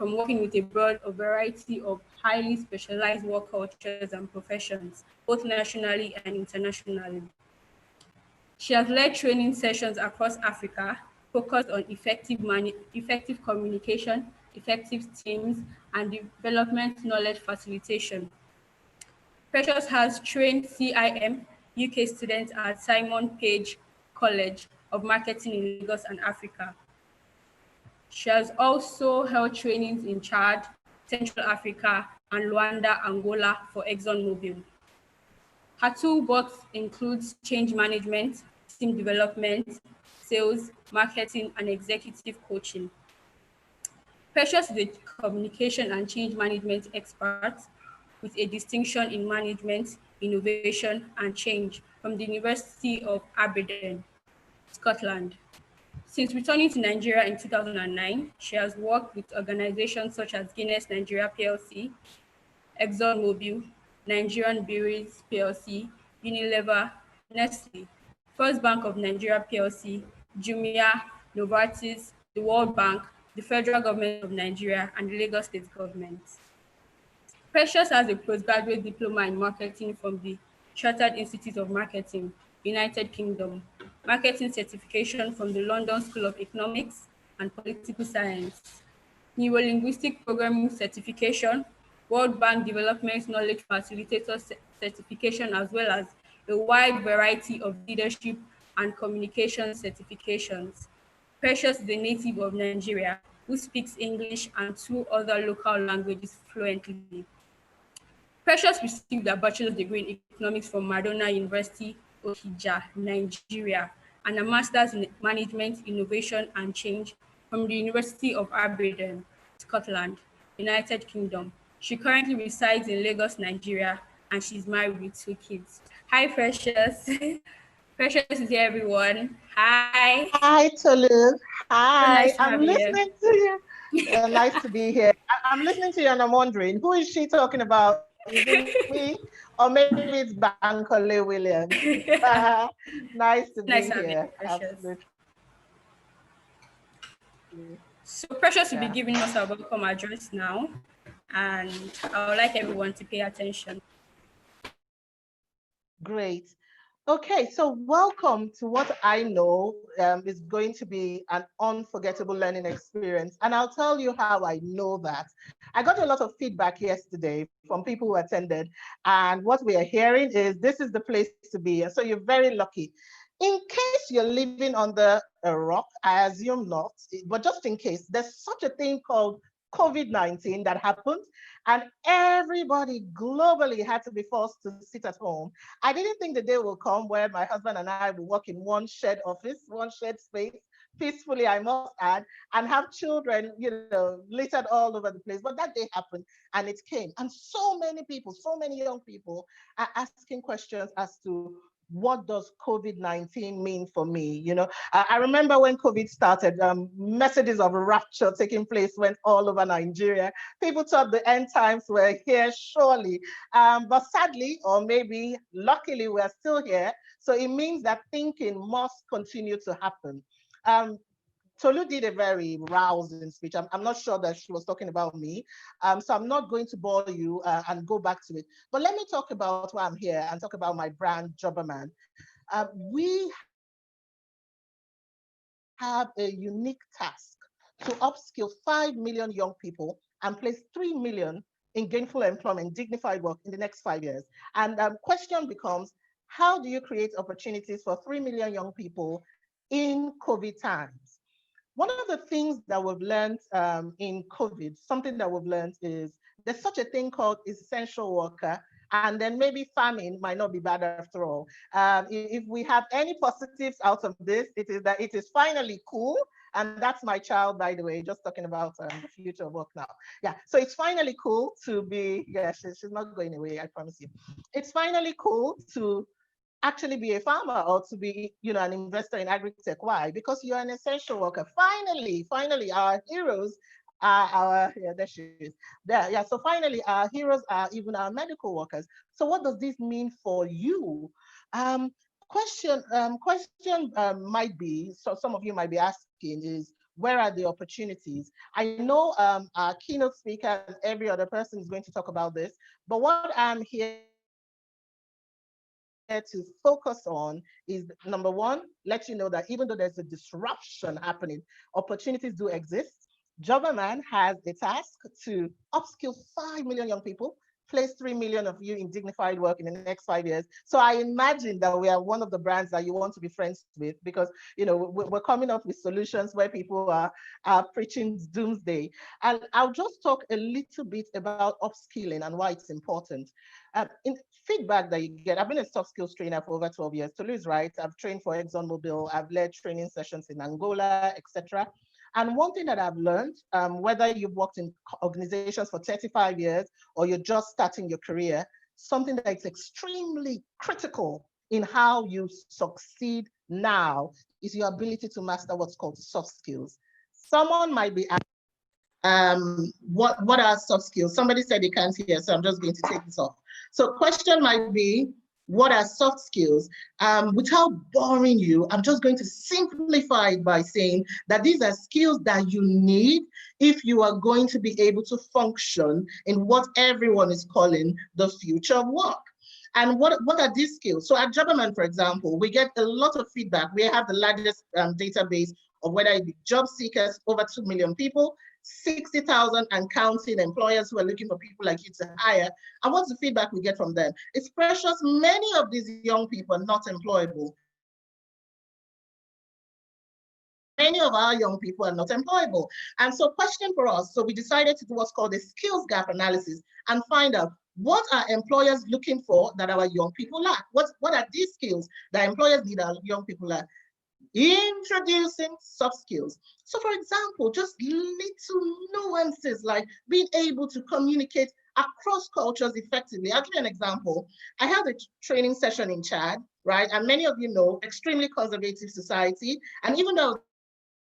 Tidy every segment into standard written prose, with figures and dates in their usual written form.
from working with a broad variety of highly specialized work cultures and professions, both nationally and internationally. She has led training sessions across Africa focused on effective communication, effective teams, and development knowledge facilitation. Precious has trained CIM UK students at Simon Page College of Marketing in Lagos and Africa. She has also held trainings in Chad, Central Africa, and Luanda, Angola for ExxonMobil. Her toolbox includes change management, team development, sales, marketing, and executive coaching. Precious is a communication and change management expert with a distinction in management, innovation, and change from the University of Aberdeen, Scotland. Since returning to Nigeria in 2009, she has worked with organizations such as Guinness Nigeria PLC, ExxonMobil, Nigerian Breweries PLC, Unilever, Nestle, First Bank of Nigeria PLC, Jumia, Novartis, the World Bank, the Federal Government of Nigeria, and the Lagos State Government. Precious has a postgraduate diploma in marketing from the Chartered Institute of Marketing, United Kingdom, marketing certification from the London School of Economics and Political Science, Neurolinguistic Programming certification, World Bank Development Knowledge Facilitator certification, as well as a wide variety of leadership and communication certifications. Precious is a native of Nigeria who speaks English and two other local languages fluently. Precious received a bachelor's degree in economics from Madonna University, Okija, Nigeria, and a master's in management, innovation, and change from the University of Aberdeen, Scotland, United Kingdom. She currently resides in Lagos, Nigeria, and she's married with 2 kids. Hi, Precious. Precious is here, everyone. Hi. Hi, Tolu. So Hi. nice to I'm have you listening to you. Nice to be here. I'm listening to you and I'm wondering, who is she talking about? Is it me? Or maybe it's Bankole Williams. Nice to Nice be to have you, here. Precious. Absolutely. So Precious will be Yeah. giving us our welcome address now, and I would like everyone to pay attention. Great. Okay, so welcome to what I know is going to be an unforgettable learning experience. And I'll tell you how I know that. I got a lot of feedback yesterday from people who attended. And what we are hearing is this is the place to be. So you're very lucky. In case you're living under a rock, I assume not, but just in case, there's such a thing called COVID-19 that happened, and everybody globally had to be forced to sit at home. I didn't think the day will come where my husband and I will work in one shared office, one shared space, peacefully, I must add, and have children, littered all over the place. But that day happened and it came. And so many people, so many young people are asking questions as to what does COVID-19 mean for me? I remember when COVID started, messages of rapture taking place went all over Nigeria. People thought the end times were here surely. But sadly, or maybe luckily, we're still here. So it means that thinking must continue to happen. Tolu did a very rousing speech. I'm not sure that she was talking about me. So I'm not going to bore you and go back to it. But let me talk about why I'm here and talk about my brand, Jobberman. We have a unique task to upskill 5 million young people and place 3 million in gainful employment, dignified work in the next 5 years. And question becomes, how do you create opportunities for 3 million young people in COVID times? One of the things that we've learned in COVID, something that we've learned is there's such a thing called essential worker, and then maybe farming might not be bad after all. If we have any positives out of this, it is that it is finally cool. And that's my child, by the way, just talking about the future of work now. Yeah, so it's finally cool to be, yeah, she's not going away, I promise you. It's finally cool to actually be a farmer or to be, an investor in agri-tech. Why? Because you're an essential worker. Finally, our heroes are there she is. There, yeah. So finally, our heroes are even our medical workers. So what does this mean for you? Question might be, so some of you might be asking is, Where are the opportunities? I know our keynote speaker and every other person is going to talk about this, but what I'm here to focus on is, number one, let you know that even though there's a disruption happening, opportunities do exist. Jobberman has a task to upskill 5 million young people, place 3 million of you in dignified work in the next 5 years. So I imagine that we are one of the brands that you want to be friends with, because we're coming up with solutions where people are preaching doomsday. And I'll just talk a little bit about upskilling and why it's important. In feedback that you get, I've been a soft skills trainer for over 12 years. Tolu is right. I've trained for ExxonMobil. I've led training sessions in Angola, etc. And one thing that I've learned, whether you've worked in organizations for 35 years or you're just starting your career, something that's extremely critical in how you succeed now is your ability to master what's called soft skills. Someone might be asking, what are soft skills? Somebody said they can't hear, so I'm just going to take this off. So question might be, what are soft skills? Without boring you, I'm just going to simplify it by saying that these are skills that you need if you are going to be able to function in what everyone is calling the future of work. And what are these skills? So at Jobberman, for example, we get a lot of feedback. We have the largest database of whether it be job seekers, over 2 million people, 60,000 and counting employers who are looking for people like you to hire. And what's the feedback we get from them? It's precious. Many of these young people are not employable. Many of our young people are not employable. And so question for us, so we decided to do what's called a skills gap analysis and find out, what are employers looking for that our young people lack? What are these skills that employers need our young people lack? Introducing soft skills. So for example, just little nuances like being able to communicate across cultures effectively. I'll give you an example. I had a training session in Chad, right? And many of you know, extremely conservative society. And even though I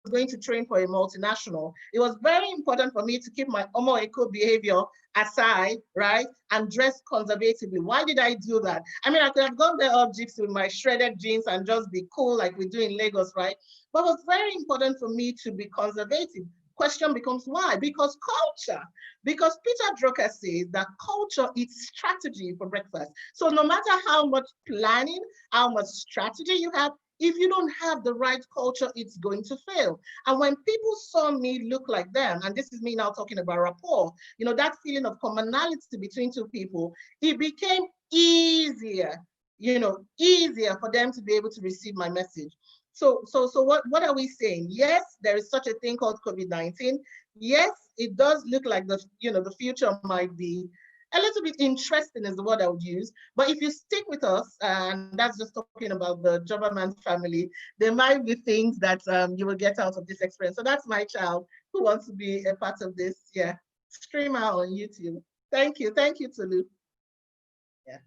was going to train for a multinational, it was very important for me to keep my Omo Eco behavior aside, right? And dress conservatively. Why did I do that? I mean, I could have gone there up gypsy with my shredded jeans and just be cool like we do in Lagos, right? But it was very important for me to be conservative. Question becomes why? Because culture. Because Peter Drucker says that culture is strategy for breakfast. So no matter how much planning, how much strategy you have, if you don't have the right culture, it's going to fail. And when people saw me look like them, and this is me now talking about rapport, that feeling of commonality between two people, it became easier, easier for them to be able to receive my message. So what are we saying? Yes, there is such a thing called COVID-19. Yes, it does look like the future might be a little bit interesting is the word I would use. But if you stick with us, and that's just talking about the Jobberman family, there might be things that you will get out of this experience. So that's my child who wants to be a part of this. Yeah, stream out on YouTube. Thank you, Tolu. Yeah.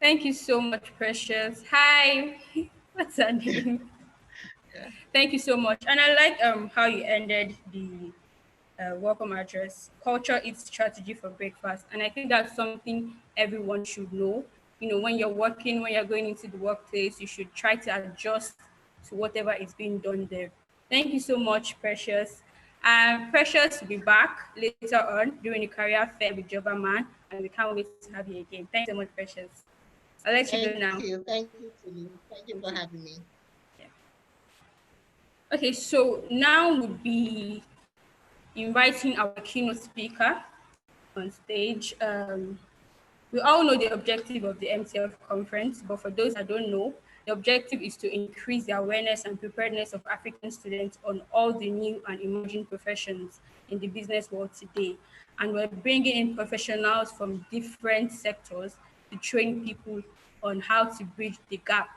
Thank you so much, Precious. Hi, what's her name? Yeah. Thank you so much. And I like how you ended the welcome address. Culture eats strategy for breakfast. And I think that's something everyone should know. When you're working, when you're going into the workplace, you should try to adjust to whatever is being done there. Thank you so much, Precious. Precious will be back later on during the career fair with Jobberman, and we can't wait to have you again. Thanks so much, Precious. I'll let you go now. Thank you, Tolu. Thank you for having me. Yeah. Okay, so now would be inviting our keynote speaker on stage. We all know the objective of the MTF conference, but for those that don't know, the objective is to increase the awareness and preparedness of African students on all the new and emerging professions in the business world today. And we're bringing in professionals from different sectors to train people on how to bridge the gap.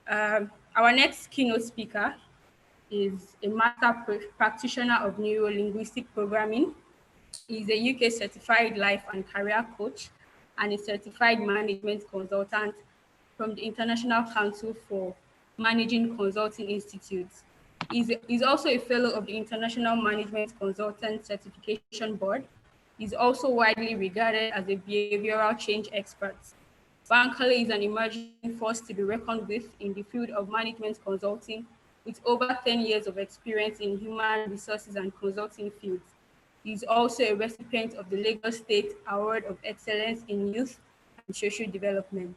Our next keynote speaker is a master practitioner of neuro-linguistic programming. He's a UK certified life and career coach and a certified management consultant from the International Council for Managing Consulting Institutes. He's also a fellow of the International Management Consultant Certification Board. He's also widely regarded as a behavioral change expert. Bankole is an emerging force to be reckoned with in the field of management consulting, with over 10 years of experience in human resources and consulting fields. He is also a recipient of the Lagos State Award of Excellence in Youth and Social Development.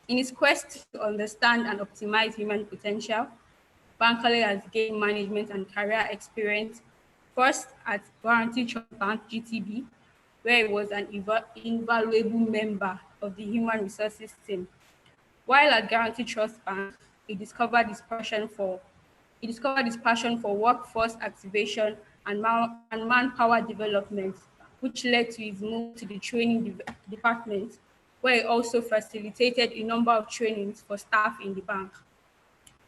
In his quest to understand and optimize human potential, Bankole has gained management and career experience, first at Guaranty Trust Bank, GTB, where he was an invaluable member of the human resources team. While at Guaranty Trust Bank, he discovered his passion for workforce activation and manpower development, which led to his move to the training department, where he also facilitated a number of trainings for staff in the bank.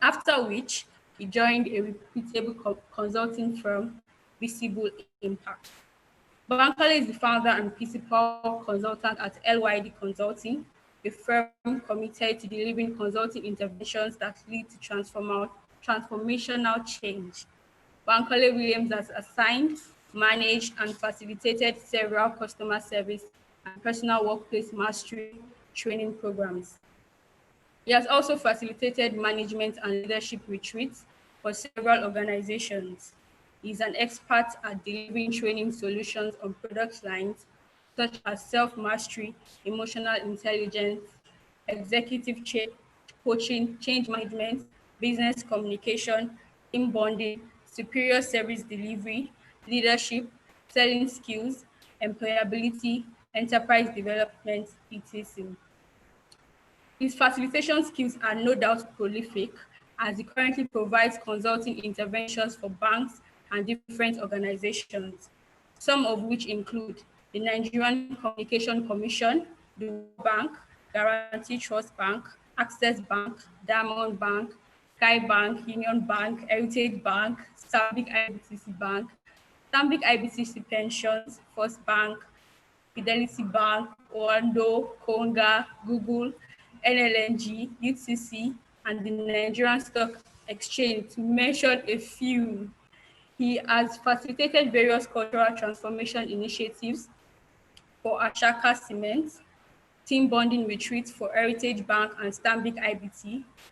After which, he joined a reputable consulting firm, Visible Impact. Bankole is the founder and principal consultant at LYD Consulting, a firm committed to delivering consulting interventions that lead to transformational change. Bankole Williams has assigned, managed, and facilitated several customer service and personal workplace mastery training programs. He has also facilitated management and leadership retreats for several organizations. He is an expert at delivering training solutions on product lines such as self-mastery, emotional intelligence, executive coaching, change management, business communication, team bonding, superior service delivery, leadership, selling skills, employability, enterprise development, etc. His facilitation skills are no doubt prolific, as he currently provides consulting interventions for banks and different organizations, some of which include the Nigerian Communication Commission, the World Bank, Guaranty Trust Bank, Access Bank, Diamond Bank, Sky Bank, Union Bank, Heritage Bank, Stanbic IBTC Bank, Stanbic IBTC Pensions, First Bank, Fidelity Bank, Oando, Konga, Google, NLNG, UTC, and the Nigerian Stock Exchange, to mention a few. He has facilitated various cultural transformation initiatives for Ashaka Cement, team bonding retreats for Heritage Bank and Stanbic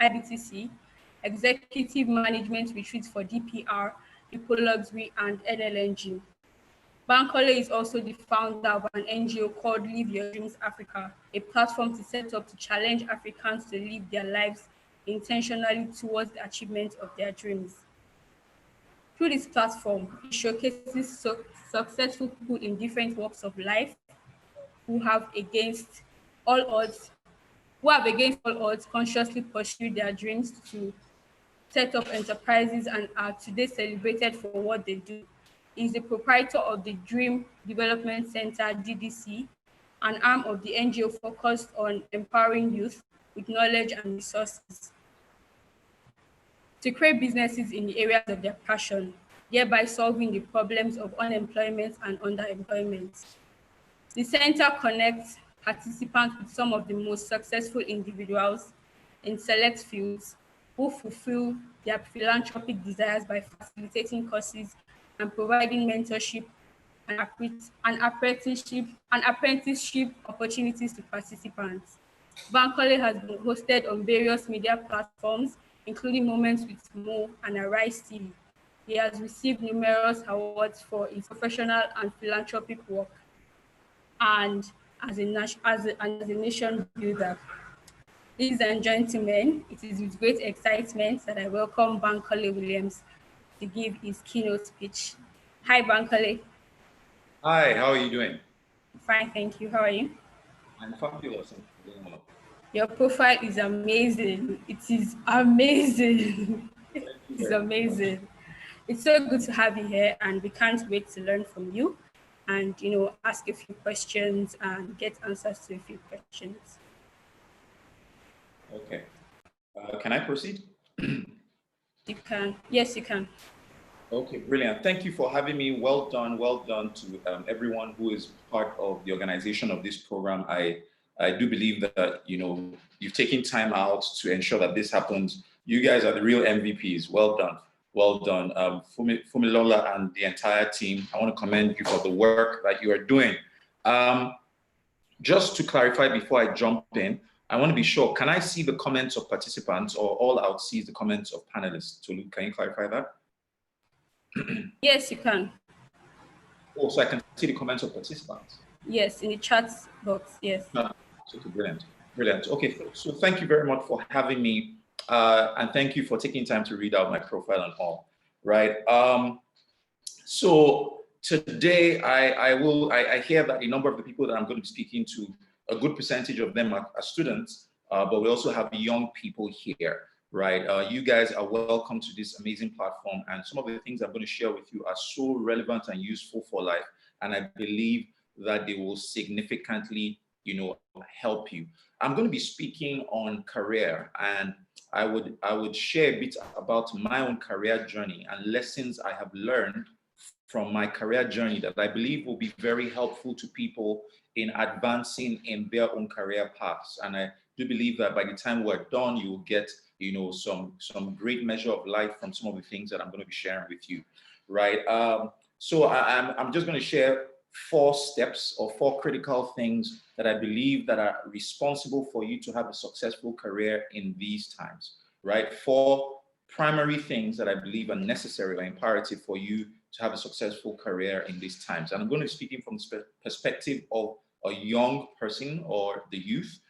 IBTC, executive management retreats for DPR, Eco Luxury, and NLNG. Bankole is also the founder of an NGO called Live Your Dreams Africa, a platform set up to challenge Africans to live their lives intentionally towards the achievement of their dreams. Through this platform, it showcases successful people in different walks of life who have against all odds consciously pursued their dreams to set up enterprises and are today celebrated for what they do. He is the proprietor of the Dream Development Center, DDC, an arm of the NGO focused on empowering youth with knowledge and resources to create businesses in the areas of their passion, thereby solving the problems of unemployment and underemployment. The center connects participants with some of the most successful individuals in select fields who fulfill their philanthropic desires by facilitating courses and providing mentorship and apprenticeship opportunities to participants. Bankole has been hosted on various media platforms, including Moments with Mo and Arise TV. He has received numerous awards for his professional and philanthropic work and as a nation builder. Ladies and gentlemen, it is with great excitement that I welcome Bankole Williams to give his keynote speech. Hi, Bankole. Hi, how are you doing? Fine, thank you. How are you? I'm fabulous. Your profile is amazing. It is amazing. It's amazing. It's so good to have you here, and we can't wait to learn from you and, ask a few questions and get answers to a few questions. Okay. Can I proceed? You can. Yes, you can. Okay, brilliant. Thank you for having me. Well done to everyone who is part of the organization of this program. I do believe that, you've taken time out to ensure that this happens. You guys are the real MVPs. Well done. Well done. Fumilola and the entire team, I want to commend you for the work that you are doing. Just to clarify before I jump in, I want to be sure. Can I see the comments of participants, or all out sees the comments of panelists? Tolu, can you clarify that? Yes, you can. Oh, so I can see the comments of participants. Yes, in the chat box. Yes. Okay, brilliant, brilliant. Okay, so thank you very much for having me, and thank you for taking time to read out my profile and all. Right. So today, I hear that a number of the people that I'm going to be speaking to, a good percentage of them are students, but we also have young people here, right? You guys are welcome to this amazing platform, and some of the things I'm going to share with you are so relevant and useful for life, and I believe that they will significantly, help you. I'm going to be speaking on career, and I would share a bit about my own career journey and lessons I have learned from my career journey that I believe will be very helpful to people in advancing in their own career paths. And I do believe that by the time we're done, you will get, some great measure of life from some of the things that I'm going to be sharing with you, right? So I'm just going to share 4 steps or 4 critical things that I believe that are responsible for you to have a successful career in these times, right? 4 primary things that I believe are necessary or imperative for you to have a successful career in these times. And I'm going to be speaking from the perspective of a young person or the youth,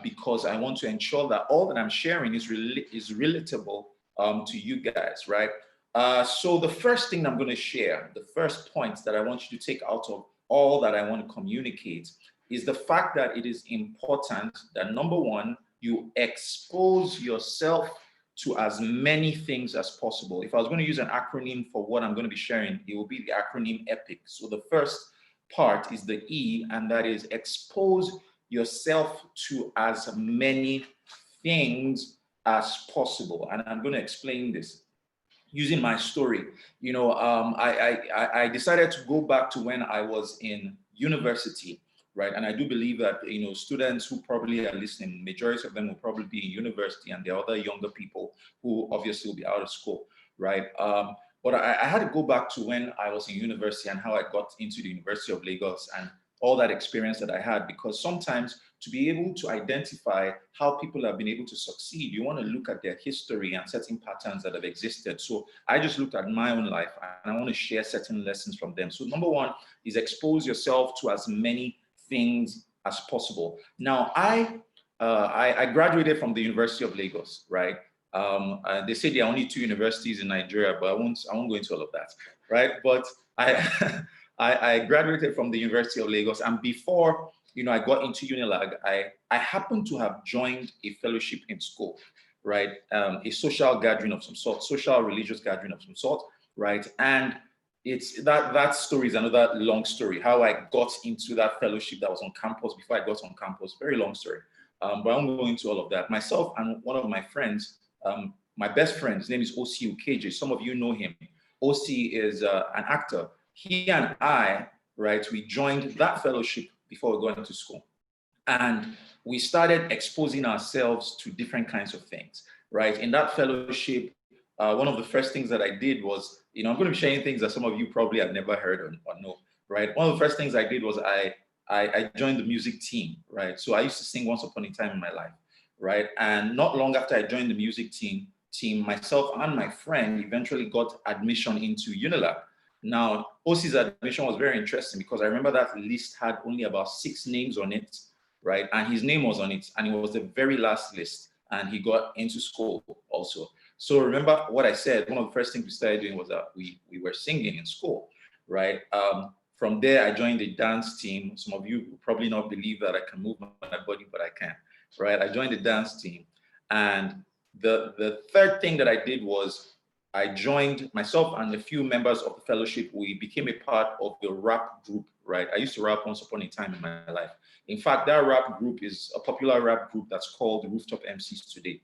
because I want to ensure that all that I'm sharing is relatable to you guys, right? So the first thing I'm going to share, the first point that I want you to take out of all that I want to communicate is the fact that it is important that, number one, you expose yourself to as many things as possible. If I was going to use an acronym for what I'm going to be sharing, it will be the acronym EPIC. So the first part is the E, and that is expose yourself to as many things as possible. And I'm going to explain this using my story. I decided to go back to when I was in university, right? And I do believe that, students who probably are listening, majority of them will probably be in university, and there are other younger people who obviously will be out of school, right? But I had to go back to when I was in university and how I got into the University of Lagos and all that experience that I had, because sometimes to be able to identify how people have been able to succeed, you want to look at their history and certain patterns that have existed. So I just looked at my own life and I want to share certain lessons from them. So number one is expose yourself to as many things as possible. Now, I graduated from the University of Lagos, right? They say there are only 2 universities in Nigeria, but I won't go into all of that, right? But I graduated from the University of Lagos, and before I got into Unilag, I happened to have joined a fellowship in school, right? A social gathering of some sort, social religious gathering of some sort, right? And it's that story is another long story. How I got into that fellowship that was on campus before I got on campus, very long story. But I won't go into all of that. Myself and one of my friends, my best friend, his name is O.C. Ukeje. Some of you know him. O.C. is an actor. He and I, right, we joined that fellowship before we got into school. And we started exposing ourselves to different kinds of things, right? In that fellowship, one of the first things that I did was, I'm going to be sharing things that some of you probably have never heard or know, right? One of the first things I did was I joined the music team, right? So I used to sing once upon a time in my life, right? And not long after I joined the music team, myself and my friend eventually got admission into Unilag. Now, OC's admission was very interesting because I remember that list had only about 6 names on it, right? And his name was on it, and it was the very last list, and he got into school also. So remember what I said, one of the first things we started doing was that we were singing in school, right? From there, I joined the dance team. Some of you will probably not believe that I can move my body, but I can, right? I joined the dance team. And the third thing that I did was I joined myself and a few members of the fellowship. We became a part of the rap group, right? I used to rap once upon a time in my life. In fact, that rap group is a popular rap group that's called the Rooftop MCs today.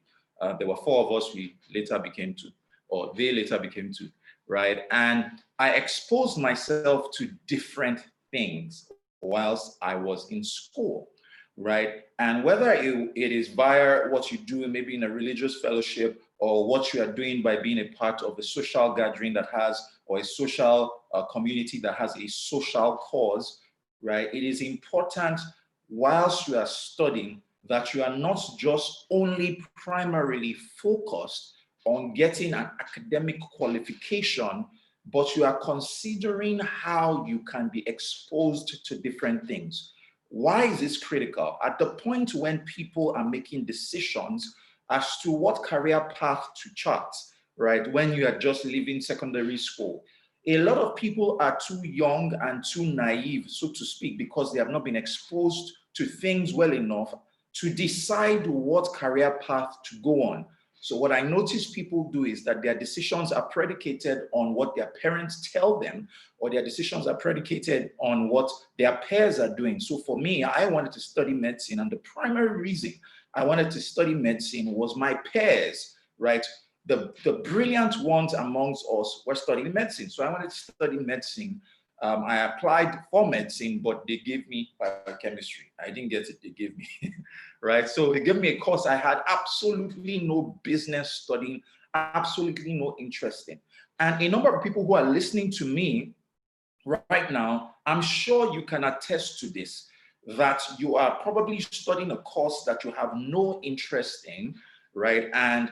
There were 4 of us. We later became 2, or they later became 2, right? And I exposed myself to different things whilst I was in school, right? And whether it is via what you do, maybe in a religious fellowship, or what you are doing by being a part of a social gathering that has, or a social community that has a social cause, right? It is important whilst you are studying that you are not just only primarily focused on getting an academic qualification, but you are considering how you can be exposed to different things. Why is this critical? At the point when people are making decisions as to what career path to chart, right? When you are just leaving secondary school, a lot of people are too young and too naive, so to speak, because they have not been exposed to things well enough to decide what career path to go on. So what I notice people do is that their decisions are predicated on what their parents tell them, or their decisions are predicated on what their peers are doing. So for me, I wanted to study medicine, and the primary reason I wanted to study medicine was my peers, right? The brilliant ones amongst us were studying medicine. So I wanted to study medicine. I applied for medicine, but they gave me biochemistry. I didn't get it, they gave me, right? So they gave me a course I had absolutely no business studying, absolutely no interest in. And a number of people who are listening to me right now, I'm sure you can attest to this, that you are probably studying a course that you have no interest in, right? And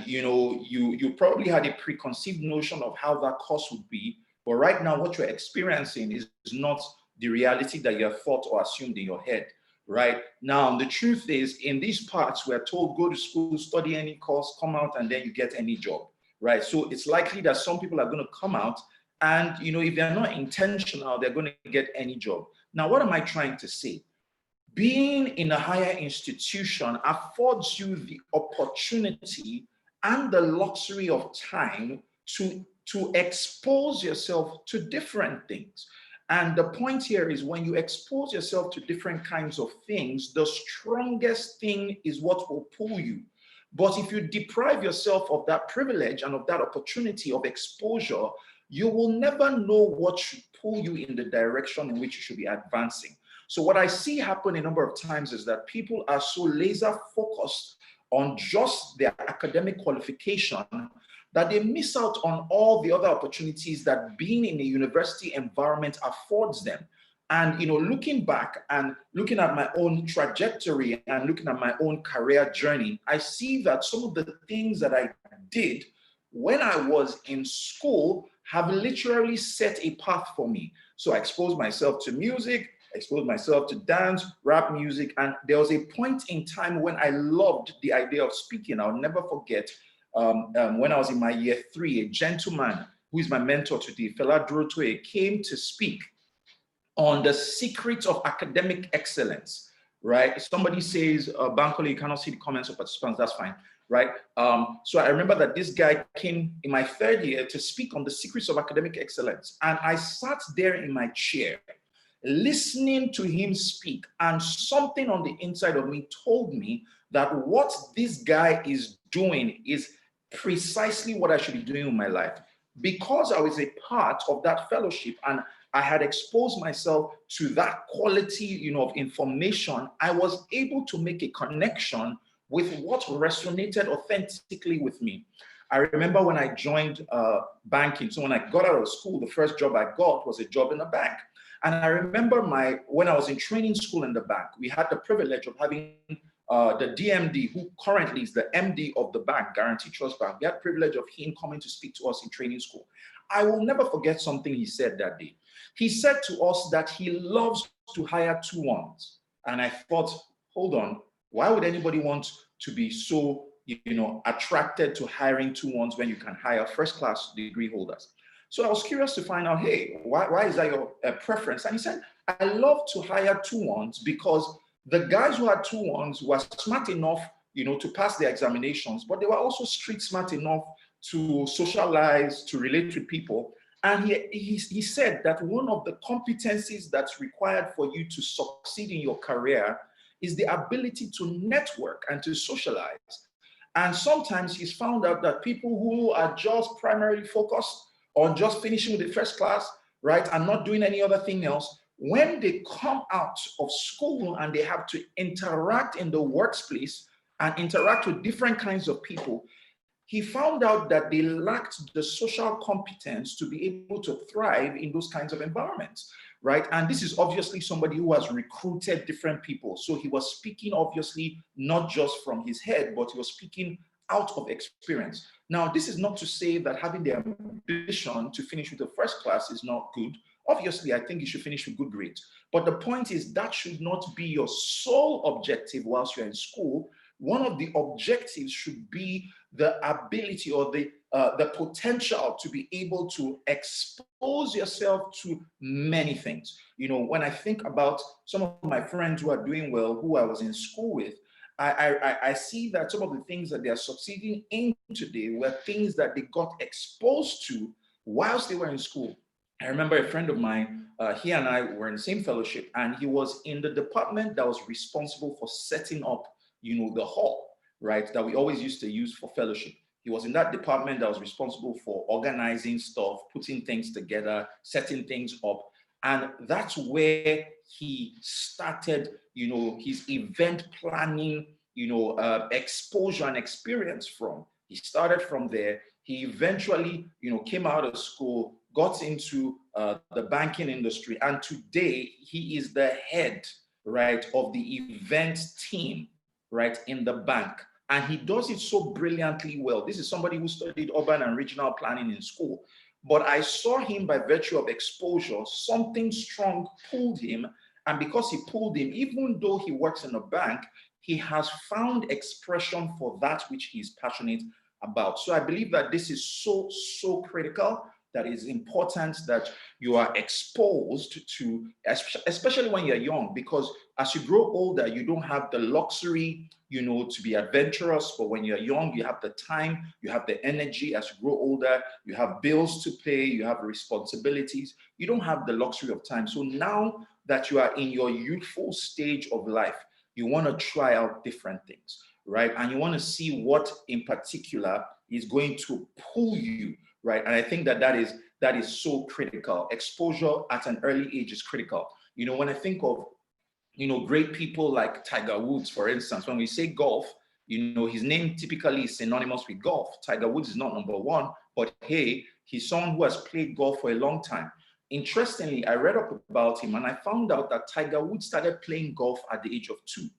you know, you probably had a preconceived notion of how that course would be, but right now what you're experiencing is not the reality that you have thought or assumed in your head, right? Now, the truth is, in these parts, we're told, go to school, study any course, come out, and then you get any job, right? So it's likely that some people are going to come out and, you know, if they're not intentional, they're going to get any job. Now, what am I trying to say? Being in a higher institution affords you the opportunity and the luxury of time to expose yourself to different things. And the point here is, when you expose yourself to different kinds of things, the strongest thing is what will pull you. But if you deprive yourself of that privilege and of that opportunity of exposure, you will never know what should pull you in the direction in which you should be advancing. So what I see happen a number of times is that people are so laser focused on just their academic qualification that they miss out on all the other opportunities that being in a university environment affords them. And, you know, looking back and looking at my own trajectory and looking at my own career journey, I see that some of the things that I did when I was in school have literally set a path for me. So I exposed myself to music, exposed myself to dance, rap music, and there was a point in time when I loved the idea of speaking. I'll never forget when I was in my year 3, a gentleman who is my mentor today, Fela Durotoye, came to speak on the secrets of academic excellence, right? Somebody says, Bankole, you cannot see the comments of participants, that's fine, right? So I remember that this guy came in my 3rd year to speak on the secrets of academic excellence. And I sat there in my chair, listening to him speak, and something on the inside of me told me that what this guy is doing is precisely what I should be doing in my life. Because I was a part of that fellowship and I had exposed myself to that quality, you know, of information, I was able to make a connection with what resonated authentically with me. I remember when I joined banking. So when I got out of school, the first job I got was a job in a bank. And I remember when I was in training school in the bank, we had the privilege of having the DMD, who currently is the MD of the bank, Guaranty Trust Bank. We had the privilege of him coming to speak to us in training school. I will never forget something he said that day. He said to us that he loves to hire 2-1s. And I thought, hold on, why would anybody want to be so, you know, attracted to hiring 2-1s when you can hire first-class degree holders? So I was curious to find out, hey, why is that your preference? And he said, I love to hire 2-1s because the guys who had 2-1s were smart enough, you know, to pass their examinations, but they were also street smart enough to socialize, to relate with people. And he said that one of the competencies that's required for you to succeed in your career is the ability to network and to socialize. And sometimes he's found out that people who are just primarily focused on just finishing with the first class, right, and not doing any other thing else, when they come out of school and they have to interact in the workplace and interact with different kinds of people, he found out that they lacked the social competence to be able to thrive in those kinds of environments, right? And this is obviously somebody who has recruited different people. So he was speaking obviously not just from his head, but he was speaking out of experience. Now, this is not to say that having the ambition to finish with the first class is not good. Obviously, I think you should finish with good grades. But the point is that should not be your sole objective whilst you're in school. One of the objectives should be the ability or the potential to be able to expose yourself to many things. You know, when I think about some of my friends who are doing well, who I was in school with, I see that some of the things that they are succeeding in today were things that they got exposed to whilst they were in school. I remember a friend of mine, he and I were in the same fellowship, and he was in the department that was responsible for setting up, you know, the hall, right, that we always used to use for fellowship. He was in that department that was responsible for organizing stuff, putting things together, setting things up. And that's where he started, you know, his event planning, you know, exposure and experience from. He started from there. He eventually, you know, came out of school, got into the banking industry, and today he is the head, right, of the events team, right, in the bank. And he does it so brilliantly well. This is somebody who studied urban and regional planning in school. But I saw him by virtue of exposure, something strong pulled him. And because he pulled him, even though he works in a bank, he has found expression for that which he's passionate about. So I believe that this is so critical, that is important that you are exposed to, especially when you're young, because as you grow older, you don't have the luxury, you know, to be adventurous. But when you're young, you have the time, you have the energy. As you grow older, you have bills to pay, you have responsibilities. You don't have the luxury of time. So now that you are in your youthful stage of life, you want to try out different things, right? And you want to see what in particular is going to pull you, right? And I think that is so critical. Exposure at an early age is critical. You know, when I think of, you know, great people like Tiger Woods, for instance, when we say golf, you know, his name typically is synonymous with golf. Tiger Woods is not number one, but hey, he's someone who has played golf for a long time. Interestingly, I read up about him and I found out that Tiger Woods started playing golf at the age of 2,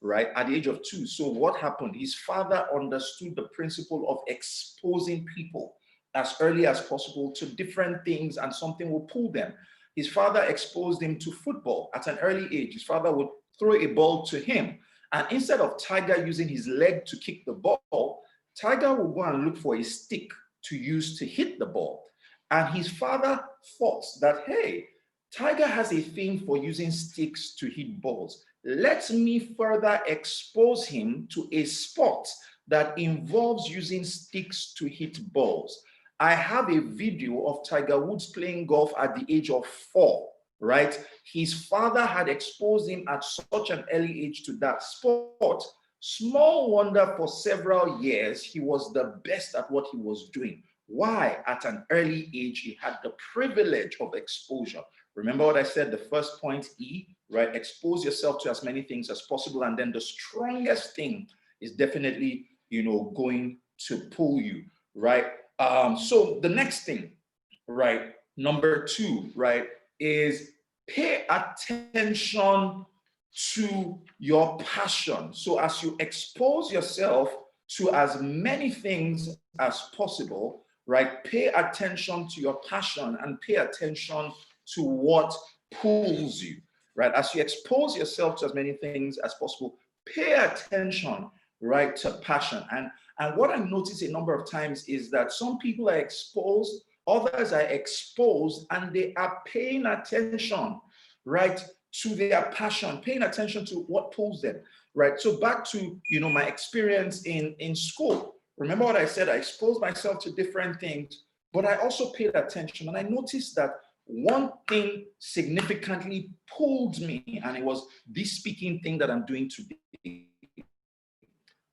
right? At the age of 2. So what happened? His father understood the principle of exposing people as early as possible to different things, and something will pull them. His father exposed him to football at an early age. His father would throw a ball to him, and instead of Tiger using his leg to kick the ball, Tiger would go and look for a stick to use to hit the ball. And his father thought that, hey, Tiger has a thing for using sticks to hit balls. Let me further expose him to a sport that involves using sticks to hit balls. I have a video of Tiger Woods playing golf at the age of 4, right? His father had exposed him at such an early age to that sport. Small wonder for several years, he was the best at what he was doing. Why? At an early age, he had the privilege of exposure. Remember what I said, the first point, E, right? Expose yourself to as many things as possible. And then the strongest thing is definitely, you know, going to pull you, right? So the next thing, right, number 2, right, is pay attention to your passion. So as you expose yourself to as many things as possible, right, pay attention to your passion and pay attention to what pulls you, right? As you expose yourself to as many things as possible, pay attention, right, to passion. And what I notice a number of times is that some people are exposed, others are exposed, and they are paying attention, right, to their passion, paying attention to what pulls them, right? So back to, you know, my experience in school. Remember what I said, I exposed myself to different things, but I also paid attention. And I noticed that one thing significantly pulled me, and it was this speaking thing that I'm doing today.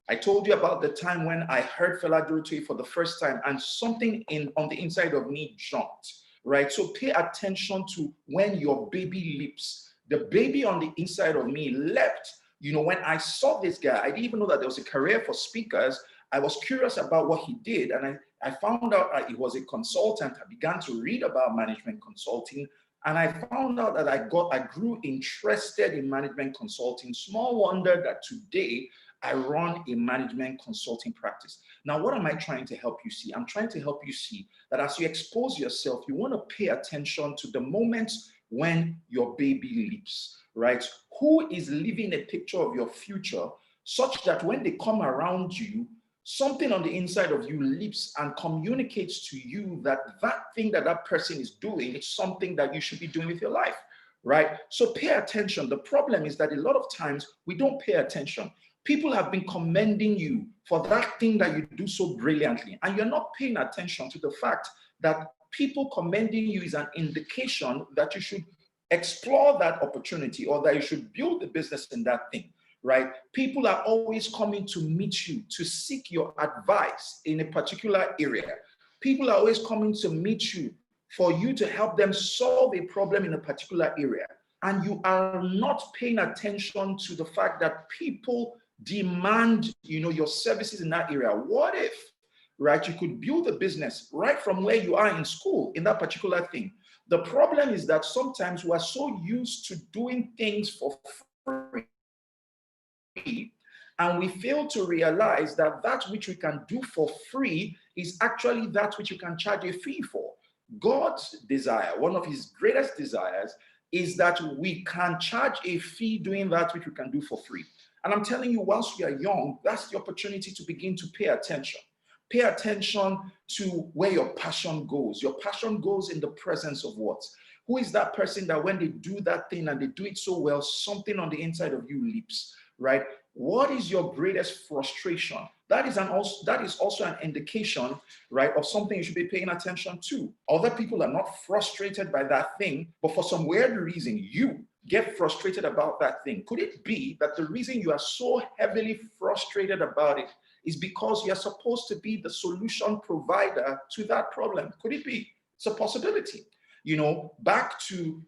I told you about the time when I heard Fela Durute for the first time, and something on the inside of me jumped, right? So pay attention to when your baby leaps. The baby on the inside of me leapt. You know, when I saw this guy, I didn't even know that there was a career for speakers. I was curious about what he did, and I found out that he was a consultant. I began to read about management consulting, and I found out that I grew interested in management consulting. Small wonder that today I run a management consulting practice. Now, what am I trying to help you see? I'm trying to help you see that as you expose yourself, you want to pay attention to the moments when your baby leaps, right? Who is living a picture of your future such that when they come around you, something on the inside of you leaps and communicates to you that that thing that that person is doing is something that you should be doing with your life, right? So pay attention. The problem is that a lot of times we don't pay attention. People have been commending you for that thing that you do so brilliantly, and you're not paying attention to the fact that people commending you is an indication that you should explore that opportunity or that you should build the business in that thing, right? People are always coming to meet you to seek your advice in a particular area. People are always coming to meet you for you to help them solve a problem in a particular area. And you are not paying attention to the fact that people demand, your services in that area. What if, right, you could build a business right from where you are in school in that particular thing? The problem is that sometimes we are so used to doing things for free, and we fail to realize that that which we can do for free is actually that which you can charge a fee for. God's desire, one of his greatest desires, is that we can charge a fee doing that which we can do for free. And I'm telling you, whilst we are young, that's the opportunity to begin to pay attention. Pay attention to where your passion goes. Your passion goes in the presence of what? Who is that person that when they do that thing and they do it so well, something on the inside of you leaps, right? What is your greatest frustration? That is also an indication, right, of something you should be paying attention to. Other people are not frustrated by that thing, but for some weird reason, you get frustrated about that thing. Could it be that the reason you are so heavily frustrated about it is because you're supposed to be the solution provider to that problem? Could it be? It's a possibility. Back to,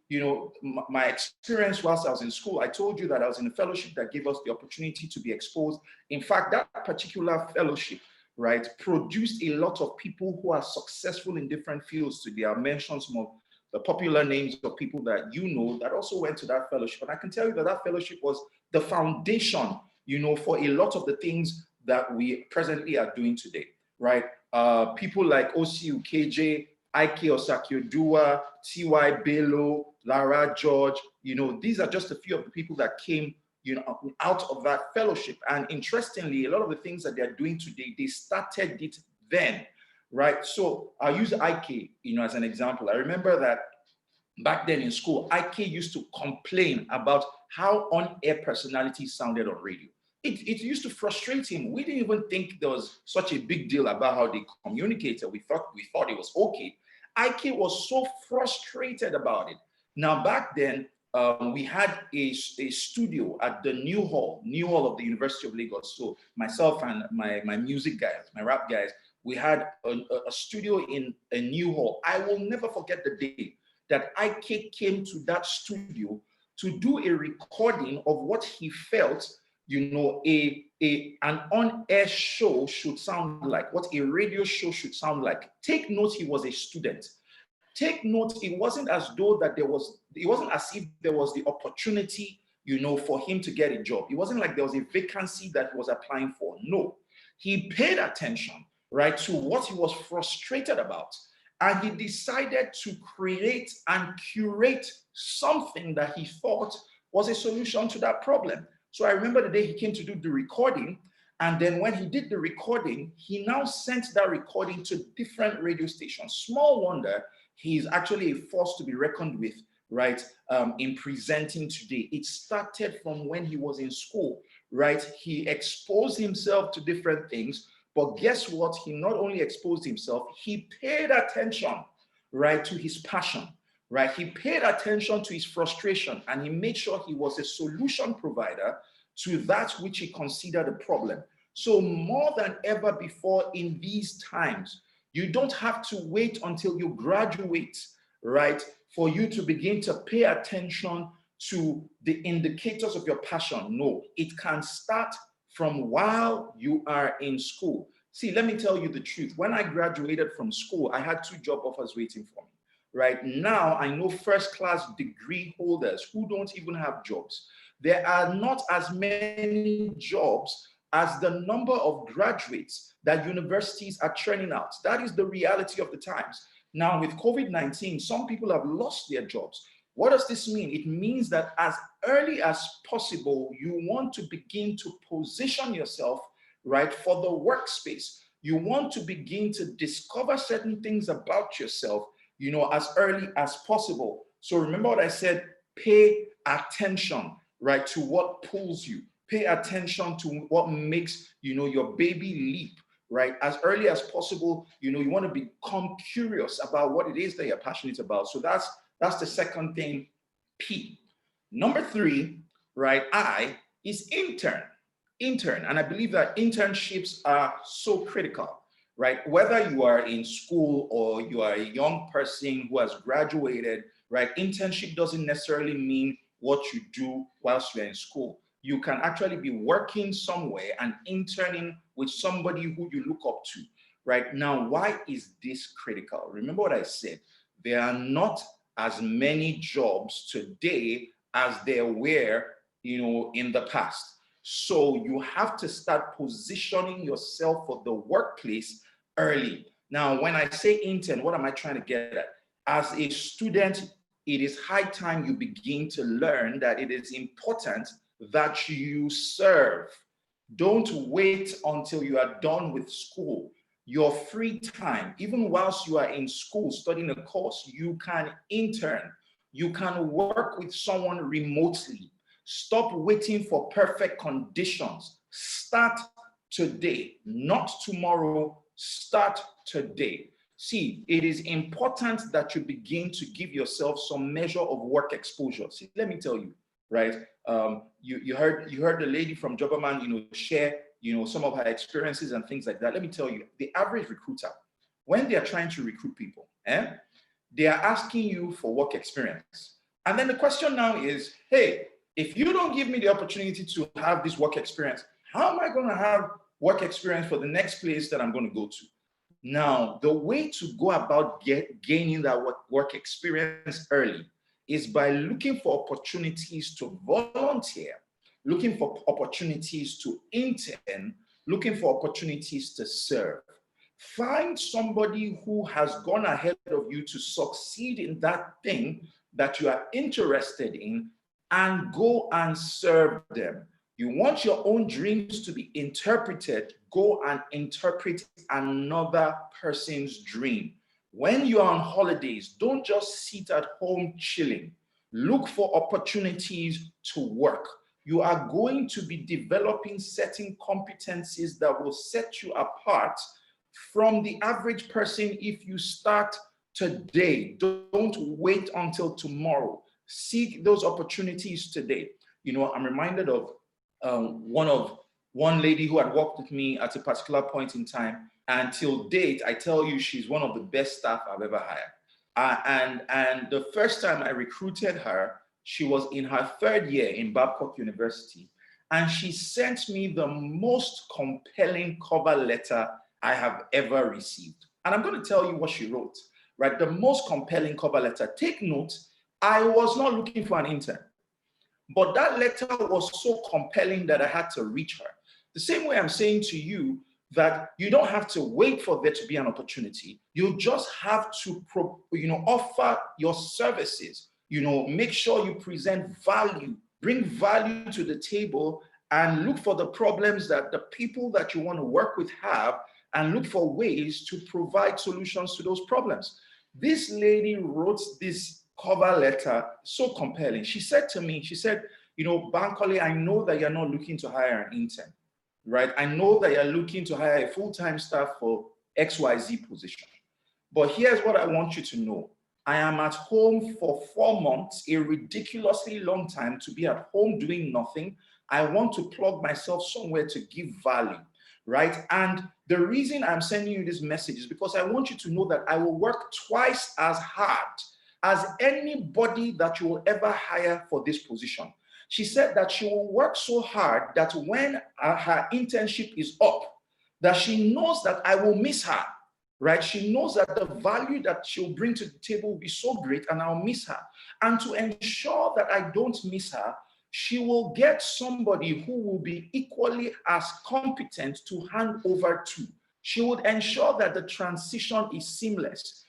my experience whilst I was in school, I told you that I was in a fellowship that gave us the opportunity to be exposed. In fact, that particular fellowship, right, produced a lot of people who are successful in different fields today. I'll mention some of the popular names of people that that also went to that fellowship. And I can tell you that that fellowship was the foundation, for a lot of the things that we presently are doing today, right? People like O.C. Ukeje, Ike Osakio-Dua, T.Y. Bello, Lara George, these are just a few of the people that came, out of that fellowship. And interestingly, a lot of the things that they're doing today, they started it then, right? So I'll use Ike, as an example. I remember that back then in school, Ike used to complain about how on-air personalities sounded on radio. It used to frustrate him. We didn't even think there was such a big deal about how they communicated. We thought it was okay. Ike was so frustrated about it. Now, back then, we had a studio at the New Hall of the University of Lagos. So myself and my music guys, my rap guys, we had a studio in a New Hall. I will never forget the day that Ike came to that studio to do a recording of what he felt an on-air show should sound like, what a radio show should sound like. Take note, he was a student. Take note, it wasn't as if there was the opportunity, for him to get a job. It wasn't like there was a vacancy that he was applying for. No, he paid attention, right, to what he was frustrated about. And he decided to create and curate something that he thought was a solution to that problem. So I remember the day he came to do the recording, and then when he did the recording, he now sent that recording to different radio stations. Small wonder he is actually a force to be reckoned with, right, in presenting today. It started from when he was in school, right? He exposed himself to different things, but guess what? He not only exposed himself, he paid attention, right, to his passion. Right, he paid attention to his frustration, and he made sure he was a solution provider to that which he considered a problem. So more than ever before in these times, you don't have to wait until you graduate, right, for you to begin to pay attention to the indicators of your passion. No, it can start from while you are in school. See, let me tell you the truth. When I graduated from school, I had 2 job offers waiting for me. Right now, I know first-class degree holders who don't even have jobs. There are not as many jobs as the number of graduates that universities are churning out. That is the reality of the times. Now, with COVID-19, some people have lost their jobs. What does this mean? It means that as early as possible, you want to begin to position yourself, right, for the workspace. You want to begin to discover certain things about yourself, you know, as early as possible. So remember what I said, pay attention, right, to what pulls you. Pay attention to what makes, you know, your baby leap, right? As early as possible, you know, you want to become curious about what it is that you're passionate about. So that's the second thing, P. Number 3, right, I, is intern. Intern, and I believe that internships are so critical, right? Whether you are in school or you are a young person who has graduated, right? Internship doesn't necessarily mean what you do whilst you're in school. You can actually be working somewhere and interning with somebody who you look up to, right? Now, why is this critical? Remember what I said, there are not as many jobs today as there were, you know, in the past. So you have to start positioning yourself for the workplace early. Now, when I say intern, what am I trying to get at? As a student, it is high time you begin to learn that it is important that you serve. Don't wait until you are done with school. Your free time, even whilst you are in school studying a course, you can intern. You can work with someone remotely. Stop waiting for perfect conditions. Start today, not tomorrow. Start today. See, it is important that you begin to give yourself some measure of work exposure. See, let me tell you, right? You heard the lady from Jobberman, you know, share, you know, some of her experiences and things like that. Let me tell you, the average recruiter, when they are trying to recruit people, they are asking you for work experience. And then the question now is, hey, if you don't give me the opportunity to have this work experience, how am I going to have work experience for the next place that I'm going to go to? Now, the way to go about gaining that work experience early is by looking for opportunities to volunteer, looking for opportunities to intern, looking for opportunities to serve. Find somebody who has gone ahead of you to succeed in that thing that you are interested in and go and serve them. You want your own dreams to be interpreted, go and interpret another person's dream. When you're on holidays, don't just sit at home chilling. Look for opportunities to work. You are going to be developing certain competencies that will set you apart from the average person if you start today. Don't wait until tomorrow. Seek those opportunities today. You know, I'm reminded of one lady who had worked with me at a particular point in time, and till date, I tell you, she's one of the best staff I've ever hired. And the first time I recruited her, she was in her 3rd year in Babcock University, and she sent me the most compelling cover letter I have ever received. And I'm going to tell you what she wrote, right? The most compelling cover letter. Take note, I was not looking for an intern, but that letter was so compelling that I had to reach her. The same way I'm saying to you that you don't have to wait for there to be an opportunity. You just have to, offer your services. You know, make sure you present value, bring value to the table, and look for the problems that the people that you want to work with have, and look for ways to provide solutions to those problems. This lady wrote this cover letter so compelling. She said to me, she said, you know, Bankole, I know that you're not looking to hire an intern, right? I know that you're looking to hire a full-time staff for XYZ position. But here's what I want you to know. I am at home for 4 months, a ridiculously long time to be at home doing nothing. I want to plug myself somewhere to give value, right? And the reason I'm sending you this message is because I want you to know that I will work twice as hard as anybody that you will ever hire for this position. She said that she will work so hard that when her internship is up, that she knows that I will miss her, right? She knows that the value that she'll bring to the table will be so great and I'll miss her. And to ensure that I don't miss her, she will get somebody who will be equally as competent to hand over to. She would ensure that the transition is seamless.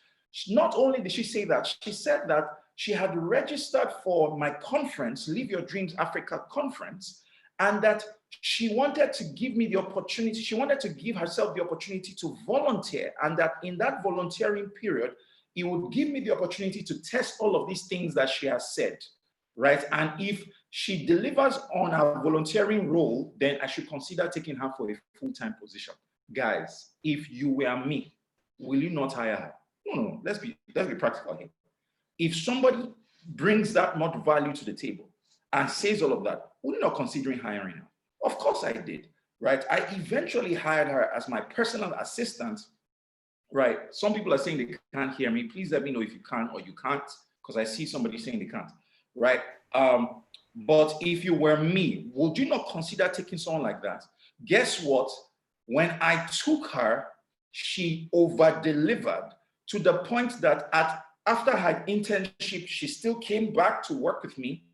Not only did she say that, she said that she had registered for my conference, Live Your Dreams Africa conference, and that she wanted to give me the opportunity, she wanted to give herself the opportunity to volunteer, and that in that volunteering period, it would give me the opportunity to test all of these things that she has said, right? And if she delivers on her volunteering role, then I should consider taking her for a full-time position. Guys, if you were me, will you not hire her? No, let's be practical here. If somebody brings that much value to the table and says all of that, would you not considering hiring her? Of course I did, right? I eventually hired her as my personal assistant, right? Some people are saying they can't hear me. Please let me know if you can or you can't, because I see somebody saying they can't, right? But if you were me, would you not consider taking someone like that? Guess what? When I took her, she over-delivered to the point that after her internship, she still came back to work with me,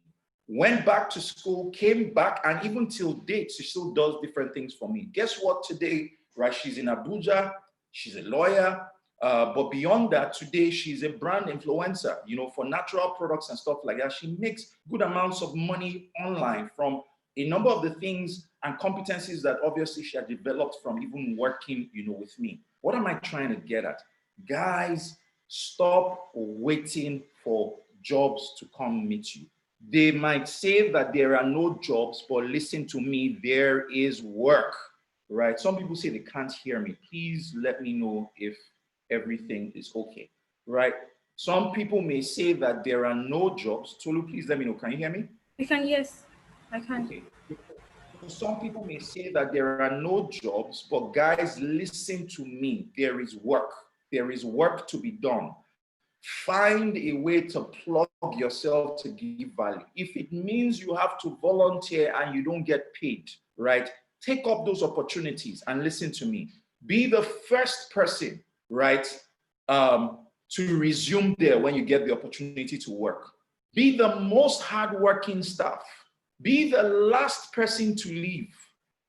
went back to school, came back, and even till date, she still does different things for me. Guess what today, right? She's in Abuja, she's a lawyer, but beyond that, today she's a brand influencer, you know, for natural products and stuff like that. She makes good amounts of money online from a number of the things and competencies that obviously she had developed from even working, you know, with me. What am I trying to get at? Guys, stop waiting for jobs to come meet you. They might say that there are no jobs, but listen to me, there is work, right? Some people say they can't hear me. Please let me know if everything is okay, right? Some people may say that there are no jobs. Tolu, please let me know. Can you hear me? I can, yes, I can. Okay. Some people may say that there are no jobs, but guys, listen to me. There is work. There is work to be done. Find a way to plug yourself to give value. If it means you have to volunteer and you don't get paid, right? Take up those opportunities and listen to me. Be the first person, right, to resume there when you get the opportunity to work. Be the most hardworking staff. Be the last person to leave.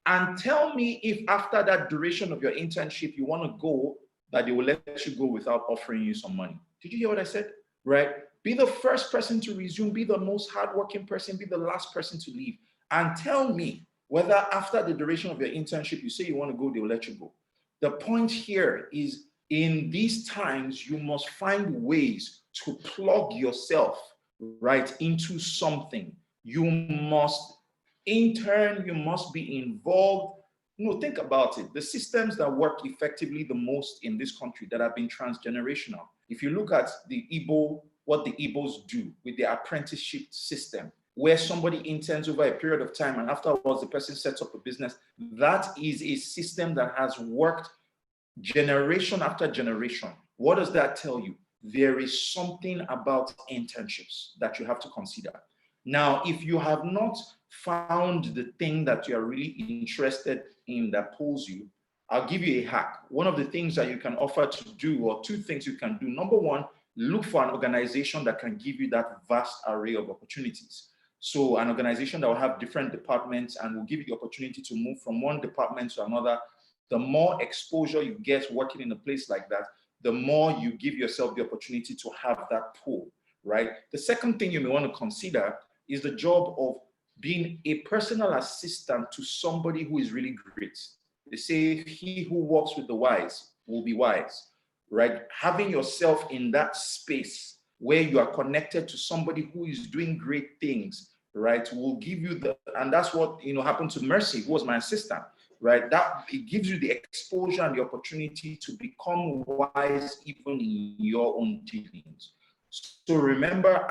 And tell me if after that duration of your internship, you want to go, that they will let you go without offering you some money. Did you hear what I said? Right? Be the first person to resume, be the most hardworking person, be the last person to leave. And tell me whether after the duration of your internship, you say you want to go, they will let you go. The point here is in these times, you must find ways to plug yourself, right, into something. You must intern, you must be involved. You know, think about it. The systems that work effectively the most in this country that have been transgenerational. If you look at the Igbo, what the Igbos do with their apprenticeship system, where somebody interns over a period of time and afterwards the person sets up a business, that is a system that has worked generation after generation. What does that tell you? There is something about internships that you have to consider. Now, if you have not found the thing that you are really interested in that pulls you, I'll give you a hack. One of the things that you can offer to do, or two things you can do. Number one, look for an organization that can give you that vast array of opportunities. So an organization that will have different departments and will give you the opportunity to move from one department to another. The more exposure you get working in a place like that, the more you give yourself the opportunity to have that pool, right? The second thing you may want to consider is the job of being a personal assistant to somebody who is really great. They say he who walks with the wise will be wise, right? Having yourself in that space where you are connected to somebody who is doing great things, right, will give you the, and that's what, you know, happened to Mercy, who was my assistant, right? That it gives you the exposure and the opportunity to become wise even in your own dealings. So remember,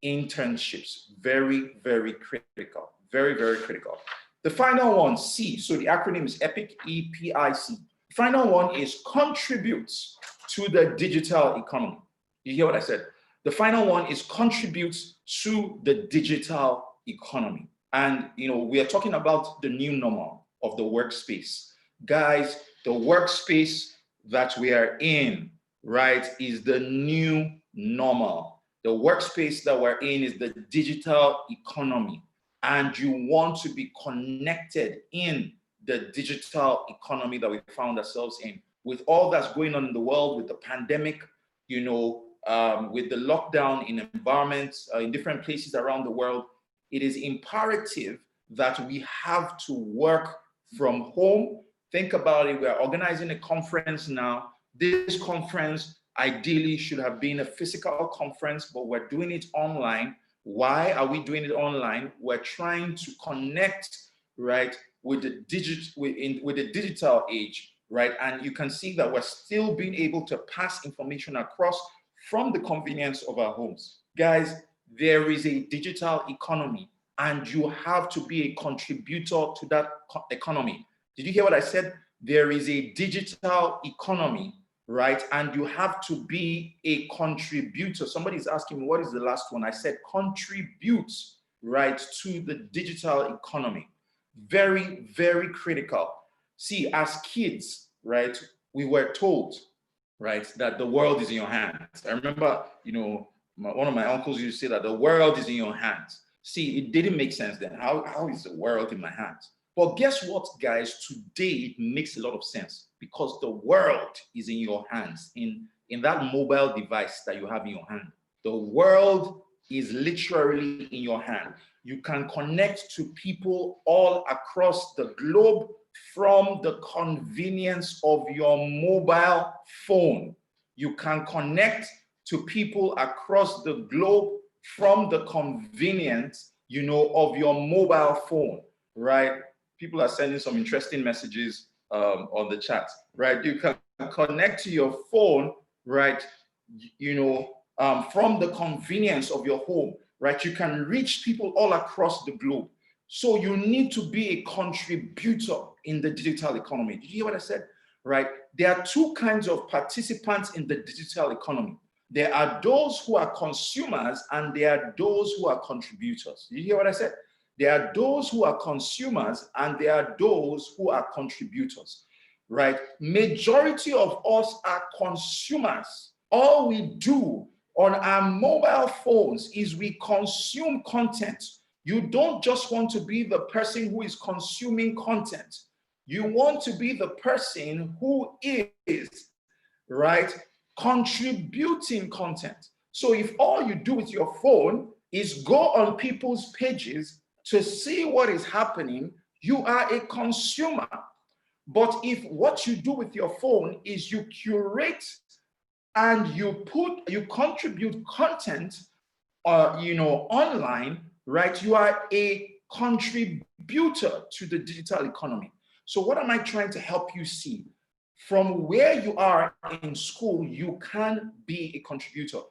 internships, very, very critical, very, very critical. The final one, C, so the acronym is EPIC, E-P-I-C. The final one is contributes to the digital economy. You hear what I said? The final one is contributes to the digital economy. And, we are talking about the new normal of the workspace. Guys, the workspace that we are in, right, is the new normal. The workspace that we're in is the digital economy. And you want to be connected in the digital economy that we found ourselves in. With all that's going on in the world, with the pandemic, with the lockdown in environments, in different places around the world, it is imperative that we have to work from home. Think about it. We're organizing a conference now. This conference ideally should have been a physical conference, but we're doing it online. Why are we doing it online? We're trying to connect, right, with the digital age, right? And you can see that we're still being able to pass information across from the convenience of our homes. Guys, there is a digital economy, and you have to be a contributor to that economy. Did you hear what I said? There is a digital economy, right? And you have to be a contributor. Somebody's asking me, what is the last one? I said contribute, right, to the digital economy. Very, very critical. See, as kids, right, we were told, right, that the world is in your hands. I remember, one of my uncles used to say that the world is in your hands. See, it didn't make sense then. How is the world in my hands? But guess what, guys? Today, it makes a lot of sense because the world is in your hands, in that mobile device that you have in your hand. The world is literally in your hand. You can connect to people all across the globe from the convenience of your mobile phone. You can connect to people across the globe from the convenience, of your mobile phone, right? People are sending some interesting messages on the chat, right? You can connect to your phone, right? From the convenience of your home, right? You can reach people all across the globe. So you need to be a contributor in the digital economy. Did you hear what I said? Right? There are two kinds of participants in the digital economy. There are those who are consumers and there are those who are contributors. Did you hear what I said? There are those who are consumers and there are those who are contributors, right? Majority of us are consumers. All we do on our mobile phones is we consume content. You don't just want to be the person who is consuming content. You want to be the person who is, right, contributing content. So if all you do with your phone is go on people's pages to see what is happening, you are a consumer. But if what you do with your phone is you curate and you contribute content, online, right? You are a contributor to the digital economy. So what am I trying to help you see? From where you are in school, you can be a contributor.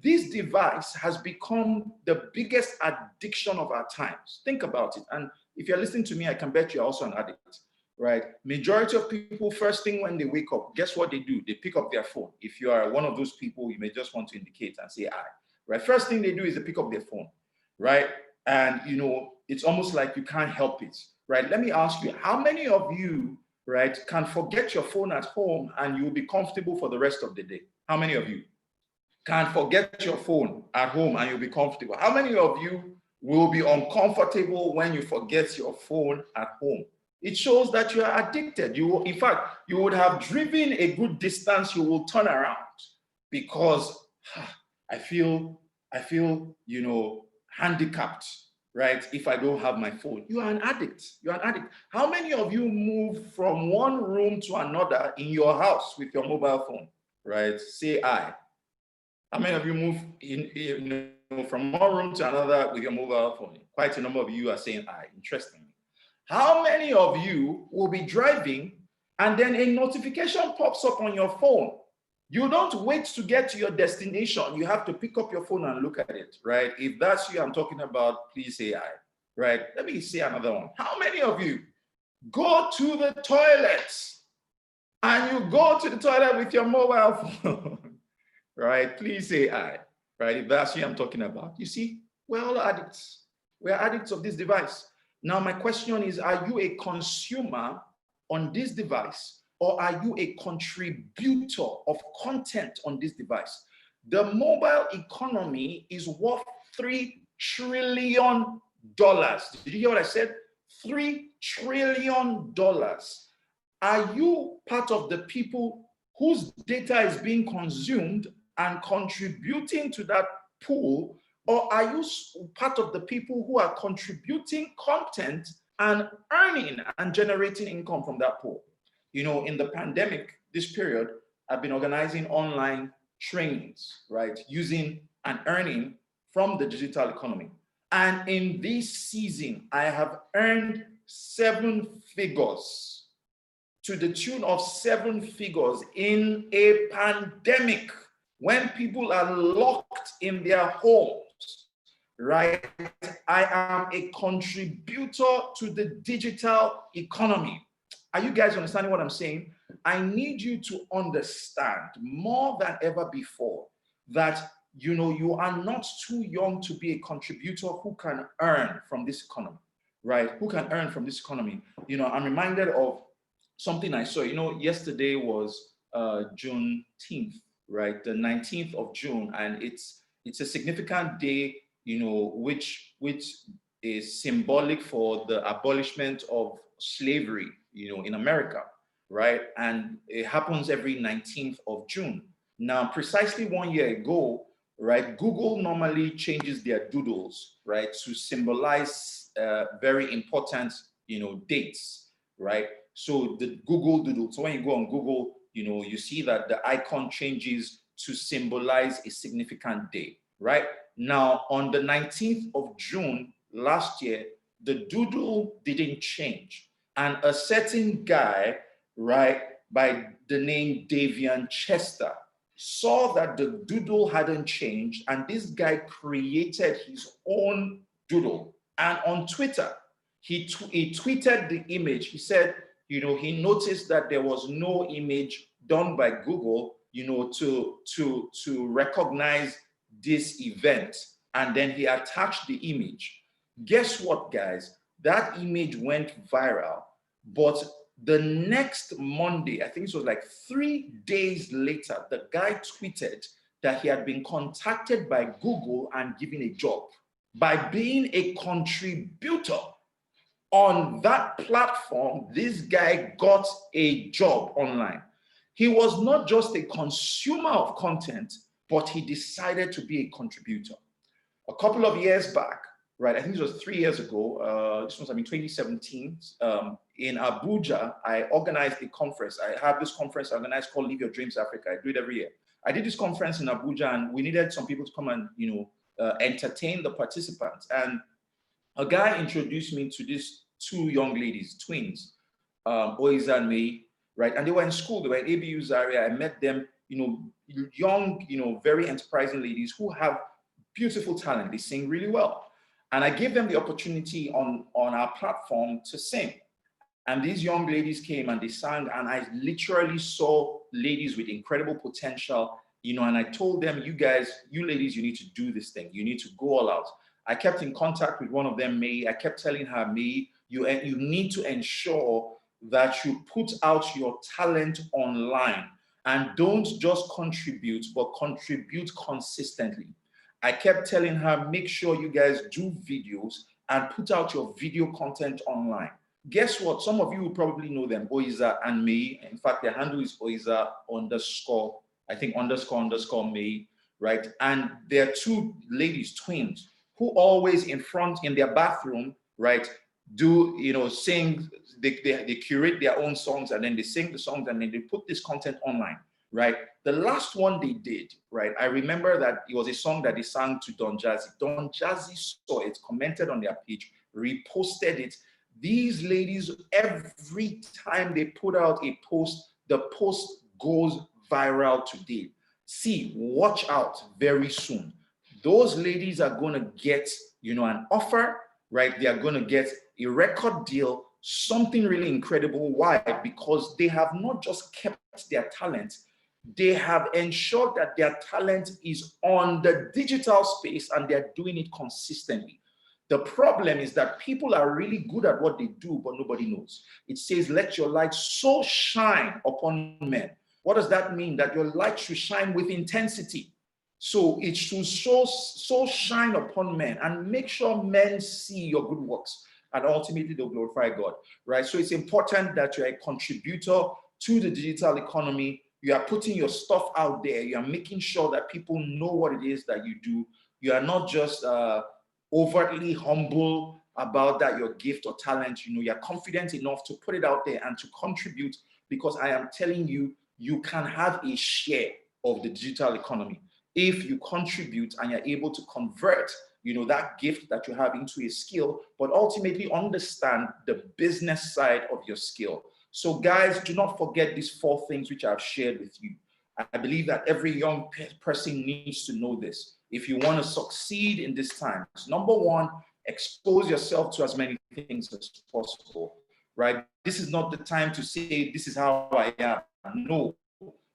This device has become the biggest addiction of our times. Think about it. And if you're listening to me, I can bet you're also an addict, right? Majority of people, first thing when they wake up, guess what they do? They pick up their phone. If you are one of those people, you may just want to indicate and say, I, right? First thing they do is they pick up their phone, right? And, it's almost like you can't help it, right? Let me ask you, how many of you, right, can forget your phone at home and you'll be comfortable for the rest of the day? How many of you can forget your phone at home and you'll be comfortable? How many of you will be uncomfortable when you forget your phone at home? It shows that you are addicted. In fact, you would have driven a good distance, you will turn around because I feel, handicapped, right? If I don't have my phone. You are an addict. You're an addict. How many of you move from one room to another in your house with your mobile phone, right? Say I. How many of you move from one room to another with your mobile phone? Quite a number of you are saying I. Interesting. How many of you will be driving and then a notification pops up on your phone? You don't wait to get to your destination. You have to pick up your phone and look at it, right? If that's you I'm talking about, please say I, right? Let me say another one. How many of you go to the toilet and you go to the toilet with your mobile phone, right? Please say I, right? If that's you I'm talking about. You see, we're all addicts. We are addicts of this device. Now, my question is, are you a consumer on this device, or are you a contributor of content on this device? The mobile economy is worth $3 trillion. Did you hear what I said? $3 trillion. Are you part of the people whose data is being consumed and contributing to that pool? Or are you part of the people who are contributing content and earning and generating income from that pool? You know, in the pandemic, this period, I've been organizing online trainings, right? Using and earning from the digital economy. And in this season, I have earned 7 figures, to the tune of 7 figures in a pandemic, when people are locked in their homes, right? I am a contributor to the digital economy. Are you guys understanding what I'm saying? I need you to understand more than ever before that, you know, you are not too young to be a contributor who can earn from this economy, right? Who can earn from this economy? You know, I'm reminded of something I saw. You know, yesterday was Juneteenth, right? The 19th of June, and it's a significant day, you know, which is symbolic for the abolishment of slavery, you know, in America, right? And it happens every 19th of June. Now, precisely 1 year ago, right, Google normally changes their doodles, right, to symbolize very important, you know, dates, right? So the Google doodle, so when you go on Google, you know, you see that the icon changes to symbolize a significant day, right? Now, on the 19th of June last year, the doodle didn't change. And a certain guy, right, by the name Davian Chester, saw that the doodle hadn't changed, and this guy created his own doodle. And on Twitter, he tweeted the image. He said, you know, he noticed that there was no image done by Google, you know, to recognize this event. And then he attached the image. Guess what, guys? That image went viral, but the next Monday, I think it was like 3 days later, the guy tweeted that he had been contacted by Google and given a job. By being a contributor on that platform, this guy got a job online. He was not just a consumer of content, but he decided to be a contributor. A couple of years back, right, I think it was 3 years ago, this was, 2017, in Abuja, I organized a conference. I have this conference organized called Live Your Dreams Africa. I do it every year. I did this conference in Abuja, and we needed some people to come and, you know, entertain the participants. And a guy introduced me to these 2 young ladies, twins, Oiza and May, right? And they were in school, they were in ABU Zaria. I met them, you know, young, you know, very enterprising ladies who have beautiful talent. They sing really well. And I gave them the opportunity on our platform to sing. And these young ladies came and they sang, and I literally saw ladies with incredible potential, you know, and I told them, you guys, you ladies, you need to do this thing. You need to go all out. I kept in contact with one of them, May. I kept telling her, May, you need to ensure that you put out your talent online and don't just contribute, but contribute consistently. I kept telling her, make sure you guys do videos and put out your video content online. Guess what? Some of you will probably know them, Oiza and May. In fact, their handle is Oiza _ I think _ May, right? And they're 2 ladies, twins, who always in their bathroom, right, do, you know, sing, they curate their own songs, and then they sing the songs, and then they put this content online, right? The last one they did, right, I remember that it was a song that they sang to Don Jazzy. Don Jazzy saw it, commented on their page, reposted it. These ladies, every time they put out a post, the post goes viral today. See, watch out very soon. Those ladies are going to get, you know, an offer, right? They are going to get a record deal, something really incredible. Why? Because they have not just kept their talent, they have ensured that their talent is on the digital space and they're doing it consistently. The problem is that people are really good at what they do, but nobody knows. It says, let your light so shine upon men. What does that mean? That your light should shine with intensity. So it should so shine upon men and make sure men see your good works, and ultimately they'll glorify God, right? So it's important that you're a contributor to the digital economy. You are putting your stuff out there. You are making sure that people know what it is that you do. You are not just overtly humble about that, your gift or talent. You know, you're confident enough to put it out there and to contribute, because I am telling you, you can have a share of the digital economy if you contribute and you're able to convert, you know, that gift that you have into a skill, but ultimately understand the business side of your skill. So guys, do not forget these 4 things which I've shared with you. I believe that every young person needs to know this. If you want to succeed in this time, number 1, expose yourself to as many things as possible, right? This is not the time to say, this is how I am. No,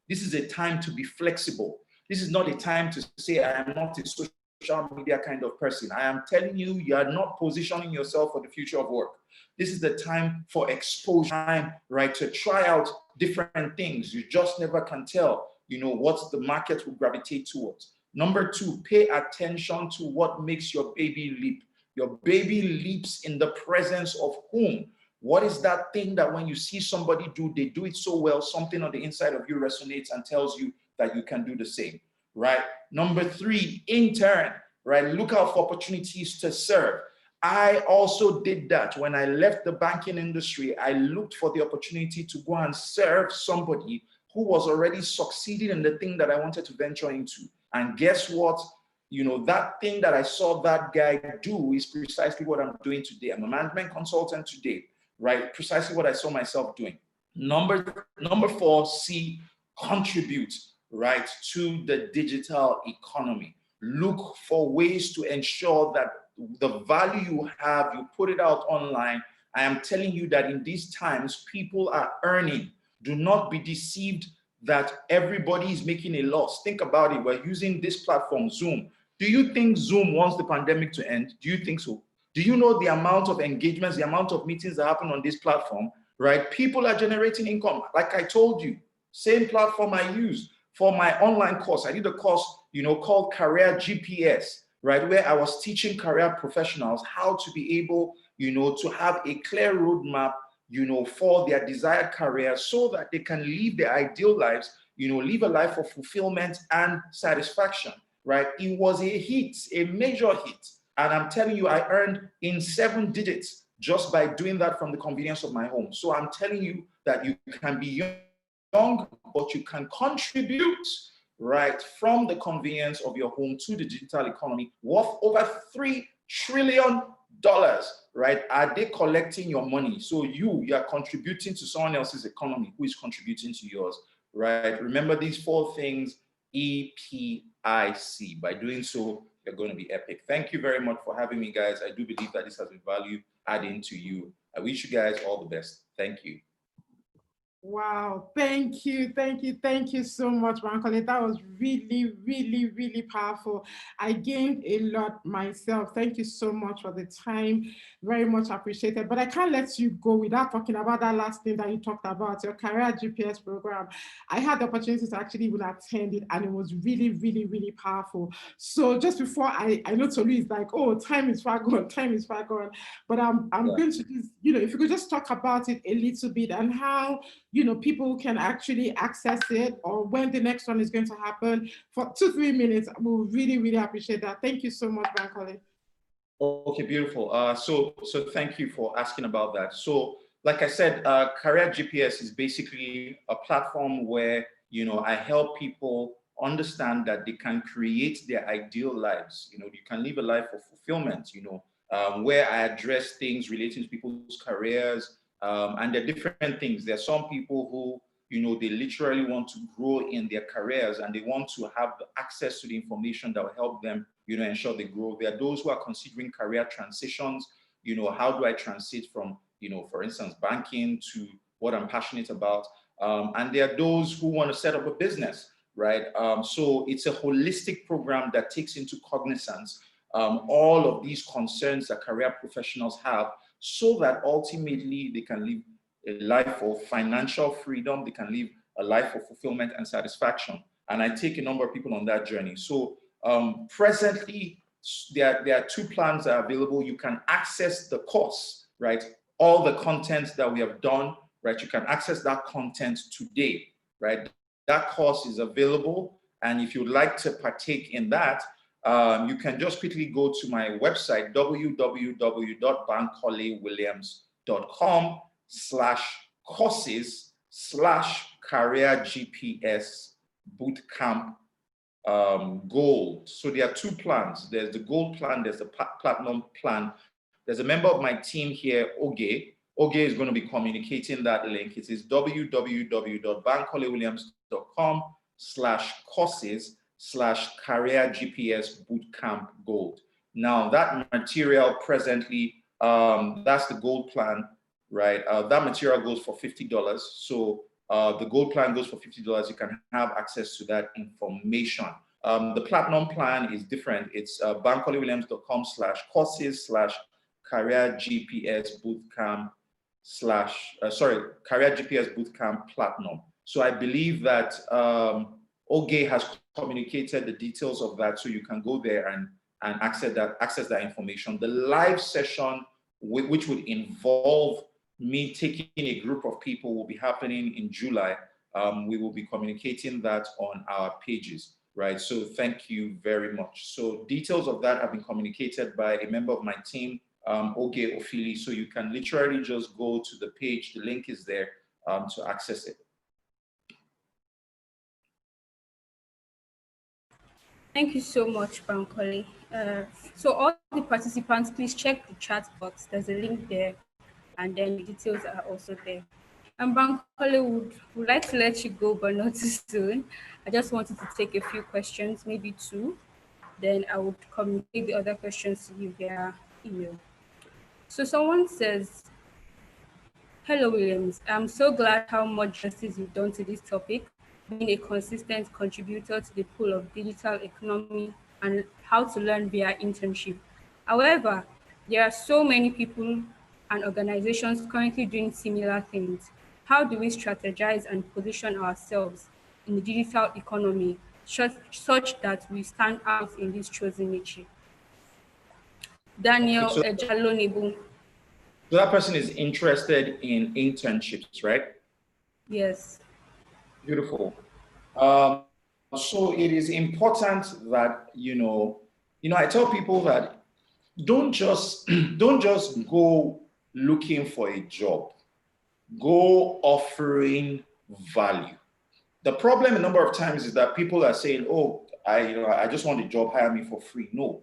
this is a time to be flexible. This is not a time to say, I am not a social media kind of person. I am telling you, you are not positioning yourself for the future of work. This is the time for exposure, time, right, to try out different things. You just never can tell, you know, what the market will gravitate towards. Number 2, pay attention to what makes your baby leap. Your baby leaps in the presence of whom? What is that thing that when you see somebody do, they do it so well, something on the inside of you resonates and tells you that you can do the same, right? Number 3, intern, right? Look out for opportunities to serve. I also did that. When I left the banking industry, I looked for the opportunity to go and serve somebody who was already succeeding in the thing that I wanted to venture into. And guess what? You know, that thing that I saw that guy do is precisely what I'm doing today. I'm a management consultant today, right? Precisely what I saw myself doing. Number 4, C, contribute, right, to the digital economy. Look for ways to ensure that the value you have, you put it out online. I am telling you that in these times, people are earning. Do not be deceived that everybody is making a loss. Think about it. We're using this platform, Zoom. Do you think Zoom wants the pandemic to end? Do you think so? Do you know the amount of engagements, the amount of meetings that happen on this platform, right? People are generating income. Like I told you, same platform I use for my online course. I did a course, you know, called Career GPS, right? Where I was teaching career professionals how to be able, you know, to have a clear roadmap, you know, for their desired career so that they can live their ideal lives, you know, live a life of fulfillment and satisfaction, right? It was a hit, a major hit. And I'm telling you, I earned in 7 digits just by doing that from the convenience of my home. So I'm telling you that you can be young, but you can contribute, right, from the convenience of your home to the digital economy, worth over $3 trillion, right? Are they collecting your money? So you are contributing to someone else's economy who is contributing to yours, right? Remember these 4 things, EPIC. By doing so, you're going to be epic. Thank you very much for having me, guys. I do believe that this has been value adding to you. I wish you guys all the best. Thank you. Wow, thank you so much, Bankole. That was really, really, really powerful. I gained a lot myself. Thank you so much for the time. Very much appreciated. But I can't let you go without talking about that last thing that you talked about, your Career GPS program. I had the opportunity to actually even attend it, and it was really, really, really powerful. So just before I know Tolu is like, oh, time is far gone, but I'm going to just, you know, if you could just talk about it a little bit and how, you know, people can actually access it, or when the next one is going to happen, for 2-3 minutes. We'll really, really appreciate that. Thank you so much, Bankole. Okay, beautiful. So thank you for asking about that. So like I said, Career GPS is basically a platform where, you know, I help people understand that they can create their ideal lives. You know, you can live a life of fulfillment, you know, where I address things relating to people's careers, and there are different things. There are some people who, you know, they literally want to grow in their careers and they want to have access to the information that will help them, you know, ensure they grow. There are those who are considering career transitions. You know, how do I transit from, you know, for instance, banking to what I'm passionate about? And there are those who want to set up a business, right? So it's a holistic program that takes into cognizance all of these concerns that career professionals have, so that ultimately they can live a life of financial freedom, they can live a life of fulfillment and satisfaction. And I take a number of people on that journey. So presently, there are 2 plans that are available. You can access the course, right? All the content that we have done, right? You can access that content today, right? That course is available. And if you'd like to partake in that, you can just quickly go to my website, www.bankole.williams.com/courses/career GPS bootcamp gold. So there are 2 plans. There's the gold plan, there's the platinum plan. There's a member of my team here, Oge. Oge is going to be communicating that link. It is www.bankolewilliams.com/courses/career GPS bootcamp gold. Now that material presently, that's the gold plan, right? That material goes for $50. So the gold plan goes for $50. You can have access to that information. The platinum plan is different. It's bankolewilliams.com/courses/career GPS bootcamp career GPS bootcamp platinum. So I believe that Oge has communicated the details of that, so you can go there and access that information. The live session, which would involve me taking a group of people, will be happening in July. We will be communicating that on our pages, right? So thank you very much. So details of that have been communicated by a member of my team, Oge Ofili. So you can literally just go to the page. The link is there to access it. Thank you so much, Bankole. So all the participants, please check the chat box. There's a link there, and then the details are also there. And Bankole would like to let you go, but not too soon. I just wanted to take a few questions, maybe 2. Then I would communicate the other questions to you via email. So someone says, hello, Williams. I'm so glad how much justice you've done to this topic, being a consistent contributor to the pool of digital economy and how to learn via internship. However, there are so many people and organizations currently doing similar things. How do we strategize and position ourselves in the digital economy such that we stand out in this chosen niche? Daniel Ejalonibu. So that person is interested in internships, right? Yes. Beautiful. So it is important that, I tell people that don't just go looking for a job. Go offering value. The problem a number of times is that people are saying, oh, I just want a job, hire me for free. No.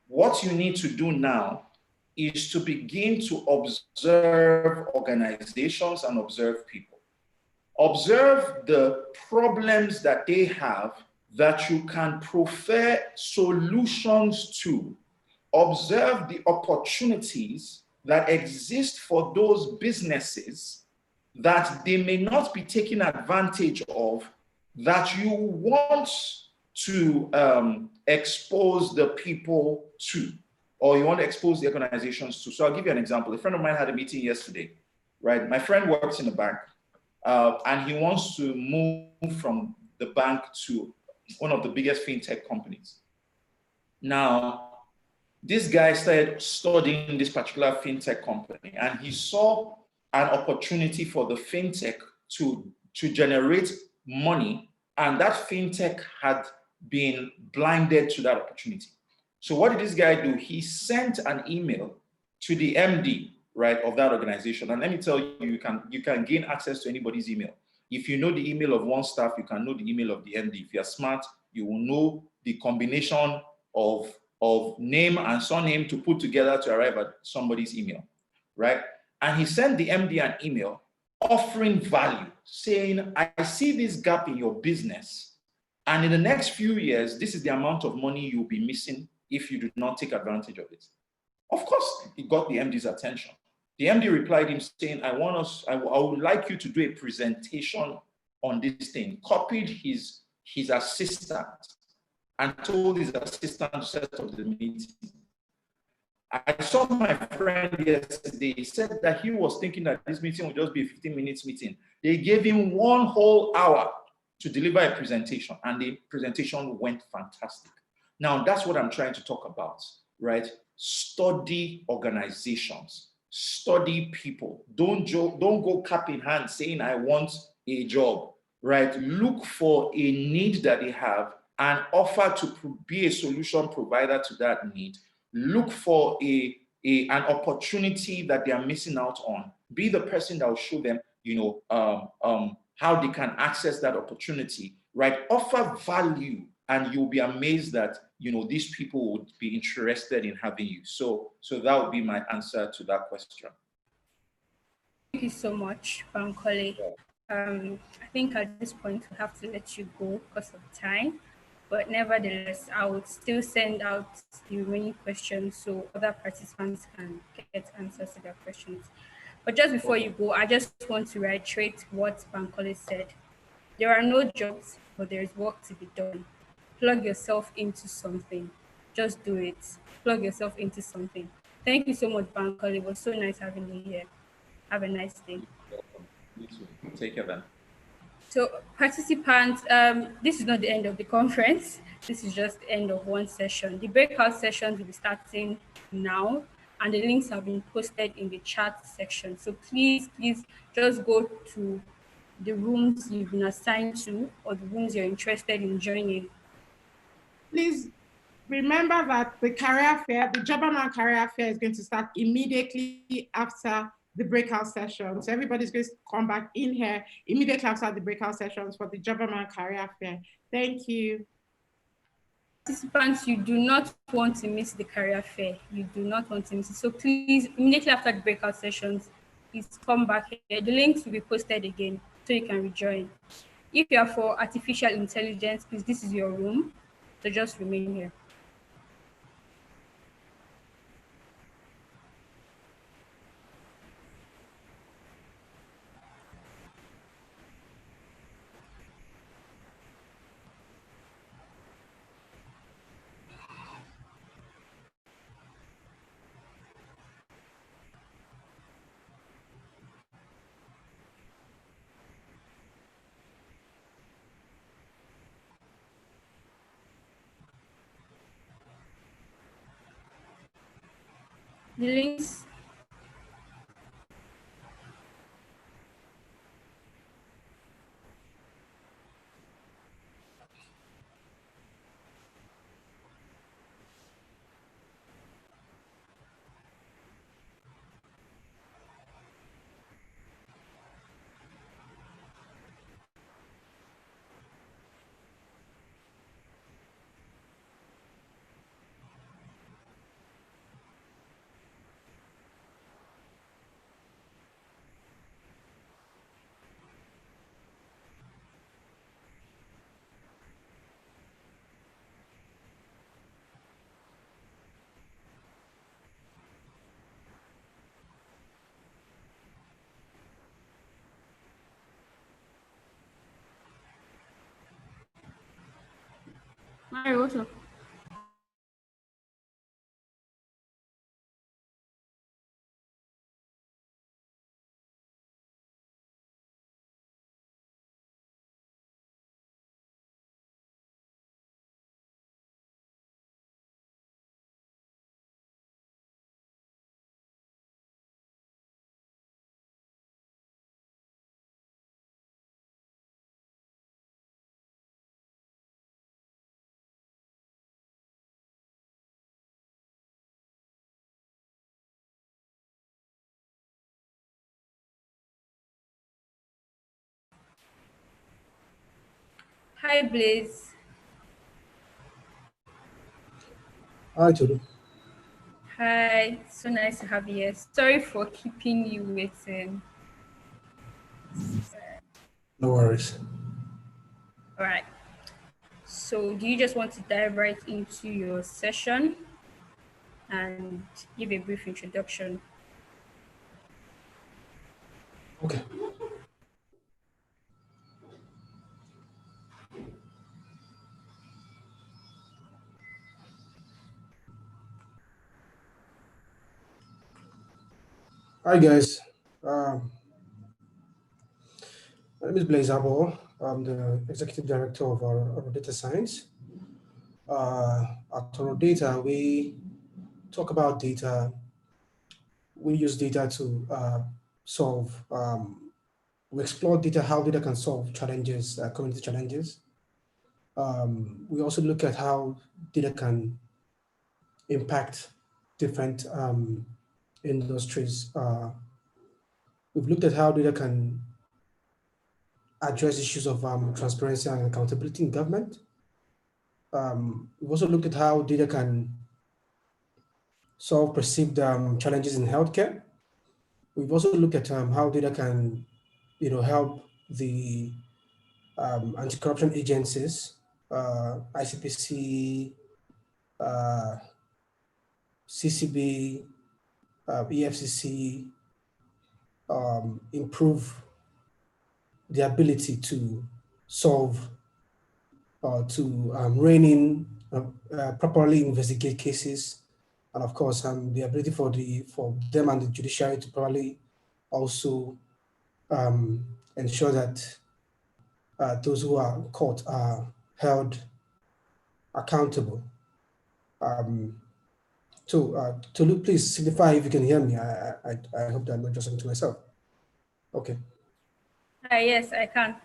What you need to do now is to begin to observe organizations and observe people. Observe the problems that they have that you can prefer solutions to. Observe the opportunities that exist for those businesses that they may not be taking advantage of, that you want to expose the people to, or you want to expose the organizations to. So I'll give you an example. A friend of mine had a meeting yesterday, right? My friend works in a bank, and he wants to move from the bank to one of the biggest fintech companies. Now, this guy started studying this particular fintech company, and he saw an opportunity for the fintech to generate money, and that fintech had been blinded to that opportunity. So what did this guy do? He sent an email to the MD, right, of that organization. And let me tell you, you can gain access to anybody's email. If you know the email of one staff, you can know the email of the MD. If you're smart, you will know the combination of name and surname to put together to arrive at somebody's email, right? And he sent the MD an email offering value, saying, I see this gap in your business, and in the next few years, this is the amount of money you'll be missing if you do not take advantage of it. Of course, it got the MD's attention. The MD replied him saying, I would like you to do a presentation on this thing. Copied his assistant, and told his assistant to set up the meeting. I saw my friend yesterday. He said that he was thinking that this meeting would just be a 15 minutes meeting. They gave him 1 whole hour to deliver a presentation, and the presentation went fantastic. Now, that's what I'm trying to talk about, right? Study organizations, study people. Don't go cap in hand saying, I want a job, right? Look for a need that they have and offer to be a solution provider to that need. Look for an opportunity that they are missing out on. Be the person that will show them, how they can access that opportunity, right? Offer value, and you'll be amazed that, these people would be interested in having you. So that would be my answer to that question. Thank you so much, Bankole. I think at this point we have to let you go because of time, but nevertheless, I would still send out the remaining questions so other participants can get answers to their questions. But just before you go, I just want to reiterate what Bankole said. There are no jobs, but there is work to be done. Plug yourself into something. Just do it. Plug yourself into something. Thank you so much, Bankole. It was so nice having you here. Have a nice day. You too. Take care then. So participants, this is not the end of the conference. This is just the end of one session. The breakout sessions will be starting now, and the links have been posted in the chat section. So please just go to the rooms you've been assigned to or the rooms you're interested in joining. Please remember that the career fair, the Jobberman career fair, is going to start immediately after the breakout session. So everybody's going to come back in here immediately after the breakout sessions for the Jobberman career fair. Thank you. Participants, you do not want to miss the career fair. You do not want to miss it. So please, immediately after the breakout sessions, please come back here. The links will be posted again so you can rejoin. If you are for artificial intelligence, please, this is your room. So just remain here. The links. Mario, what's up? Hi, Blaze. Hi, Tolu. Hi, so nice to have you here. Sorry for keeping you waiting. No worries. All right. So do you just want to dive right into your session and give a brief introduction? Okay. Hi guys. My name is Blaise Abo. I'm the executive director of our data science. At Toro Data, we talk about data. We use data to solve. We explore data, how data can solve challenges, community challenges. We also look at how data can impact different industries. We've looked at how data can address issues of transparency and accountability in government. We've also looked at how data can solve perceived challenges in healthcare. We've also looked at how data can, help the anti-corruption agencies, ICPC, uh, CCB, EFCC, improve the ability to solve or to rein in, properly investigate cases, and of course, the ability for them and the judiciary to probably also ensure that those who are caught are held accountable. Tolu, please signify if you can hear me. I hope that I'm not just talking to myself. Okay. Yes, I can.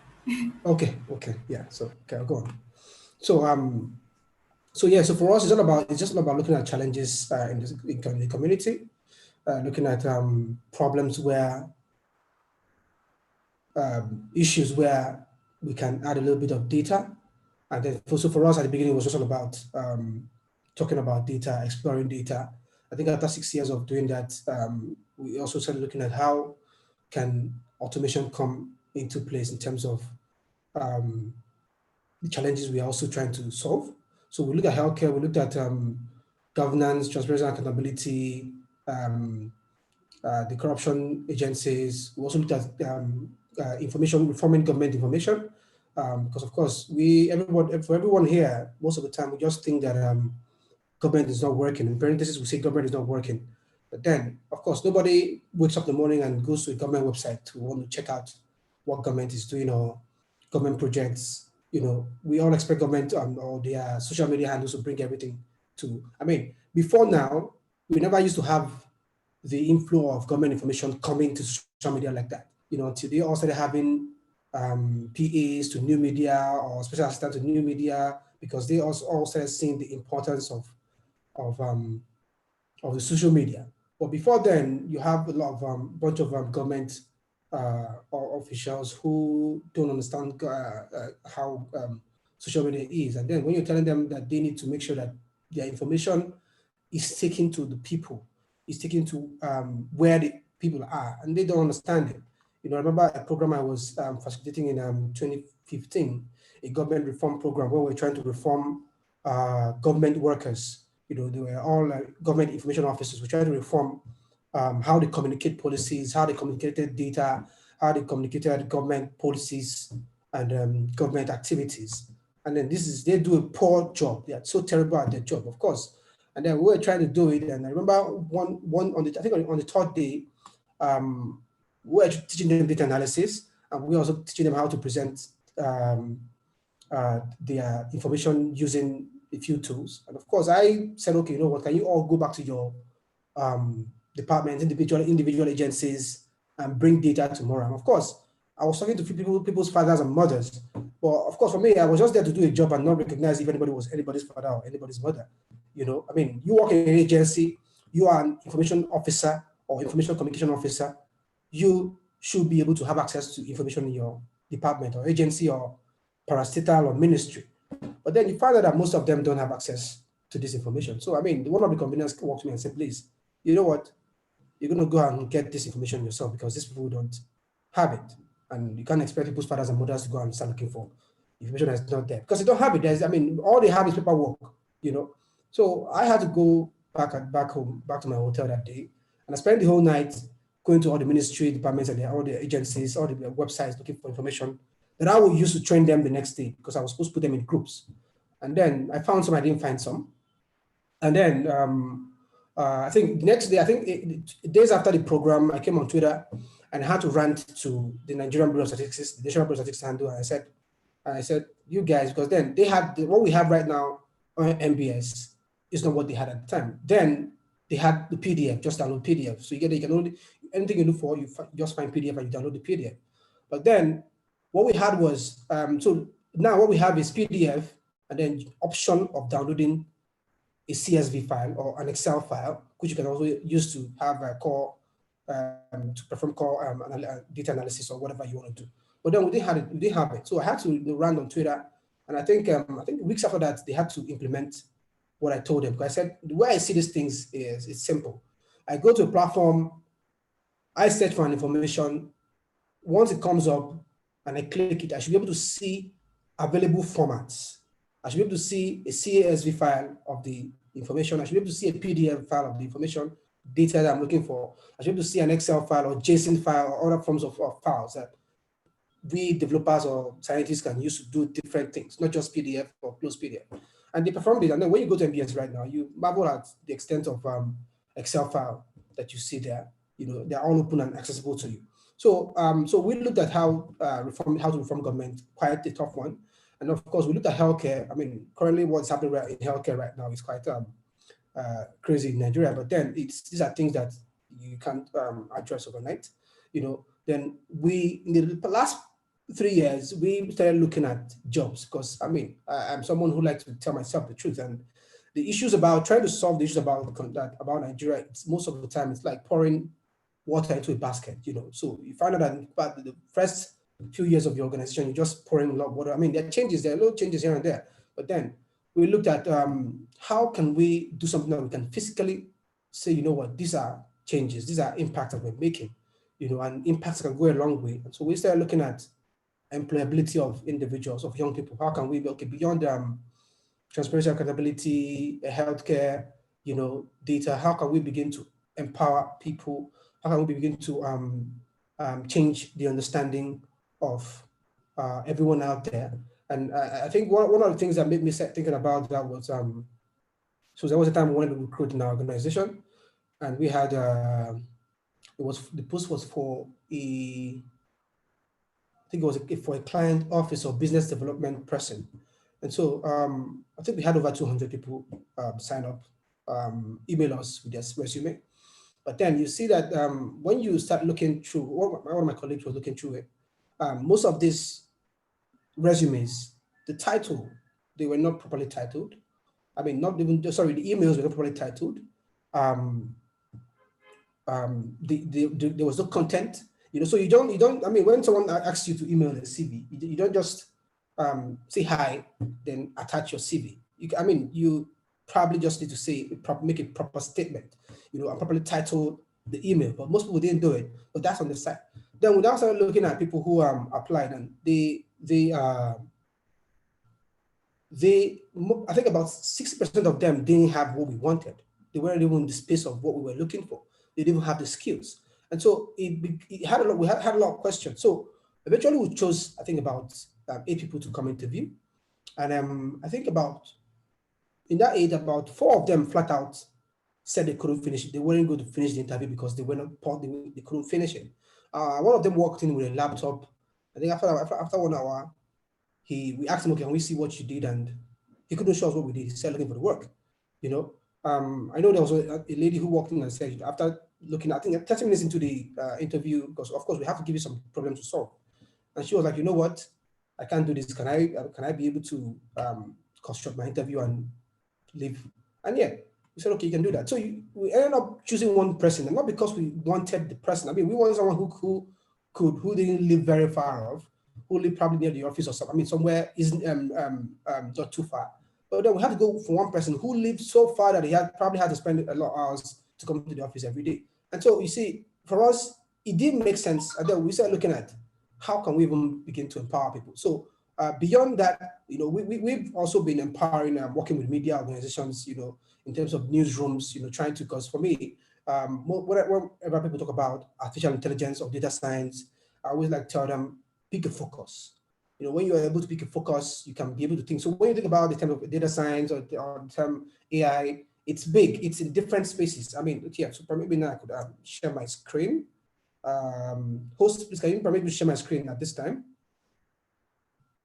Okay. Yeah. So okay, I'll go on. So for us, it's just about looking at challenges in the community, looking at problems where issues where we can add a little bit of data. And then so for us at the beginning, it was just all about talking about data, exploring data. I think after 6 years of doing that, we also started looking at how can automation come into place in terms of the challenges we are also trying to solve. So we looked at healthcare, we looked at governance, transparency, and accountability, the corruption agencies. We also looked at information, reforming government information, because of course, for everyone here, most of the time we just think that government is not working. In parentheses, we say government is not working. But then, of course, nobody wakes up in the morning and goes to a government website to want to check out what government is doing or government projects. We all expect government or their social media handles to bring everything to. I mean, before now, we never used to have the inflow of government information coming to social media like that. Until they all started having PAs to new media or special assistants to new media, because they also all started seeing the importance of the social media. But before then, you have a lot of bunch of government or officials who don't understand how social media is. And then when you're telling them that they need to make sure that their information is taken to the people, is taken to where the people are, and they don't understand it. I remember a program I was facilitating in 2015, a government reform program where we're trying to reform government workers. They were all government information officers. We're trying to reform how they communicate policies, how they communicated data, how they communicated government policies and government activities. And then they do a poor job. They are so terrible at their job, of course. And then we were trying to do it. And I remember one on the third day, we were teaching them data analysis, and we also teaching them how to present their information using a few tools. And of course, I said, okay, you know what, can you all go back to your departments, individual agencies, and bring data tomorrow? And of course, I was talking to people's fathers and mothers. But of course, for me, I was just there to do a job and not recognize if anybody was anybody's father or anybody's mother. I mean, you work in an agency, you are an information officer or information communication officer, you should be able to have access to information in your department or agency or parastatal or ministry. But then you find out that most of them don't have access to this information. So, I mean, one of the conveners walked to me and said, please, you know what? You're going to go and get this information yourself because these people don't have it. And you can't expect people's fathers and mothers to go and start looking for information that's not there because they don't have it. All they have is paperwork, So I had to go back home, back to my hotel that day. And I spent the whole night going to all the ministry departments and all the agencies, all the websites looking for information that I would use to train them the next day because I was supposed to put them in groups. And then I found some, I didn't find some. And then I think the next day, I think days after the program, I came on Twitter and I had to rant to the Nigerian Bureau of Statistics, the National Bureau of Statistics handle. And I said, you guys, because then they had what we have right now on MBS is not what they had at the time. Then they had the PDF, just download PDF. So you can only, anything you look for, you just find PDF and you download the PDF. But then what we had was, so now what we have is PDF and then option of downloading a CSV file or an Excel file, which you can also use to have a core, to perform core data analysis or whatever you want to do. But then we didn't have it. So I had to run on Twitter. And I think weeks after that, they had to implement what I told them. Because I said, the way I see these things is it's simple. I go to a platform, I search for an information. Once it comes up and I click it, I should be able to see available formats. I should be able to see a CSV file of the information. I should be able to see a PDF file of the information, data that I'm looking for. I should be able to see an Excel file or JSON file or other forms of files that we developers or scientists can use to do different things, not just PDF or closed PDF. And they performed it. And then when you go to MBS right now, you marvel at the extent of Excel file that you see there. You know, they're all open and accessible to you. So, so we looked at how to reform government, quite a tough one. And of course, we looked at healthcare. I mean, currently what's happening in healthcare right now is quite crazy in Nigeria. But then these are things that you can't address overnight. You know, then in the last 3 years, we started looking at jobs because I mean, I'm someone who likes to tell myself the truth, and the issues about trying to solve the issues about Nigeria, it's, most of the time it's like pouring water into a basket, you know. So you find out that the first few years of your organization, you're just pouring a lot of water. I mean, there are little changes here and there, but then we looked at how can we do something that we can physically say, you know what, these are changes, these are impacts that we're making, you know, and impacts can go a long way. And so we started looking at employability of individuals, of young people. How can we, okay, beyond transparency, accountability, healthcare, you know, data, how can we begin to empower people? How can we begin to change the understanding of everyone out there? And I think one of the things that made me start thinking about that was, so there was a time we wanted to recruit in our organization, and we had, the post was for I think it was for a client office or business development person. And so I think we had over 200 people sign up, email us with their resume. But then you see that when you start looking through, one of my colleagues was looking through it, most of these resumes, the title, they were not properly titled. I mean, not even, sorry, the emails were not properly titled. There was no content, you know, so you don't, I mean, when someone asks you to email a CV, you don't just say hi, then attach your CV. You probably just need to say, make a proper statement, you know, and properly title the email, but most people didn't do it, but that's on the side. Then we now started looking at people who applied, and I think about 60% of them didn't have what we wanted. They weren't even in the space of what we were looking for. They didn't have the skills. And so it had a lot, we had a lot of questions. So eventually we chose, I think, about 8 people to come interview. And I think in that 8, about 4 of them flat out said they couldn't finish it. They weren't going to finish the interview because they couldn't finish it. One of them walked in with a laptop. I think after 1 hour, we asked him, okay, can we see what you did? And he couldn't show us what we did. He started looking for the work, you know. I know there was a lady who walked in and said, after looking, I think 30 minutes into the interview, because of course we have to give you some problems to solve. And she was like, you know what? I can't do this. Can I be able to construct my interview and leave? And yeah, we said, okay, you can do that. So we ended up choosing one person, and not because we wanted the person. I mean, we wanted someone who didn't live very far off, who lived probably near the office or something. I mean, somewhere isn't not too far. But then we had to go for one person who lived so far that he probably had to spend a lot of hours to come to the office every day. And so you see, for us, it didn't make sense. And then we started looking at how can we even begin to empower people. So beyond that, you know, we've also been empowering, working with media organizations, you know, in terms of newsrooms, you know, trying to, because for me, whenever people talk about artificial intelligence or data science, I always like to tell them, pick a focus. You know, when you are able to pick a focus, you can be able to think. So when you think about the term of data science or the term AI, it's big. It's in different spaces. I mean, yeah. So maybe now I could share my screen. Host, please can you permit me to share my screen at this time?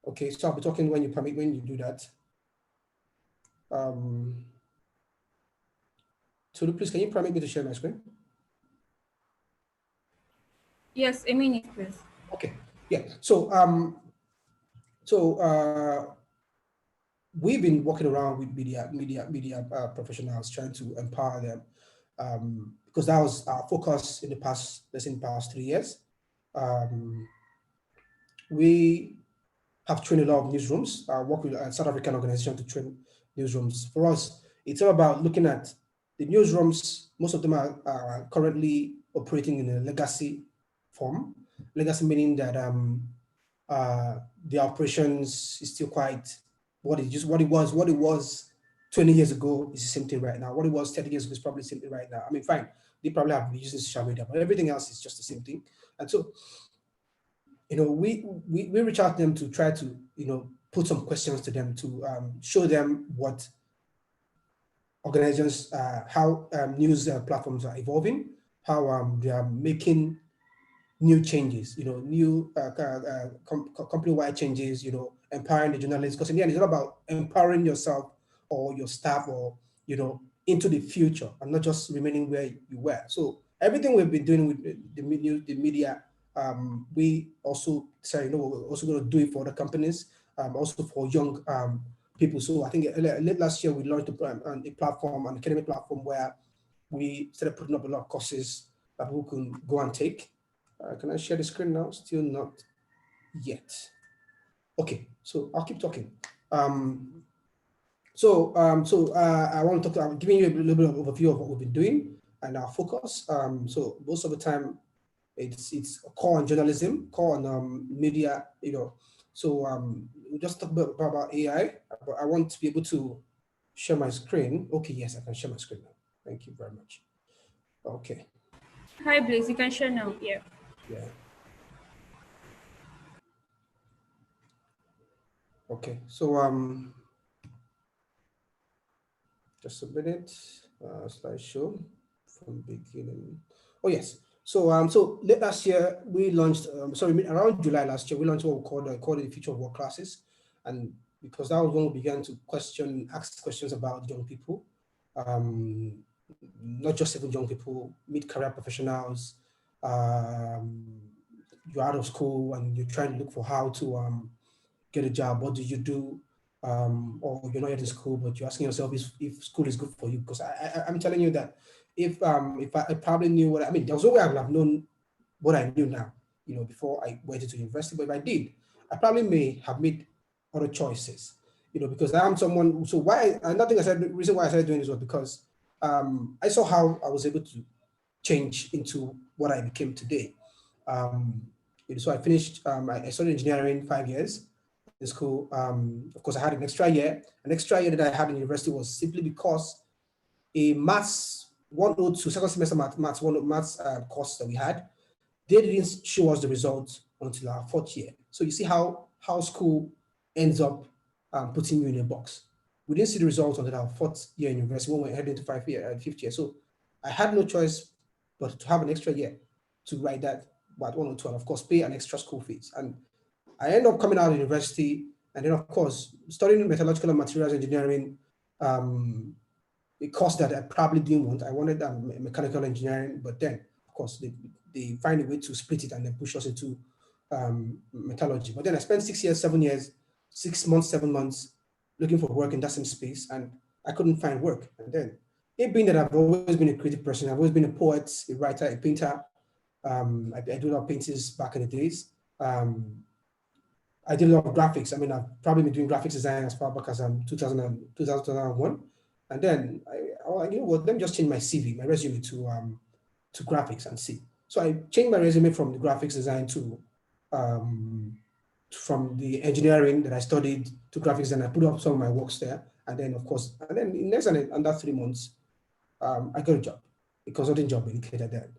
Okay, so I'll be talking when you do that. Tolu, please can you permit me to share my screen? Yes, a minute, please. Okay, yeah. So we've been working around with media professionals, trying to empower them, because that was our focus in the past 3 years. We have trained a lot of newsrooms. I work with a South African organization to train newsrooms. For us, it's all about looking at the newsrooms. Most of them are currently operating in a legacy form. Legacy meaning that the operations is still quite what it was 20 years ago is the same thing right now. What it was 30 years ago is probably the same thing right now. I mean, fine, they probably have been using social media, but everything else is just the same thing. And so, we reach out to them to try to, put some questions to them to show them what organizations, how news platforms are evolving, how they are making new changes, new company-wide changes, empowering the journalists. Because in the end, it's all about empowering yourself or your staff or, into the future and not just remaining where you were. So everything we've been doing with the media, we also say, we're also going to do it for the companies, also for young people. So I think late last year, we launched a platform, an academic platform where we started putting up a lot of courses that people can go and take. Can I share the screen now? Still not yet. Okay, so I'll keep talking. I want to talk. I'm giving you a little bit of overview of what we've been doing and our focus. So most of the time, it's core on journalism, core on media. So we just talk about AI, but I want to be able to share my screen. Okay, yes, I can share my screen now. Thank you very much. Okay. Hi, Blaze. You can share now. Yeah. Yeah. Okay, so just a minute, slideshow from beginning. Oh yes, so late last year we launched, around July last year we launched what we called the Future of Work classes, and because that was when we began to ask questions about young people, not just even young people, mid-career professionals. You're out of school and you're trying to look for how to get a job. What do you do? Or you're not yet in school, but you're asking yourself if school is good for you. Because I'm telling you that if I probably knew what I mean, there was no way I would have known what I knew now, before I went into university. But if I did, I probably may have made other choices, because I'm someone. So the reason why I started doing this was because I saw how I was able to change into what I became today. So I finished. I studied engineering 5 years in school. Of course, I had an extra year. An extra year that I had in university was simply because a maths 102 second semester maths course that we had, they didn't show us the results until our 4th year. So you see how school ends up putting you in a box. We didn't see the results until our 4th year in university when we were heading into 5th year. So I had no choice but to have an extra year to write that at 102 and of course pay an extra school fees. And I ended up coming out of university and then of course studying metallurgical and materials engineering, a course that I probably didn't want. I wanted mechanical engineering, but then of course they find a way to split it and then push us into metallurgy. But then I spent 6 months, 7 months looking for work in that same space and I couldn't find work. And then it being that I've always been a creative person, I've always been a poet, a writer, a painter. I did a lot of paintings back in the days. I did a lot of graphics. I mean, I've probably been doing graphics design as far back as 2001. And then let me just change my CV, my resume to graphics and see. So I changed my resume from the graphics design to from the engineering that I studied to graphics, and I put up some of my works there. And then in less than under 3 months, I got a job, a consulting job indicated that,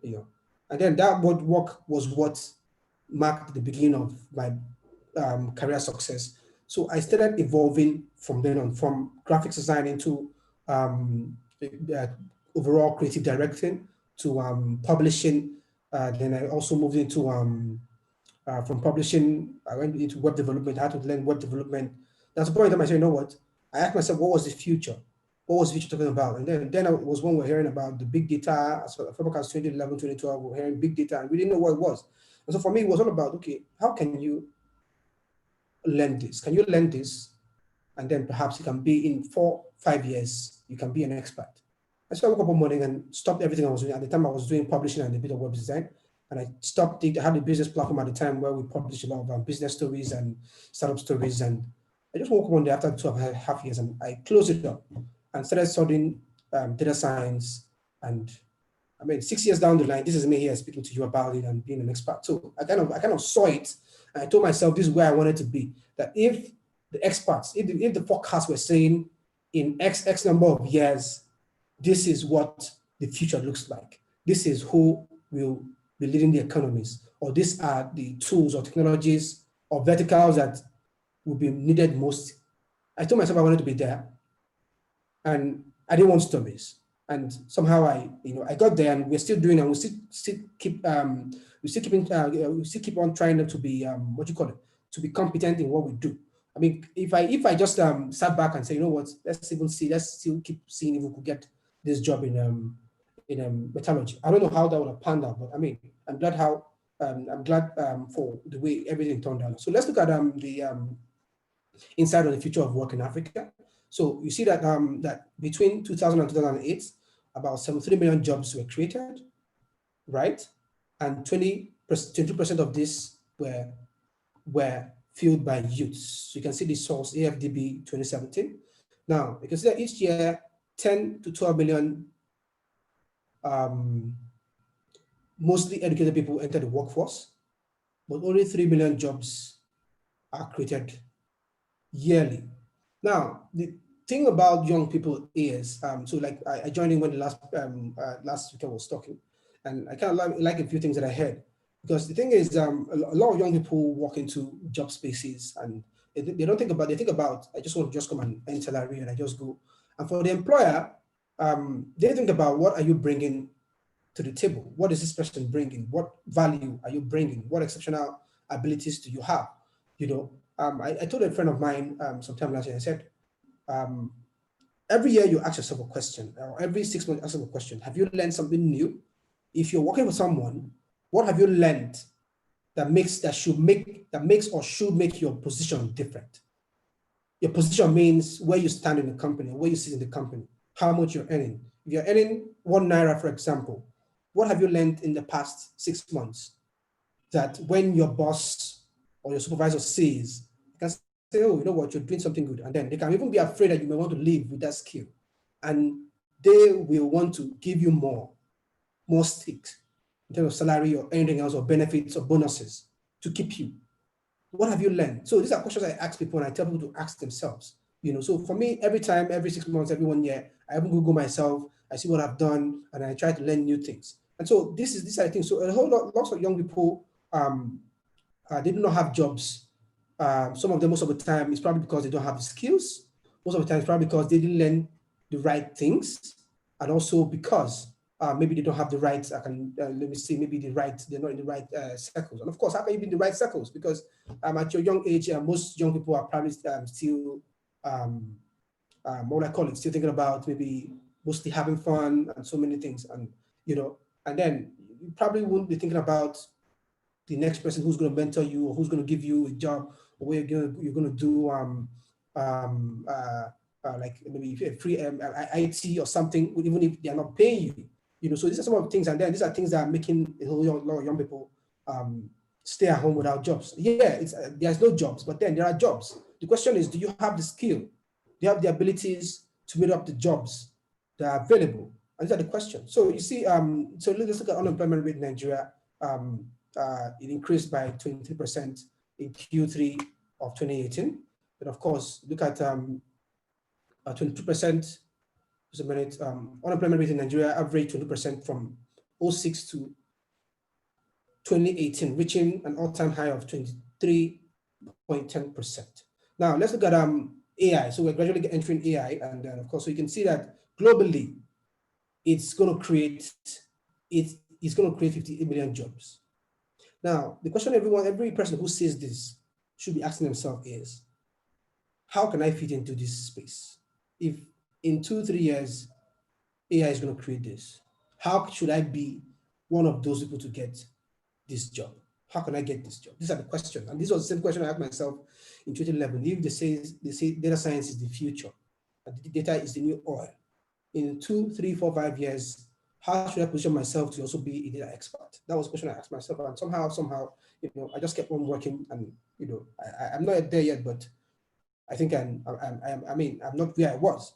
And then that work was what marked the beginning of my career success. So I started evolving from then on, from graphics design into overall creative directing to publishing. Then I also moved into from publishing, I went into web development. I had to learn web development. That's the point in time I said, you know what? I asked myself, what was the future? What was the future talking about? And then I was when we're hearing about the big data, as far as 2011, 2012, we're hearing big data, and we didn't know what it was. And so for me, it was all about, okay, how can you learn this? Can you learn this? And then perhaps you can be in 4-5 years, you can be an expert. And so I woke up one morning and stopped everything I was doing. At the time, I was doing publishing and a bit of web design. And I stopped it. I had a business platform at the time where we published a lot of business stories and startup stories. And I just woke up one day after 2.5 years and I closed it up and started studying data science. And I mean, 6 years down the line, this is me here speaking to you about it and being an expert. So I kind of saw it. And I told myself this is where I wanted to be. That if the experts, if the forecasts were saying in X number of years, this is what the future looks like. This is who will be leading the economies, or these are the tools or technologies or verticals that will be needed most. I told myself I wanted to be there, and I didn't want stories. And somehow I got there, and we're still doing, and we still keep on trying to be to be competent in what we do. I mean, if I just sat back and say, you know what, let's still keep seeing if we could get this job in metallurgy. I don't know how that would have panned out, but I mean, I'm glad for the way everything turned out. So let's look at the insight on the future of work in Africa. So you see that that between 2000 and 2008, about 73 million jobs were created, right? And 22% of this were filled by youths. So you can see the source, AFDB 2017. Now, you can see that each year, 10 to 12 million mostly educated people enter the workforce, but only 3 million jobs are created yearly. Now, the thing about young people is, so like I joined in when the last speaker was talking, and I kind of like a few things that I heard, because the thing is, a lot of young people walk into job spaces and they don't think about, they think about, I just want to just come and earn salary and I just go. And for the employer, they think about what are you bringing to the table? What is this person bringing? What value are you bringing? What exceptional abilities do you have? You know, I told a friend of mine sometime last year, I said, every year you ask yourself a question, or every 6 months ask yourself a question. Have you learned something new? If you're working for someone, what have you learned that makes or should make your position different? Your position means where you stand in the company, where you sit in the company, how much you're earning. If you're earning 1 naira, for example, what have you learned in the past 6 months that when your boss or your supervisor says, you can say, oh, you know what, you're doing something good. And then they can even be afraid that you may want to leave with that skill. And they will want to give you more stakes in terms of salary or anything else, or benefits or bonuses to keep you. What have you learned? So these are questions I ask people, and I tell people to ask themselves. You know, so for me, every time, every 6 months, every 1 year, I even Google myself, I see what I've done, and I try to learn new things. And so these are the things. So a whole lot, lots of young people, they do not have jobs. Some of them, most of the time, it's probably because they don't have the skills. Most of the time, it's probably because they didn't learn the right things, and also because maybe they don't have the right, let me see, maybe they're not in the right circles. And of course, how can you be in the right circles? Because at your young age, most young people are probably still, what would I call it, still thinking about maybe mostly having fun and so many things. And, you know, and then you probably wouldn't be thinking about the next person who's going to mentor you, or who's going to give you a job, or where you're going to do like maybe free IT or something, even if they're not paying you. You know, so these are some of the things, and then these are things that are making a lot of young people stay at home without jobs. Yeah, there's no jobs, but then there are jobs. The question is, do you have the skill? Do you have the abilities to meet up the jobs that are available? And these are the questions. So you see, so let's look at unemployment rate in Nigeria. It increased by 23% in Q3 of 2018. And of course, look at 22%. Just a minute. Unemployment rate in Nigeria averaged 20% from 2006 to 2018, reaching an all-time high of 23.10%. Now let's look at AI. So we're gradually entering AI, and of course, so you can see that globally, it's going to create 58 million jobs. Now, the question every person who sees this should be asking themselves is, how can I fit into this space? If in 2-3 years, AI is going to create this, how should I be one of those people to get this job? How can I get this job? These are the questions. And this was the same question I asked myself in 2011. If they say data science is the future, and the data is the new oil, in 2, 3, 4, 5 years, how should I position myself to also be a data expert? That was a question I asked myself. And somehow, I just kept on working. And, I'm not there yet, but I think I'm not where I was.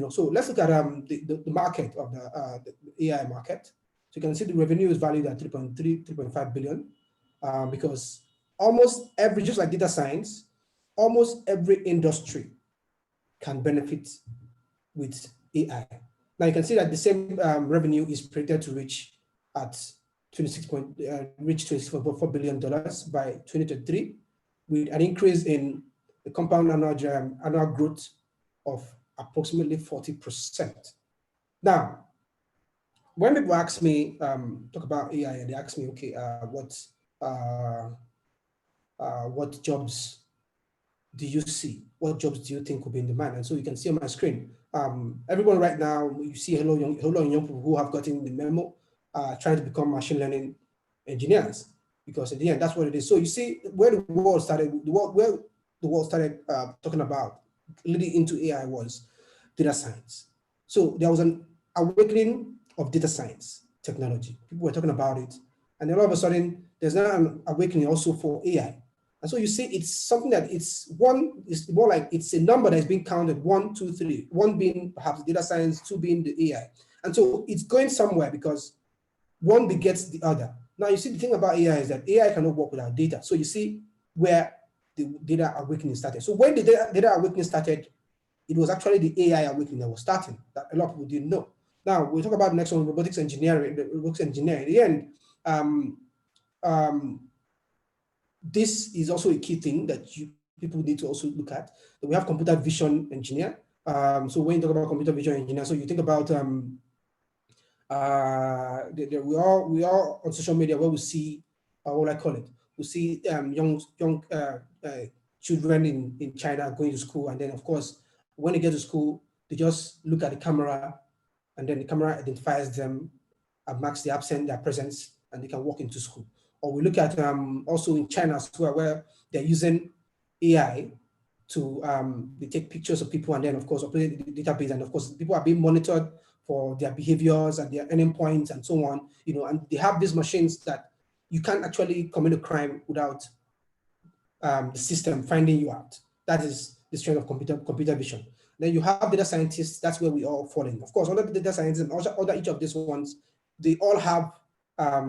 So let's look at the market of the AI market. So you can see the revenue is valued at 3.5 billion, because almost every, just like data science, almost every industry can benefit with AI. Now you can see that the same revenue is predicted to reach at $26.4 billion by 2023, with an increase in the compound annual growth of approximately 40%. Now, when people ask me, talk about AI, and they ask me, okay, what jobs do you see? What jobs do you think will be in demand? And so you can see on my screen, everyone right now, you see a lot of young people who have gotten the memo, trying to become machine learning engineers, because in the end, that's what it is. So you see where the world started, talking about leading into AI was data science. So there was an awakening of data science technology. People were talking about it. And then all of a sudden, there's now an awakening also for AI. And so you see, it's something that it's more like it's a number that is being counted, 1, 2, 3, 1 being perhaps data science, 2 being the AI. And so it's going somewhere because one begets the other. Now you see, the thing about AI is that AI cannot work without data. So you see where the data awakening started. So when the data awakening started, it was actually the AI awakening that was starting, that a lot of people didn't know. Now we'll talk about the next one, robotics engineering. In the end, this is also a key thing that people need to also look at. We have computer vision engineer. So when you talk about computer vision engineer, so you think about we are on social media where we see what I call it. We see young children in China going to school, and then of course when they get to school, they just look at the camera, and then the camera identifies them and marks their absence, their presence, and they can walk into school. Or we look at also in China as well, where they're using AI to they take pictures of people, and then of course upload the database, and of course people are being monitored for their behaviors and their earning points and so on. And they have these machines that you can't actually commit a crime without the system finding you out. That is the strength of computer vision. Then you have data scientists. That's where we all fall in. Of course, under the data scientists and also under each of these ones, they all have.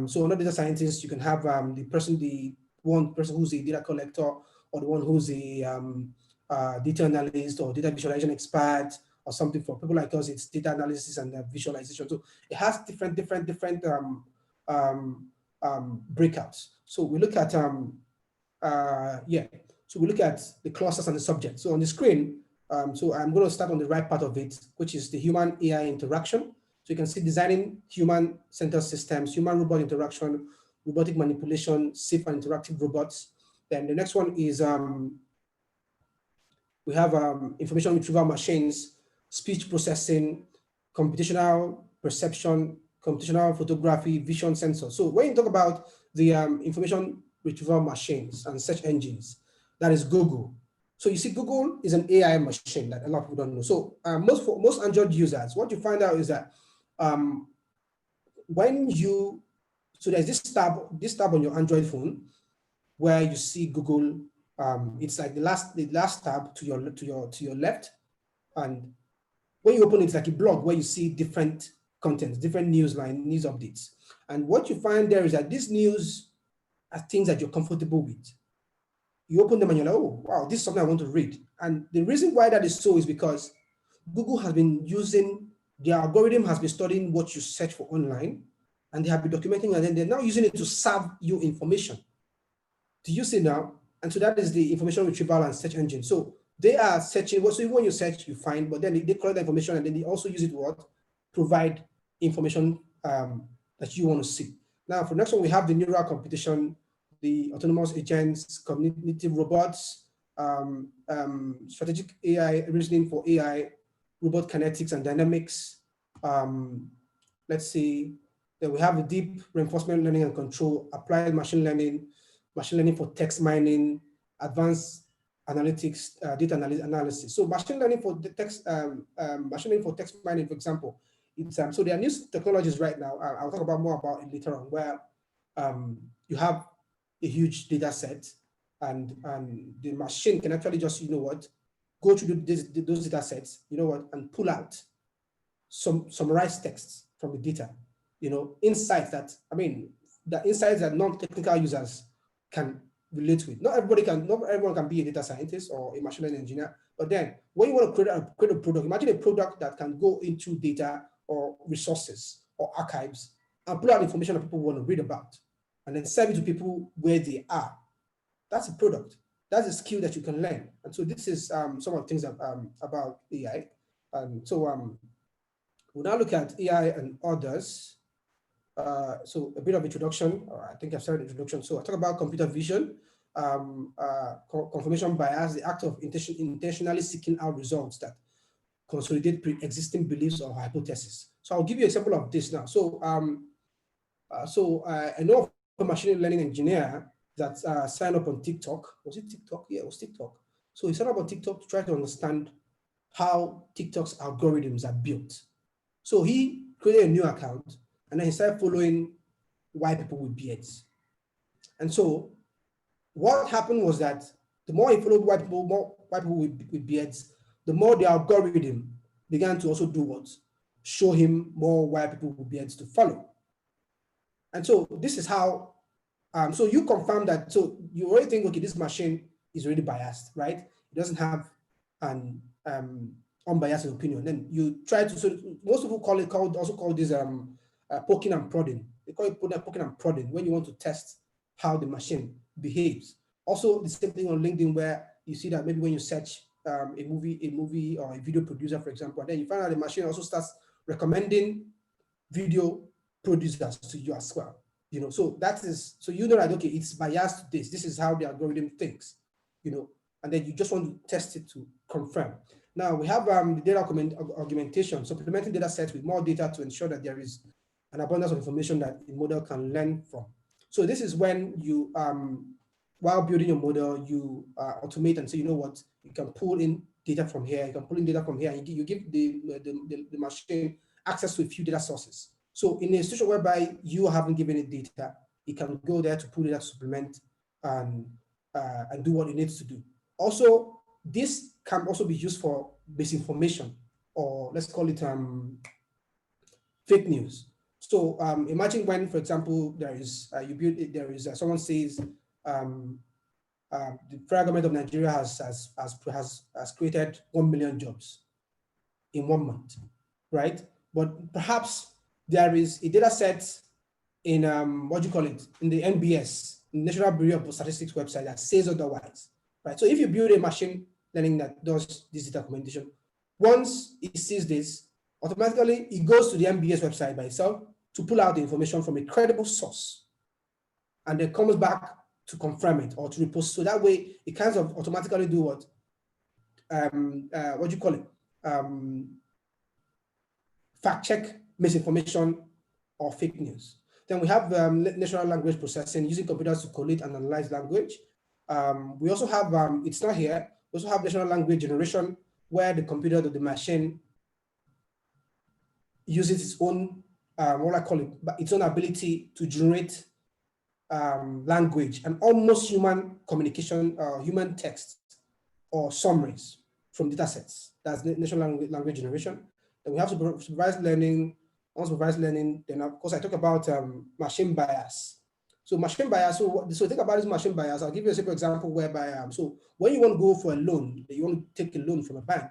So under data scientists, you can have the one person who's a data collector, or the one who's a data analyst or data visualization expert, or something. For people like us, it's data analysis and visualization. So it has different breakouts. So we look at So we look at the clusters and the subject. So on the screen, so I'm going to start on the right part of it, which is the human AI interaction. So you can see designing human-centered systems, human-robot interaction, robotic manipulation, safe and interactive robots. Then the next one is we have information retrieval machines, speech processing, computational perception, computational photography, vision sensor. So when you talk about the information retrieval machines and search engines, that is Google. So you see, Google is an AI machine that a lot of people don't know. So most Android users, what you find out is that so there's this tab on your Android phone where you see Google. It's like the last tab to your left, and when you open it, it's like a blog where you see different contents, different news updates. And what you find there is that these news are things that you're comfortable with. You open them and you're like, oh, wow, this is something I want to read. And the reason why that is so is because Google has been using, the algorithm has been studying what you search for online, and they have been documenting, and then they're now using it to serve you information. Do you see now? And so that is the information retrieval and search engine. So they are searching, so when you search, you find, but then they collect the information, and then they also use it to what? Provide information that you want to see. Now, for the next one, we have the neural computation, the autonomous agents, cognitive robots, strategic AI, reasoning for AI, robot kinetics and dynamics. Let's see, then we have the deep reinforcement learning and control, applied machine learning for text mining, advanced analytics, data analysis. So machine learning for the text, machine learning for text mining, for example, it's so there are new technologies right now. I'll talk about more about it later on, where you have a huge data set, and the machine can actually just, go through those data sets, and pull out some summarized texts from the data, insights that, the insights that non-technical users can relate with. Not everyone can be a data scientist or a machine learning engineer, but then when you want to create a product, imagine a product that can go into data or resources or archives and pull out information that people want to read about, and then serve it to people where they are. That's a product. That's a skill that you can learn. And so this is some of the things about AI. We'll now look at AI and others. So a bit of introduction. I think I've started introduction. So I talk about computer vision, confirmation bias, the act of intentionally seeking out results that consolidate pre-existing beliefs or hypotheses. So I'll give you an example of this now. So I know of a machine learning engineer that signed up on TikTok. Was it TikTok? Yeah, it was TikTok. So he signed up on TikTok to try to understand how TikTok's algorithms are built. So he created a new account, and then he started following white people with beards. And so what happened was that the more he followed white people with beards, the more the algorithm began to also do what? Show him more white people with beards to follow. And so this is how, so you confirm that, so you already think, okay, this machine is already biased, right? It doesn't have an unbiased opinion. Then you try to, so most people also call this poking and prodding. They call it poking and prodding when you want to test how the machine behaves. Also, the same thing on LinkedIn, where you see that maybe when you search a movie or a video producer, for example, and then you find out the machine also starts recommending video producers to you as well. So that is, so that, okay, it's biased to this. This is how the algorithm thinks, and then you just want to test it to confirm. Now we have the data augmentation, supplementing data sets with more data to ensure that there is an abundance of information that the model can learn from. So this is when you, while building your model, you automate and say, you know what, you can pull in data from here, you can pull in data from here, and you give the machine access to a few data sources. So in a situation whereby you haven't given it data, it can go there to pull data to supplement and do what it needs to do. Also, this can also be used for misinformation, or let's call it fake news. So imagine when, for example, there is someone says the federal government of Nigeria has created 1 million jobs in 1 month, right? But perhaps there is a data set in in the NBS, National Bureau of Statistics website, that says otherwise, right? So if you build a machine learning that does this data augmentation, once it sees this, automatically it goes to the NBS website by itself to pull out the information from a credible source, and then comes back to confirm it or to repost. So that way it kind of automatically do what? Fact check misinformation or fake news. Then we have natural language processing, using computers to collate and analyze language. We also have, it's not here, we also have natural language generation, where the computer or the machine uses its own, its own ability to generate language and almost human communication, human text or summaries from data sets. That's natural language generation. Then we have supervised learning, unsupervised learning. Then of course I talk about machine bias. So machine bias, so think about this machine bias. I'll give you a simple example whereby, so when you want to go for a loan, you want to take a loan from a bank,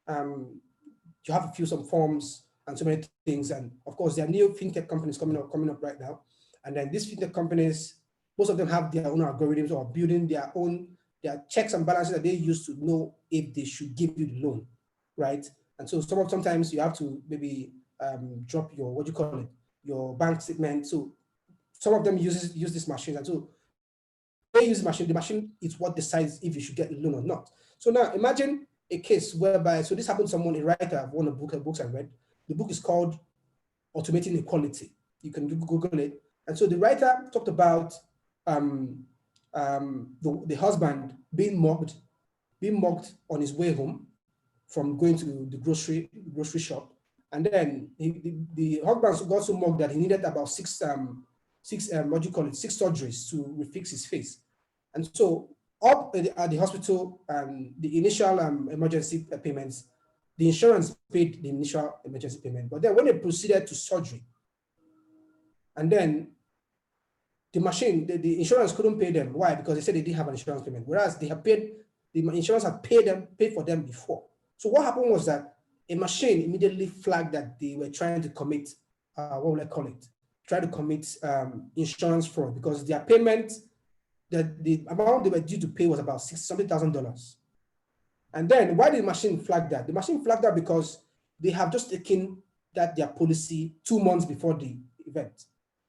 you have to fill some forms and so many things. And of course, there are new fintech companies coming up right now. And then these fintech companies, most of them have their own algorithms or building their checks and balances that they use to know if they should give you the loan, right? And so sometimes you have to maybe drop your, what do you call it, your bank statement. So some of them use this machine, and so they use the machine is what decides if you should get a loan or not. So now imagine a case whereby, so this happened to someone, a writer of one of the books I read. The book is called Automating Equality. You can Google it. And so the writer talked about the husband being mugged on his way home from going to the grocery shop. And then the husband got so mugged that he needed about six surgeries to refix his face. And so up at the hospital, the initial emergency payments, the insurance paid the initial emergency payment. But then when they proceeded to surgery, and then the machine, the insurance couldn't pay them. Why? Because they said they didn't have an insurance payment, whereas they have paid, the insurance had paid for them before. So what happened was that a machine immediately flagged that they were trying to commit, what will I call it? Try to commit insurance fraud, because their payment, the amount they were due to pay was about $60,000. And then why did the machine flag that? The machine flagged that because they have just taken their policy 2 months before the event,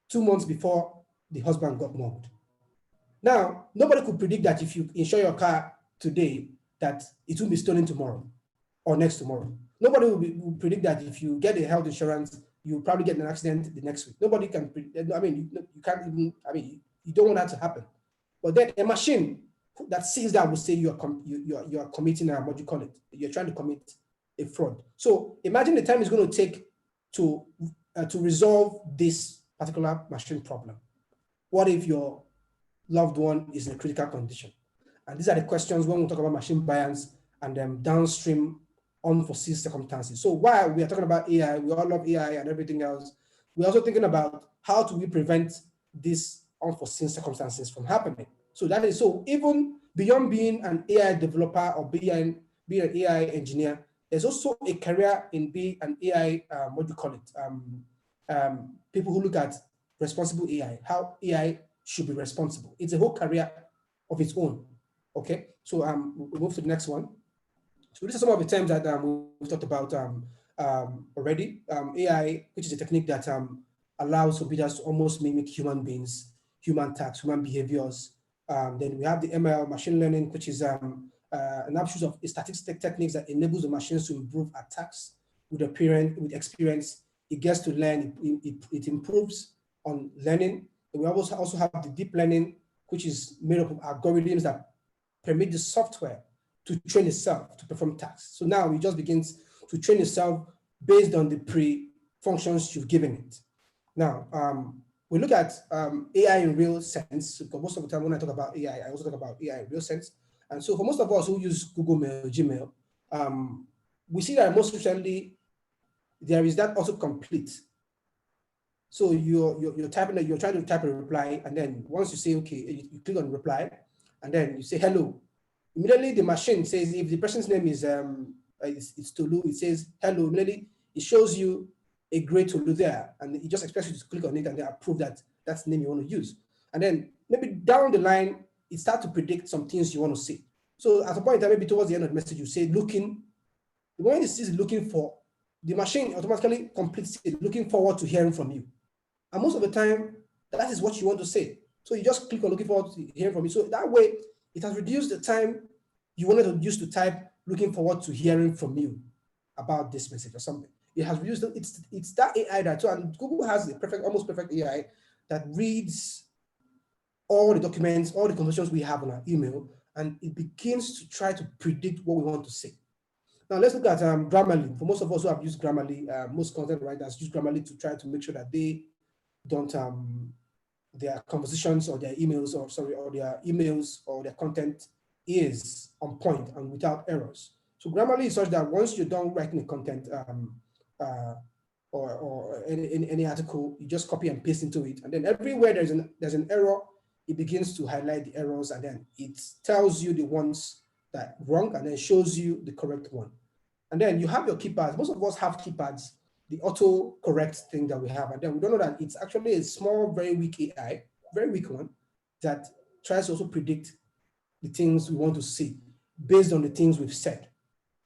2 months before the husband got mugged. Now, nobody could predict that if you insure your car today, that it will be stolen tomorrow or next tomorrow. Nobody will predict that if you get a health insurance, you'll probably get an accident the next week. Nobody can predict. I mean, you can't even, I mean, you don't want that to happen. But then a machine that sees that will say you are committing what do you call it? You're trying to commit a fraud. So imagine the time it's going to take to resolve this particular machine problem. What if your loved one is in a critical condition? And these are the questions when we talk about machine bias and downstream unforeseen circumstances. So while we are talking about AI, we all love AI and everything else, we're also thinking about how do we prevent these unforeseen circumstances from happening. So that is, so even beyond being an AI developer or being an AI engineer, there's also a career in being an AI, what do you call it? People who look at responsible AI, how AI should be responsible. It's a whole career of its own. Okay, so we'll move to the next one. So these are some of the terms that we've talked about already. AI, which is a technique that allows computers to almost mimic human beings, human tasks, human behaviors. Then we have the ML, machine learning, which is an offshoot of statistical techniques that enables the machines to improve attacks with experience. It gets to learn, it improves on learning. And we also have the deep learning, which is made up of algorithms that permit the software to train itself to perform tasks. So now it just begins to train itself based on the pre-functions you've given it. Now, we look at AI in real sense, because most of the time when I talk about AI, I also talk about AI in real sense. And so for most of us who use Google Mail, Gmail, we see that most recently, there is that autocomplete. So you're typing, you're trying to type a reply, and then once you say, okay, you click on reply, and then you say hello. Immediately the machine says, if the person's name is it's Tolu, it says hello. Immediately it shows you a gray Tolu there, and it just expects you to click on it and then approve that that's the name you want to use. And then maybe down the line, it starts to predict some things you want to say. So at a point in time, maybe towards the end of the message, you say looking. The moment it sees looking for, the machine automatically completes it, looking forward to hearing from you. And most of the time, that is what you want to say. So you just click on looking forward to hearing from you. So that way, it has reduced the time you wanted to use to type looking forward to hearing from you about this message or something. It has reduced, it's that AI that, so, and Google has a almost perfect AI that reads all the documents, all the conversations we have on our email, and it begins to try to predict what we want to say. Now let's look at Grammarly. For most of us who have used Grammarly, most content writers use Grammarly to try to make sure that they don't, their conversations or their emails or their content is on point and without errors. So Grammarly is such that once you're done writing the content or any article, you just copy and paste into it, and then everywhere there's an error, it begins to highlight the errors, and then it tells you the ones that wrong, and then shows you the correct one. And then you have your keypads. Most of us have keypads, the auto correct thing that we have, and then we don't know that it's actually a small, very weak AI, very weak one, that tries to also predict the things we want to see based on the things we've said.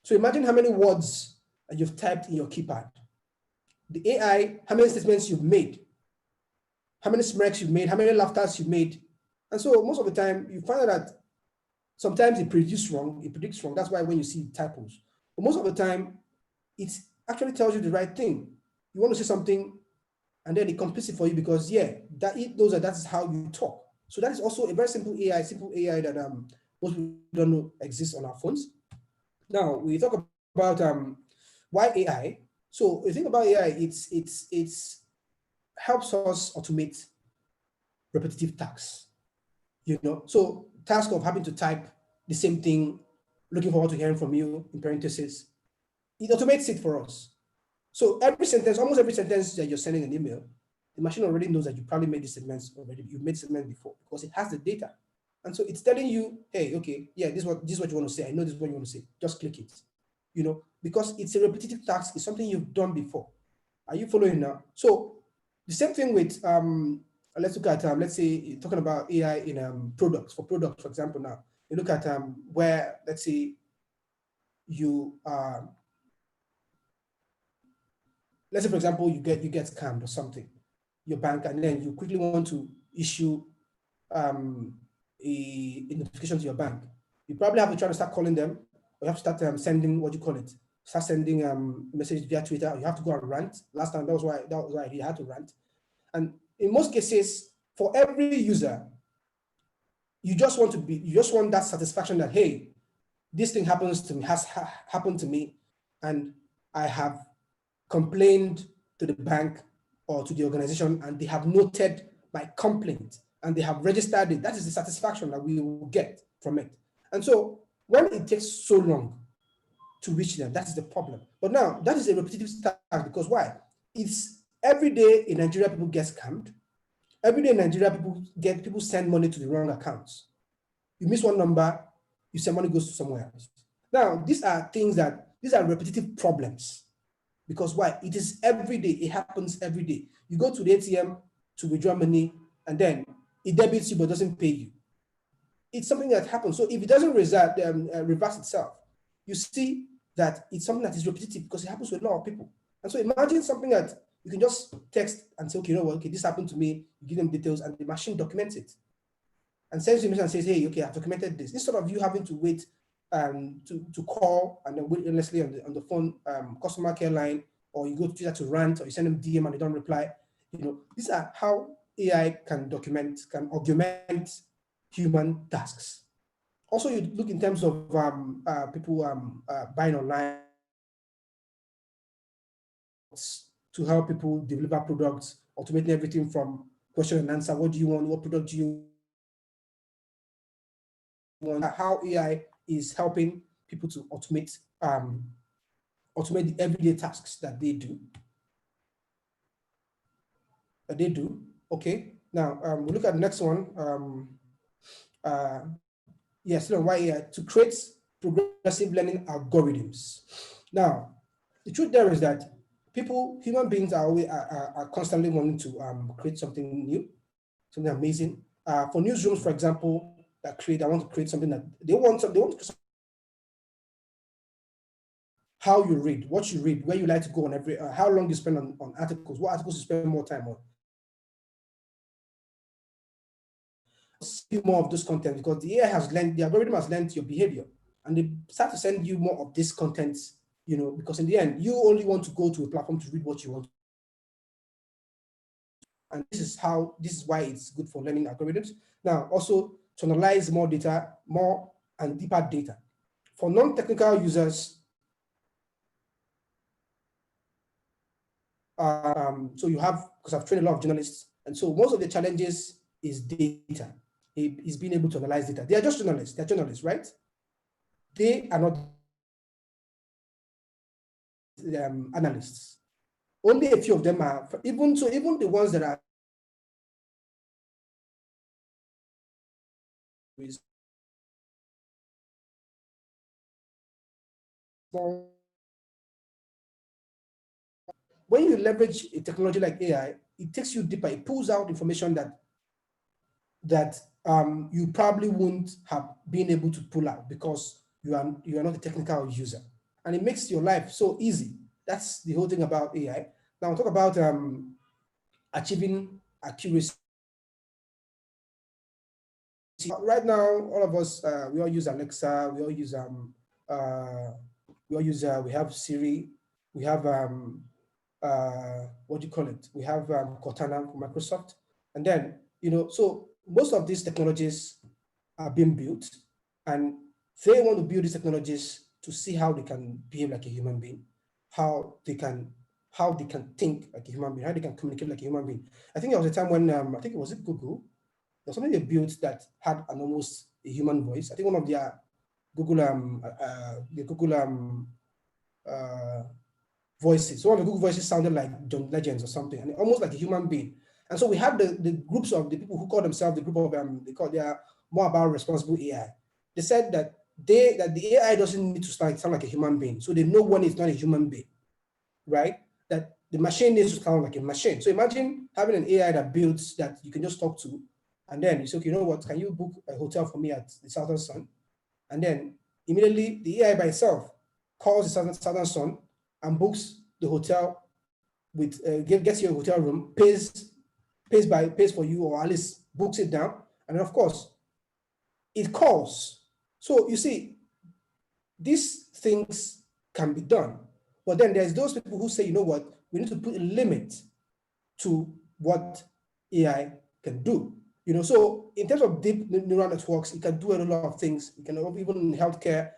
So imagine how many words you've typed in your keypad. the AI, how many statements you've made, how many smirks you've made, how many laughters you've made. And so most of the time you find that sometimes it predicts wrong. That's why when you see typos, but most of the time it actually tells you the right thing. You want to say something and then it completes it for you because that is how you talk. So that is also a very simple AI that most people don't know exists on our phones. Now we talk about why AI. So the thing about AI, it's helps us automate repetitive tasks. So task of having to type the same thing, looking forward to hearing from you in parentheses, it automates it for us. So almost every sentence that you're sending an email, the machine already knows that you probably made these segments already. You've made segments before because it has the data. And so it's telling you, hey, okay, yeah, this is what you want to say. I know this is what you want to say. Just click it. Because it's a repetitive task. It's something you've done before. Are you following now? So the same thing with let's look at let's say talking about AI in products, for example. Now you look at where, let's say, you let's say for example you get scammed or something, your bank, and then you quickly want to issue a notification to your bank. You probably have to try to start calling them, or you have to start sending start sending messages via Twitter. Or you have to go and rant. Last time that was why I did. I had to rant. And in most cases, for every user, you just want that satisfaction that, hey, this thing happens to me, has happened to me, and I have complained to the bank or to the organization, and they have noted my complaint and they have registered it. That is the satisfaction that we will get from it. And so when it takes so long to reach them, that is the problem. But now that is a repetitive task, because why? It's every day in Nigeria people get scammed. Every day in Nigeria people send money to the wrong accounts. You miss one number, you send money, goes to somewhere else. Now these are repetitive problems. Because why? It is every day. It happens every day. You go to the ATM to withdraw money, and then it debits you but doesn't pay you. It's something that happens. So if it doesn't reverse itself, you see that it's something that is repetitive because it happens to a lot of people. And so imagine something that you can just text and say, okay, okay, this happened to me. You give them details, and the machine documents it and sends you a message and says, hey, okay, I've documented this. Instead of you having to wait to call and then wait endlessly on the phone customer care line, or you go to Twitter to rant, or you send them DM and they don't reply. These are how AI can augment human tasks. Also, you look in terms of people buying online to help people deliver products, automating everything from question and answer. What do you want? What product do you want? How AI is helping people to automate the everyday tasks that they do. Okay. Now we'll look at the next one. Still on why AI, to create progressive learning algorithms. Now, the truth there is that human beings are constantly wanting to create something new, something amazing. For newsrooms, for example, I want to create something that they want to how you read, what you read, where you like to go on how long you spend on articles, what articles you spend more time on. See more of this content, because the algorithm has learned your behavior, and they start to send you more of this content, because in the end, you only want to go to a platform to read what you want. And this is why it's good for learning algorithms. Now, also to analyze more data, more and deeper data. For non-technical users, so you have, because I've trained a lot of journalists, and so most of the challenges is data. Is being able to analyze data. They are just journalists. They're journalists, right? They are not analysts. Only a few of them are. Even the ones that are when you leverage a technology like AI, it takes you deeper. It pulls out information that you probably wouldn't have been able to pull out because you are not a technical user, and it makes your life so easy. That's the whole thing about AI. Now we'll talk about achieving accuracy. Right now, all of us, we all use Alexa, we all use we have Siri, we have what do you call it? We have Cortana from Microsoft. And then, so most of these technologies are being built, and they want to build these technologies to see how they can behave like a human being, how they can think like a human being, how they can communicate like a human being. I think there was a time when I think it was Google. There's something they built that had an almost a human voice. I think one of their Google voices. So one of the Google voices sounded like John Legends or something, and almost like a human being. And so we have the groups of the people who call themselves the group of they are more about responsible AI. They said that the AI doesn't need to sound like a human being, so they know when it's not a human being, right? That the machine needs to sound like a machine. So imagine having an AI that builds that you can just talk to, and then you say, okay, you know what? Can you book a hotel for me at the Southern Sun? And then immediately the AI by itself calls the Southern Sun and books the hotel with gets you a hotel room, pays for you, or at least books it down, and then of course it calls. So you see, these things can be done, but then there's those people who say, you know what, we need to put a limit to what AI can do. So in terms of deep neural networks, it can do a lot of things. It can even in healthcare.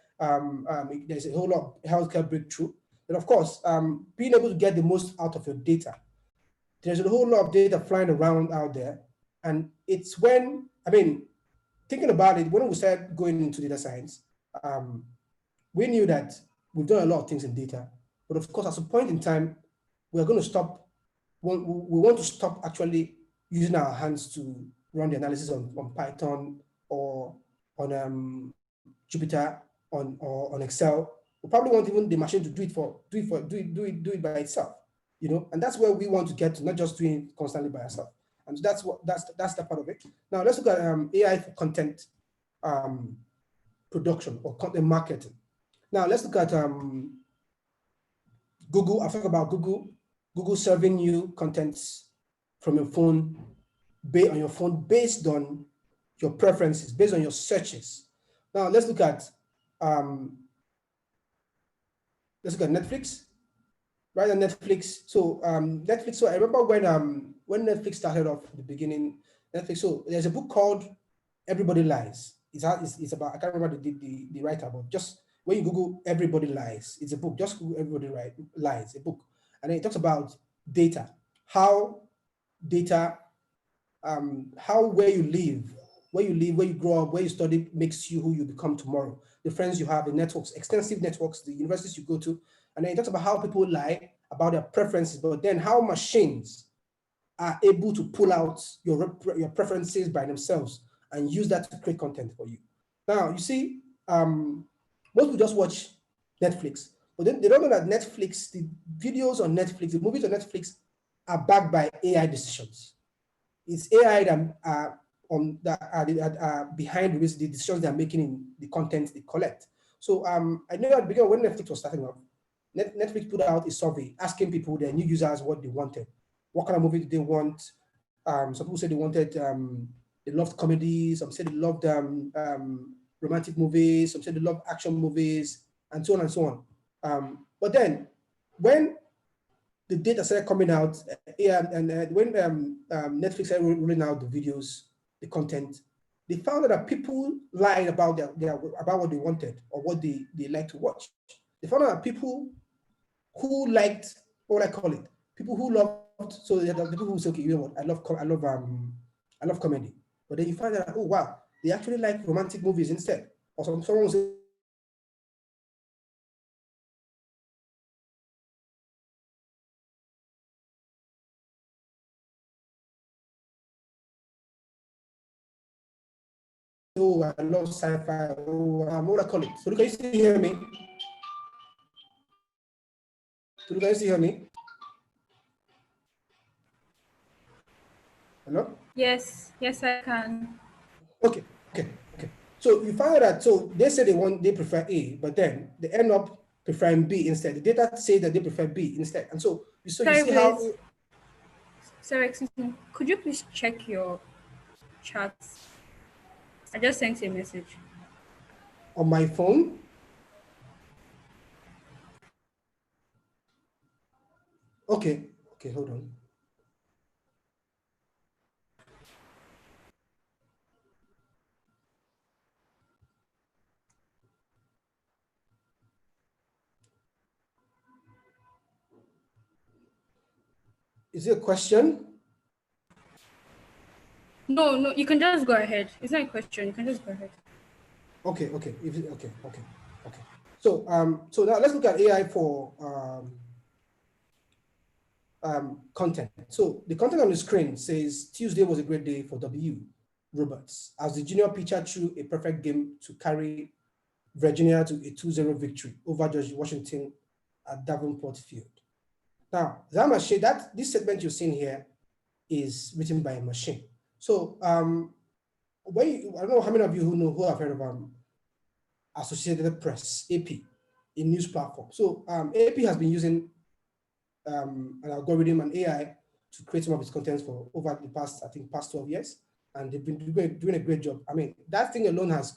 There's a whole lot of healthcare breakthrough. And of course, being able to get the most out of your data. There's a whole lot of data flying around out there. And it's when, thinking about it, when we started going into data science, we knew that we've done a lot of things in data. But of course, at some point in time, we're going to stop. We want to stop actually using our hands to run the analysis on Python or on Jupyter or on Excel. We probably want even the machine to do it by itself, and that's where we want to get to, not just doing it constantly by ourselves. And that's the part of it. Now let's look at AI for content production or content marketing. Now let's look at Google. I've talked about Google serving you contents from your phone, based on your preferences, based on your searches. Now let's look at Netflix. Right, on Netflix. So Netflix. So I remember when Netflix started off at the beginning. Netflix. So there's a book called Everybody Lies. It's about, I can't remember the writer, but just when you Google Everybody Lies, it's a book. Just Google Everybody Lies, a book, and then it talks about data, how where you live, where you grow up, where you study makes you who you become tomorrow. The friends you have, the networks, extensive networks, the universities you go to, and then it talks about how people lie about their preferences, but then how machines are able to pull out your preferences by themselves and use that to create content for you. Now, you see, most people just watch Netflix, but then they don't know that Netflix, the videos on Netflix, the movies on Netflix are backed by AI decisions. It's AI that are behind the decisions they're making in the content they collect. So I know at the beginning when Netflix was starting off, Netflix put out a survey asking people, their new users, what they wanted. What kind of movie did they want? Some people said they wanted, they loved comedy. Some said they loved romantic movies. Some said they loved action movies, and so on and so on. But then when the data started coming out, when Netflix started rolling out the videos, the content, they found out that people lied about about what they wanted or what they like to watch. They found out that people who liked, what would I call it? People who loved, so the people who say, okay, you know what, I love comedy. But then you find out, oh wow, they actually like romantic movies instead. Or someone will say, oh, I love sci-fi. Oh, what would I call it? So can you still hear me? So can you still hear me? Hello? Yes, I can. Okay. So you find out that, so they say they prefer A, but then they end up preferring B instead. The data say that they prefer B instead. And so you Sorry, see how. please. Sorry, excuse me. Could you please check your chats? I just sent you a message. On my phone. Okay, hold on. Is it a question? No, you can just go ahead. It's not a question. You can just go ahead. Okay. So so now let's look at AI for content. So the content on the screen says Tuesday was a great day for W. Roberts as the junior pitcher threw a perfect game to carry Virginia to a 2-0 victory over George Washington at Davenport Field. Now, this segment you're seeing here is written by a machine. So I don't know how many of you who have heard of Associated Press, AP, a news platform. So AP has been using an algorithm and AI to create some of its contents for over the past 12 years. And they've been doing a great job. I mean, that thing alone has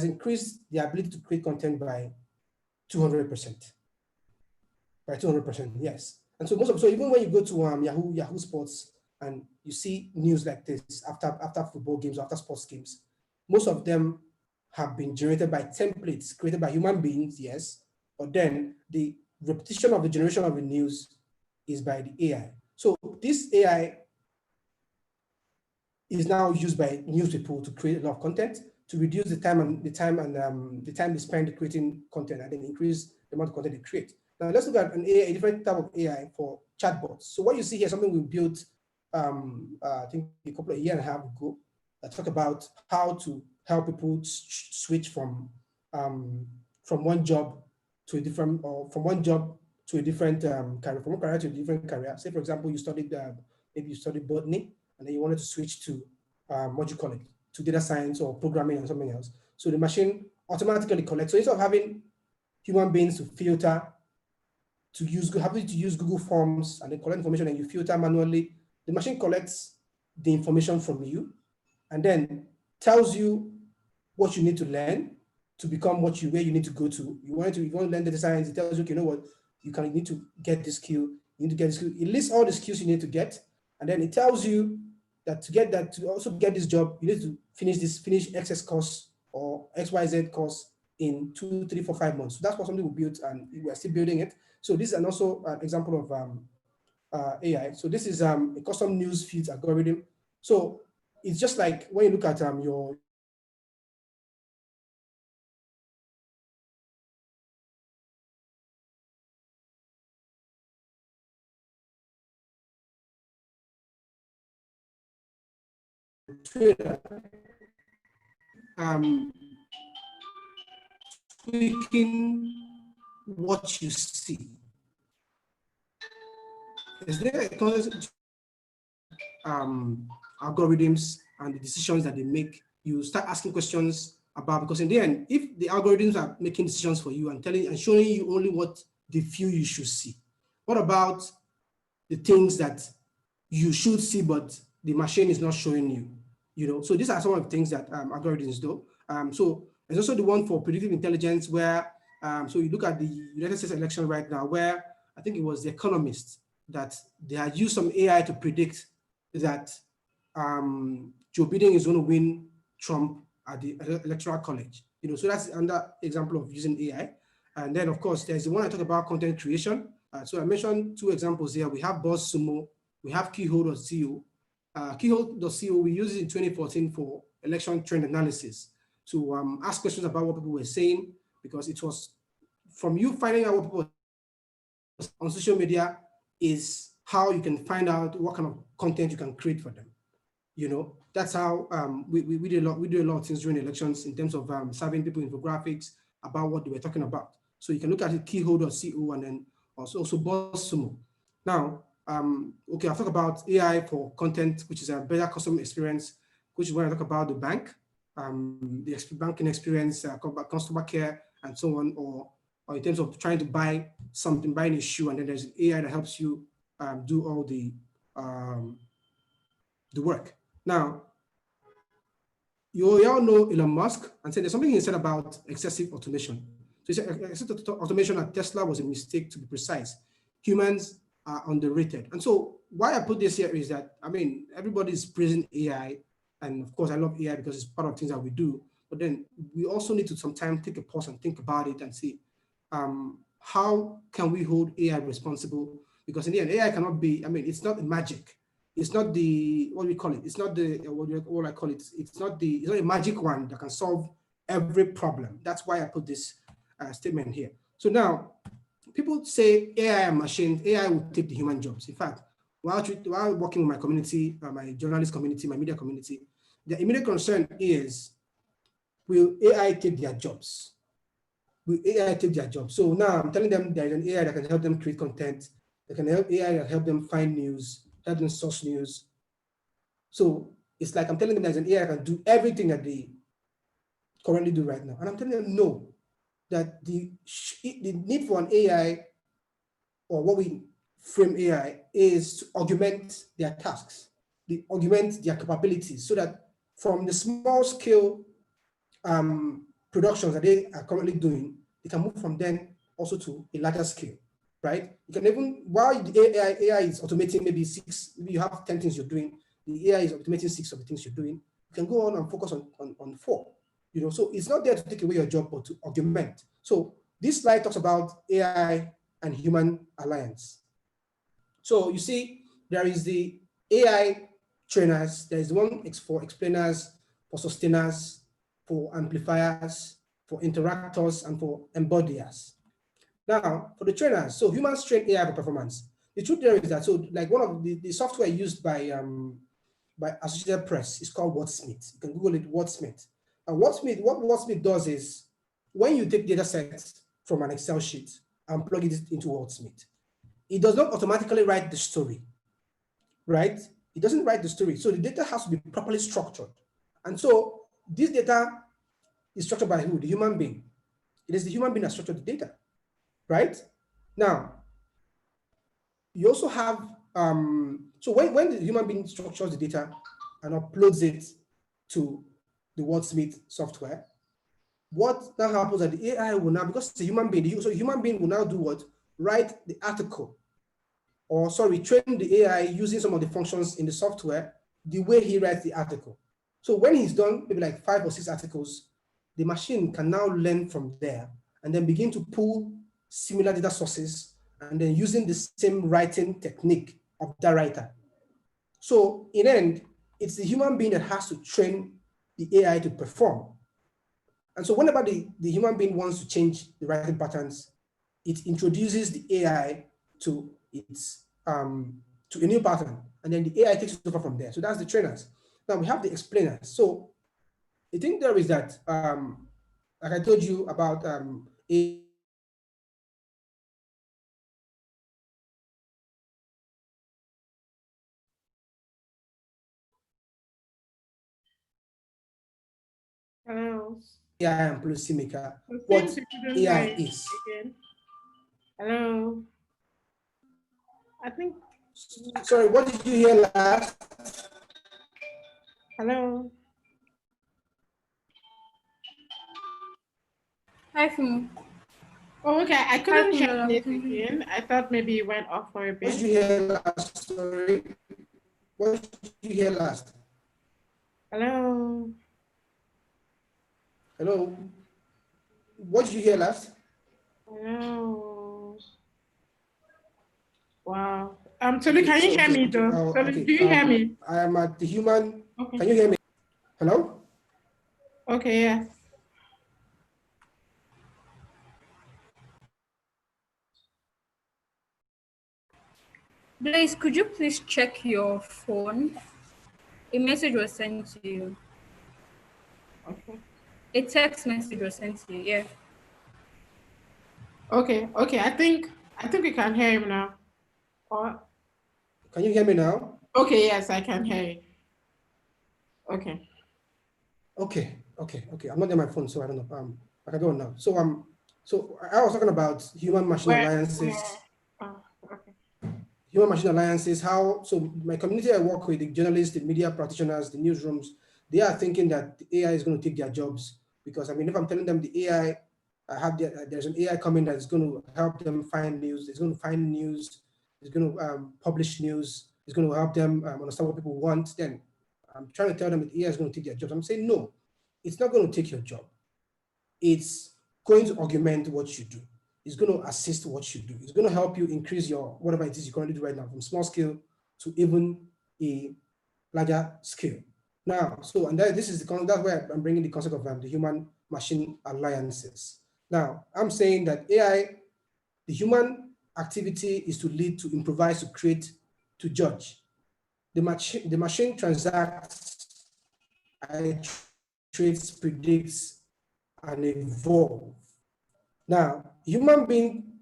increased the ability to create content by 200%. By 200%, yes. And so even when you go to Yahoo Sports and you see news like this after football games, after sports games, most of them have been generated by templates created by human beings, yes, but then the repetition of the generation of the news is by the AI. So this AI is now used by news people to create a lot of content, to reduce the time they spend creating content, and then increase the amount of content they create. Now let's look at a different type of AI for chatbots. So what you see here is something we built, I think a year and a half ago, that talk about how to help people switch from one job to a different, or from one job to a different career, from one career to a different career. Say, for example, you studied maybe you studied botany, and then you wanted to switch to what you call it, to data science or programming or something else. So the machine automatically collects. So instead of having human beings to filter, having to use Google Forms and then collect information and you filter manually, the machine collects the information from you and then tells you what you need to learn to become where you need to go to. You want to learn data science, it tells you, okay, you know what, you need to get this skill, you need to get this skill. It lists all the skills you need to get, and then it tells you that to also get this job, you need to finish XS course or XYZ course in 2, 3, 4, 5 months. So that's what something we built, and we're still building it. So this is also an example of AI. So this is a custom news feed algorithm. So it's just like when you look at your Twitter, tweaking what you see. Is there a algorithms and the decisions that they make? You start asking questions about, because in the end, if the algorithms are making decisions for you and showing you only what they feel you should see, what about the things that you should see but the machine is not showing you? You know, so these are some of the things that algorithms do. So there's also the one for predictive intelligence, where so you look at the United States election right now, where I think it was The Economist that they had used some AI to predict that Joe Biden is going to win Trump at the Electoral College. You know, so that's another example of using AI. And then, of course, there's the one I talk about content creation. So I mentioned 2 examples here. We have BuzzSumo, we have Keyhole.co. Keyhole.co, we used it in 2014 for election trend analysis to ask questions about what people were saying, because it was from you finding out what people on social media is how you can find out what kind of content you can create for them. You know, that's how we do a lot of things during elections in terms of serving people infographics about what they were talking about. So you can look at it, Keyhole.co, and then also BuzzSumo. Now, okay, I'll talk about AI for content, which is a better customer experience, which is when I talk about the bank, the banking experience, customer care, and so on, or or in terms of trying to buy something, buying a shoe, and then there's an AI that helps you do all the work. Now, you all know Elon Musk, and said there's something he said about excessive automation. So he said excessive automation at Tesla was a mistake, to be precise. Humans are underrated. And so why I put this here is that, I mean, everybody's praising AI, and of course I love AI because it's part of things that we do, but then we also need to sometimes take a pause and think about it and see how can we hold AI responsible? Because in the end, AI cannot be, I mean, it's not magic. It's not the, what do we call it? It's not the, what I call it, it's not a magic one that can solve every problem. That's why I put this statement here. So now, people say AI and machines, AI will take the human jobs. In fact, while working with my community, my journalist community, my media community, the immediate concern is, will AI take their jobs? Will AI take their jobs? So now I'm telling them there's an AI that can help them create content, that can help AI that help them find news, help them source news. So it's like I'm telling them there's an AI that can do everything that they currently do right now. And I'm telling them no, that the need for an AI, or what we frame AI, is to augment their tasks, augment their capabilities, so that from the small scale productions that they are currently doing, they can move from then also to a larger scale, right? You can even, while the AI is automating maybe you have 10 things you're doing, the AI is automating 6 of the things you're doing, you can go on and focus on 4. You know, so it's not there to take away your job, but to augment. So this slide talks about AI and human alliance. So you see, there is the AI trainers, there is one for explainers, for sustainers, for amplifiers, for interactors, and for embodiers. Now, for the trainers, so humans train AI for performance. The truth there is that, so like one of the software used by Associated Press is called Wordsmith. You can Google it, Wordsmith. And what Wordsmith does is, when you take data sets from an Excel sheet and plug it into Wordsmith, it does not automatically write the story, right? It doesn't write the story. So the data has to be properly structured. And so this data is structured by who? The human being. It is the human being that structured the data, right? Now, you also have, so when the human being structures the data and uploads it to the Wordsmith software, what now happens is that the AI will now, because it's a human being, so the human being will now do what? Write the article, or sorry, train the AI using some of the functions in the software the way he writes the article. So when he's done maybe like 5 or 6 articles, the machine can now learn from there and then begin to pull similar data sources and then using the same writing technique of that writer. So in the end, it's the human being that has to train the AI to perform. And so whenever the human being wants to change the writing patterns, it introduces the AI to its to a new pattern, and then the AI takes it over from there. So that's the trainers. Now we have the explainers. So the thing there is that, like I told you about Hello. AI and policymaker, what AI is. Again. Hello. I think. Sorry, what did you hear last? Hello. Hi, Fumu. Oh, okay. I couldn't hear it again. I thought maybe it went off for a bit. What did you hear last? Sorry. What did you hear last? Hello. Hello. What did you hear last? Hello. Wow. Tolu, can you hear me though? Tolu, okay. Do you hear me? I am at the human. Okay. Can you hear me? Hello? Okay, yes. Blaze, could you please check your phone? A message was sent to you. Okay. A text message was sent to you, yeah. Okay, I think we can hear him now. Or Can you hear me now? okay, yes, I can hear you. Okay. Okay. I'm not near my phone, so I don't know. I can go on now. So So I was talking about human-machine alliances. Oh, okay. Human-machine alliances, how, so my community I work with, the journalists, the media practitioners, the newsrooms, they are thinking that the AI is going to take their jobs. Because I mean, if I'm telling them the AI, there's an AI coming that's going to help them find news, it's going to find news, it's going to publish news, it's going to help them understand what people want, then I'm trying to tell them that AI is going to take their jobs. I'm saying, no, it's not going to take your job. It's going to augment what you do. It's going to assist what you do. It's going to help you increase your, whatever it is you currently do right now, from small scale to even a larger scale. Now, so, and this is that's where I'm bringing the concept of the human-machine alliances. Now, I'm saying that AI, the human activity is to lead, to improvise, to create, to judge. The machine transacts, iterates, predicts, and evolve. Now, human being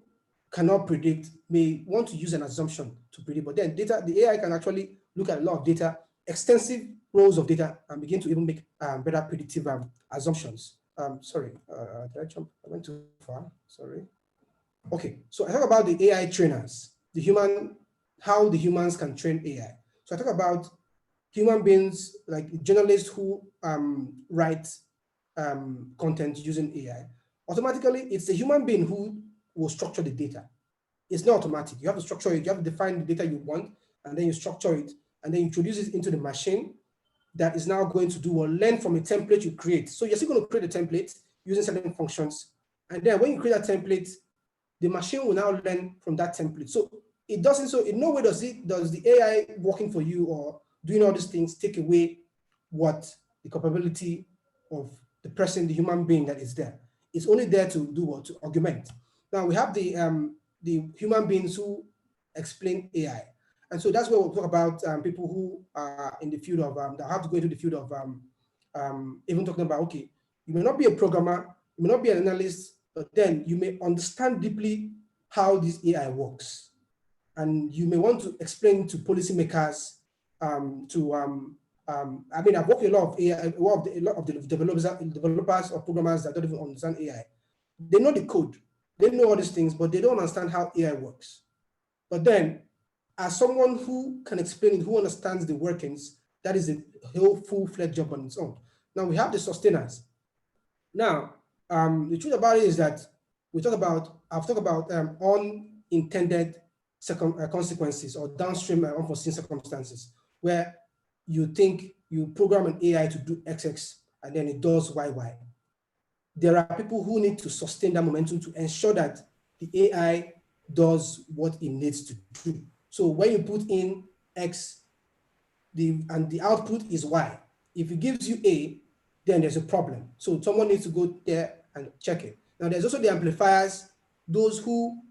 cannot predict, may want to use an assumption to predict, but then the AI can actually look at a lot of data, extensive rows of data, and begin to even make better predictive assumptions. Sorry, did I jump? I went too far, sorry. Okay, so I talk about the AI trainers, how the humans can train AI. So I talk about human beings, like journalists who write content using AI. Automatically, it's the human being who will structure the data. It's not automatic. You have to structure it. You have to define the data you want, and then you structure it, and then you introduce it into the machine that is now going to do or learn from a template you create. So you're still going to create a template using certain functions. And then when you create that template, the machine will now learn from that template. So it doesn't, so in no way does the AI working for you or doing all these things take away what the capability of the person, the human being that is there. It's only there to do what? To augment. Now we have the human beings who explain AI. And so that's where we'll talk about people who are in the field of, that have to go into the field of even talking about, okay, you may not be a programmer, you may not be an analyst, but then you may understand deeply how this AI works. And you may want to explain to policymakers, I mean, I've worked with a lot of AI, a lot of the developers or programmers that don't even understand AI. They know the code, they know all these things, but they don't understand how AI works. But then, as someone who can explain it, who understands the workings, that is a whole full-fledged job on its own. Now we have the sustainers. Now, the truth about it is that I've talked about unintended consequences or downstream unforeseen circumstances where you think you program an AI to do XX and then it does YY. There are people who need to sustain that momentum to ensure that the AI does what it needs to do. So when you put in X, and the output is Y, if it gives you A, then there's a problem. So someone needs to go there and check it. Now there's also the amplifiers, those who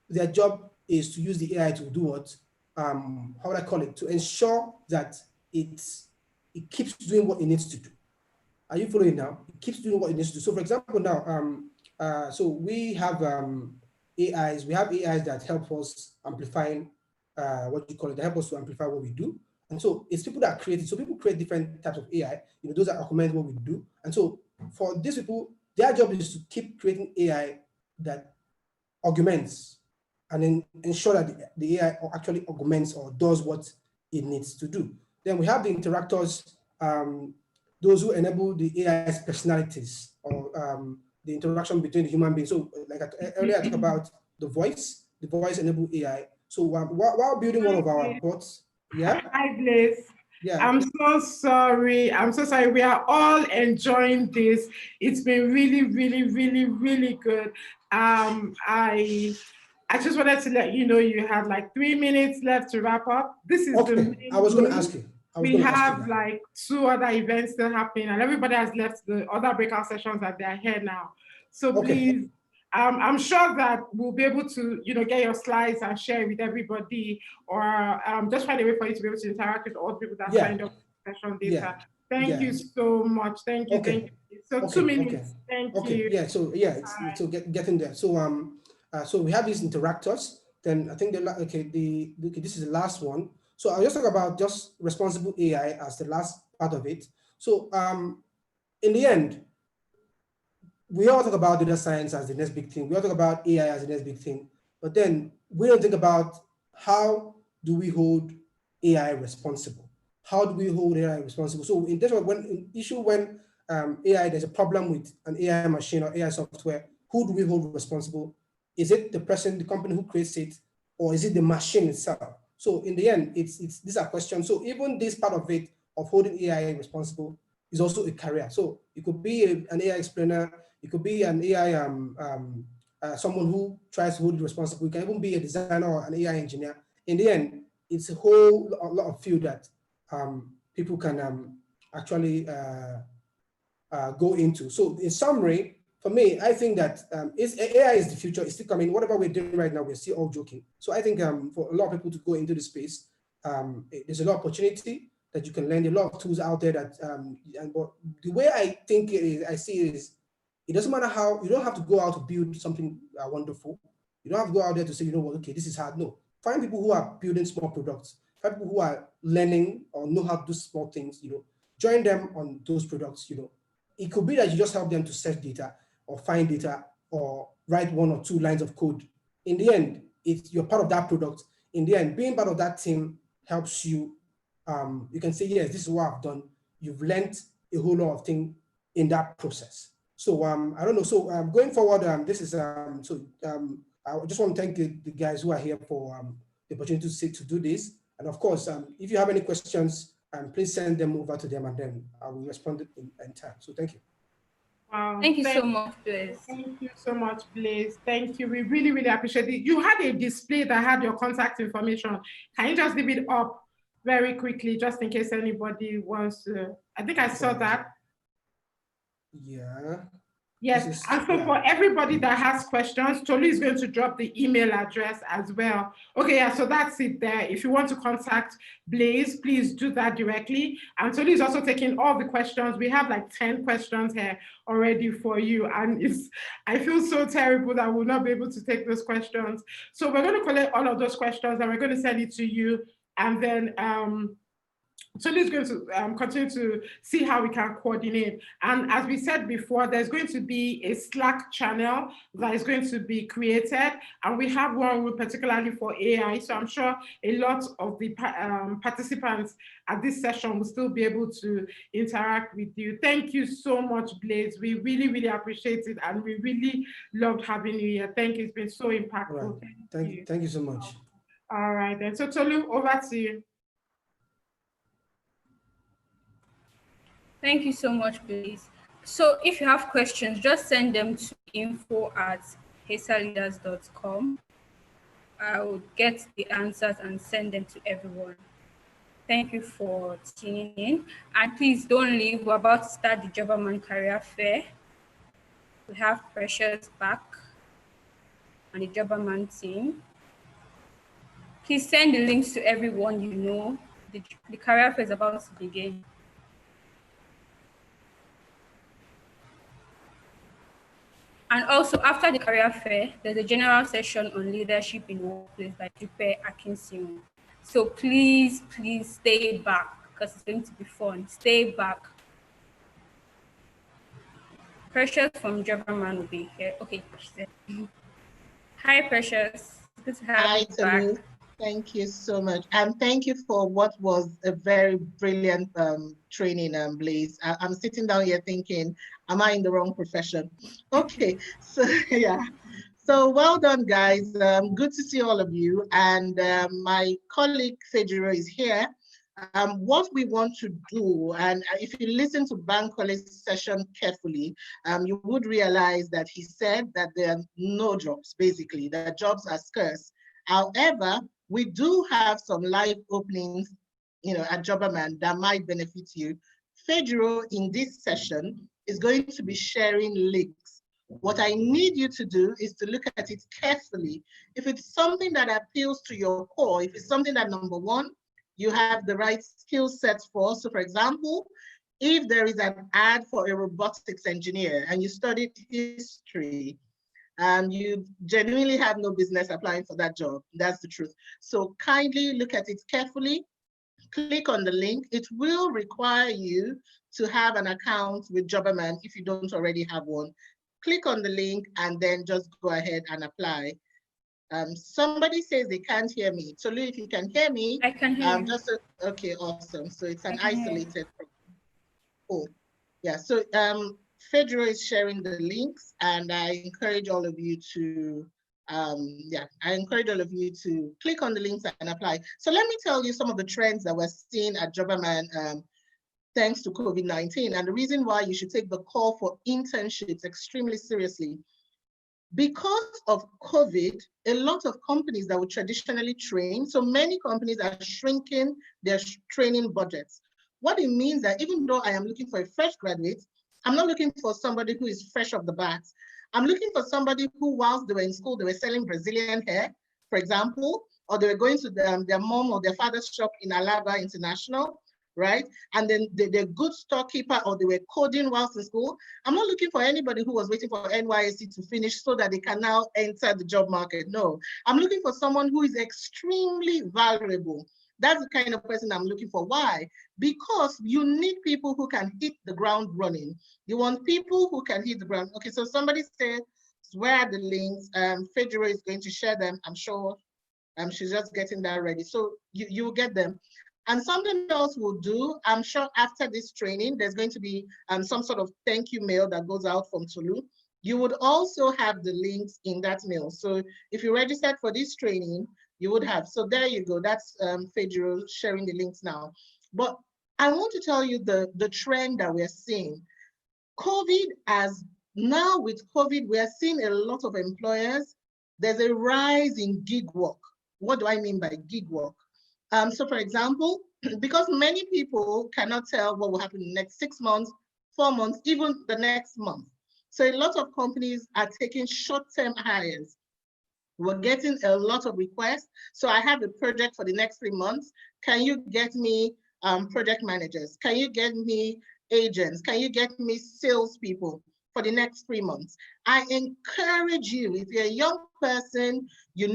their job is to use the AI to do what, how would I call it, to ensure that it keeps doing what it needs to do. Are you following now? It keeps doing what it needs to do. So for example, now, so we have AIs, that help us amplifying, what you call it, they help us to amplify what we do. And so it's people that create it. So people create different types of AI, those that augment what we do. And so for these people, their job is to keep creating AI that augments and then ensure that the AI actually augments or does what it needs to do. Then we have the interactors, those who enable the AI's personalities or the interaction between the human beings. So like earlier I talked about the voice enabled AI. So while building one of our bots, yeah. Hi, Blaze. Yeah. I'm so sorry. We are all enjoying this. It's been really, really, really, really good. I just wanted to let you know you have like 3 minutes left to wrap up. This is okay. The main I was going to room. ask you. We have like 2 other events still happening, and everybody has left the other breakout sessions that they are here now. So please, I'm sure that we'll be able to, get your slides and share it with everybody, or just find a way for you to be able to interact with all the people that signed up for session data. Thank you so much. Thank you. Thank you. So 2 minutes. Thank you. Yeah. So yeah, so getting there. So so we have these interactors. Then I think this is the last one. So I'll just talk about just responsible AI as the last part of it. So in the end, we all talk about data science as the next big thing. We all talk about AI as the next big thing, but then we don't think about how do we hold AI responsible? How do we hold AI responsible? So in terms of when AI, there's a problem with an AI machine or AI software, who do we hold responsible? Is it the person, the company who creates it, or is it the machine itself? So in the end, it's these are questions. So even this part of it, of holding AI responsible, is also a career. So it could be an AI explainer, it could be an AI someone who tries to hold it responsible. It can even be a designer or an AI engineer. In the end, it's a lot of field that people can actually go into. So in summary, for me, I think that AI is the future. It's still coming. Whatever we're doing right now, we're still all joking. So I think for a lot of people to go into the space, there's a lot of opportunity that you can learn. There are a lot of tools out there that, but the way I think it is, I see it is, it doesn't matter how, you don't have to go out to build something wonderful. You don't have to go out there to say, you know what, okay, this is hard. No, find people who are building small products, find people who are learning or know how to do small things, join them on those products, It could be that you just help them to search data or find data or write 1 or 2 lines of code. In the end, you're part of that product. In the end, being part of that team helps you. You can say, yes, this is what I've done. You've learned a whole lot of things in that process. So I don't know. So going forward, I just want to thank the guys who are here for the opportunity to do this. And of course, if you have any questions, please send them over to them, and then I will respond in time. So thank you. Wow. Thank you so much, Blaise. Thank you so much, Blaise. Thank you. We really, really appreciate it. You had a display that had your contact information. Can you just leave it up very quickly, just in case anybody wants to? I think I saw that. Yeah. Yes, and so for everybody that has questions, Tolu is going to drop the email address as well. Okay, yeah, so that's it there. If you want to contact Blaise, please do that directly. And Tolu is also taking all the questions. We have like 10 questions here already for you. And I feel so terrible that we'll not be able to take those questions. So we're going to collect all of those questions and we're going to send it to you. And then Tolu is going to continue to see how we can coordinate. And as we said before, there's going to be a Slack channel that is going to be created. And we have one particularly for AI. So I'm sure a lot of the participants at this session will still be able to interact with you. Thank you so much, Blaise. We really, really appreciate it. And we really loved having you here. Thank you. It's been so impactful. Right. Thank you so much. All right, then. So Tolu, over to you. Thank you so much, Blaise. So if you have questions, just send them to info@heysaleaders.com. I will get the answers and send them to everyone. Thank you for tuning in. And please don't leave. We're about to start the Jobberman Career Fair. We have Precious back on the Jobberman team. Please send the links to everyone you know. The Career Fair is about to begin. And also, after the career fair, there's a general session on leadership in workplace by Prepare Akinsiun. So please stay back because it's going to be fun. Stay back. Precious from Jobberman will be here. Okay. Hi, Precious. Good to have you back. Thank you so much. And thank you for what was a very brilliant training, Blaise. I'm sitting down here thinking, am I in the wrong profession? Okay, so yeah. So well done, guys. Good to see all of you. And my colleague Fejiro is here. What we want to do, and if you listen to Bankole's session carefully, you would realize that he said that there are no jobs, basically, that jobs are scarce. However, we do have some live openings, at Jobberman that might benefit you. Fejiro in this session is going to be sharing links. What I need you to do is to look at it carefully. If it's something that appeals to your core, if it's something that, number one, you have the right skill sets for. So for example, if there is an ad for a robotics engineer and you studied history, you genuinely have no business applying for that job. That's the truth. So kindly look at it carefully, click on the link. It will require you to have an account with Jobberman if you don't already have one. click on the link and then just go ahead and apply. Somebody says they can't hear me. So Lou, if you can hear me, I can hear you. Okay, awesome. So it's an I can hear you. isolated problem. Cool. Yeah, so Fedro is sharing the links, and I encourage all of you to click on the links and apply. So let me tell you some of the trends that we're seeing at Jobberman thanks to COVID-19, and the reason why you should take the call for internships extremely seriously. Because of COVID, a lot of companies that would traditionally train, so many companies are shrinking their training budgets. What it means that even though I am looking for a fresh graduate, I'm not looking for somebody who is fresh off the bat. I'm looking for somebody who, whilst they were in school, they were selling Brazilian hair, for example, or they were going to their mom or their father's shop in Alaba International, right? And then they're good storekeeper, or they were coding whilst in school. I'm not looking for anybody who was waiting for NYSC to finish so that they can now enter the job market. No, I'm looking for someone who is extremely valuable. That's the kind of person I'm looking for. Why? Because you need people who can hit the ground running. You want people who can hit the ground. Okay, so somebody said, where are the links? Fedro is going to share them. I'm sure she's just getting that ready. So you'll get them. And something else we'll do, I'm sure after this training, there's going to be some sort of thank you mail that goes out from Tolu. You would also have the links in that mail. So if you registered for this training, you would have. So there you go. That's Fedro sharing the links now. But I want to tell you the trend that we're seeing. COVID, now with COVID, we are seeing a lot of employers. There's a rise in gig work. What do I mean by gig work? So for example, because many people cannot tell what will happen in the next 6 months, 4 months, even the next month. So a lot of companies are taking short-term hires. We're getting a lot of requests. So I have a project for the next 3 months. Can you get me project managers? Can you get me agents? Can you get me salespeople for the next 3 months? I encourage you, if you're a young person, you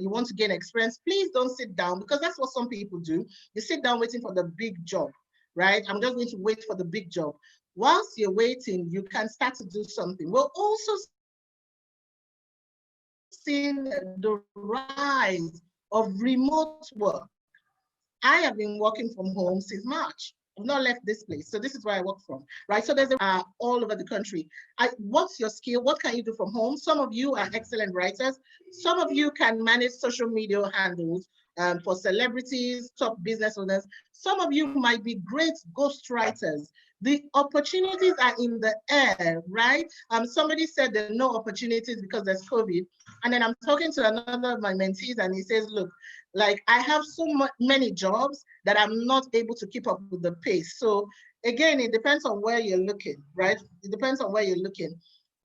want to gain experience, please don't sit down, because that's what some people do. You sit down waiting for the big job, right? I'm just going to wait for the big job. Whilst you're waiting, you can start to do something. We're also seeing the rise of remote work. I have been working from home since March. I've not left this place. So this is where I work from, right? So there's all over the country. What's your skill? What can you do from home? Some of you are excellent writers. Some of you can manage social media handles for celebrities, top business owners. Some of you might be great ghostwriters. The opportunities are in the air, right? Somebody said there are no opportunities because there's COVID. And then I'm talking to another of my mentees and he says, look, like I have so many jobs that I'm not able to keep up with the pace. So again, it depends on where you're looking, right? It depends on where you're looking.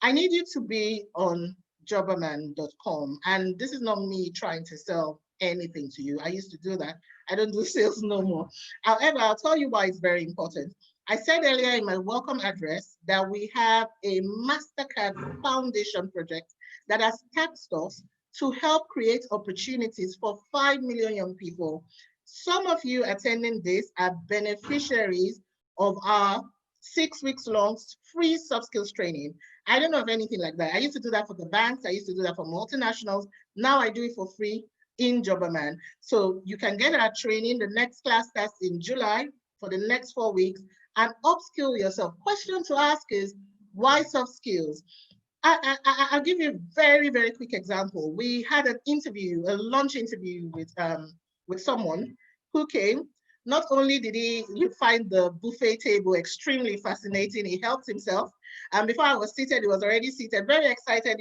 I need you to be on jobberman.com. And this is not me trying to sell anything to you. I used to do that. I don't do sales no more. However, I'll tell you why it's very important. I said earlier in my welcome address that we have a MasterCard Foundation project that has tapped us to help create opportunities for 5 million young people. Some of you attending this are beneficiaries of our 6 weeks long free soft skills training. I don't know of anything like that. I used to do that for the banks. I used to do that for multinationals. Now I do it for free in Jobberman. So you can get our training. The next class starts in July for the next 4 weeks and upskill yourself. Question to ask is, why soft skills? I'll give you a very, very quick example. We had an interview, a lunch interview with someone who came. Not only did he find the buffet table extremely fascinating, he helped himself. And before I was seated, he was already seated, very excited,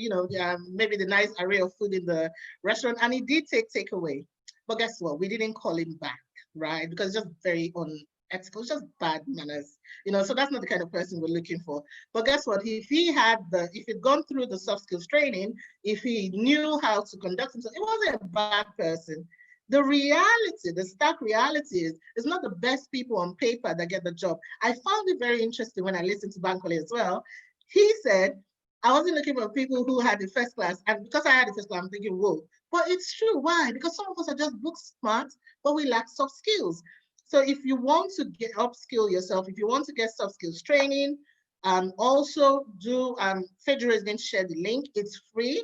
maybe the nice array of food in the restaurant. And he did take takeaway. But guess what? We didn't call him back, right? Because it's just very unethical, it's just bad manners. So that's not the kind of person we're looking for. But guess what? If he'd gone through the soft skills training, if he knew how to conduct himself, it wasn't a bad person. The reality, the stark reality is, it's not the best people on paper that get the job. I found it very interesting when I listened to Bankole as well. He said, I wasn't looking for people who had the first class. And because I had the first class, I'm thinking, whoa. But it's true. Why? Because some of us are just book smart, but we lack soft skills. So if you want to upskill yourself, if you want to get soft skills training, Also, Fedra is going to share the link. It's free.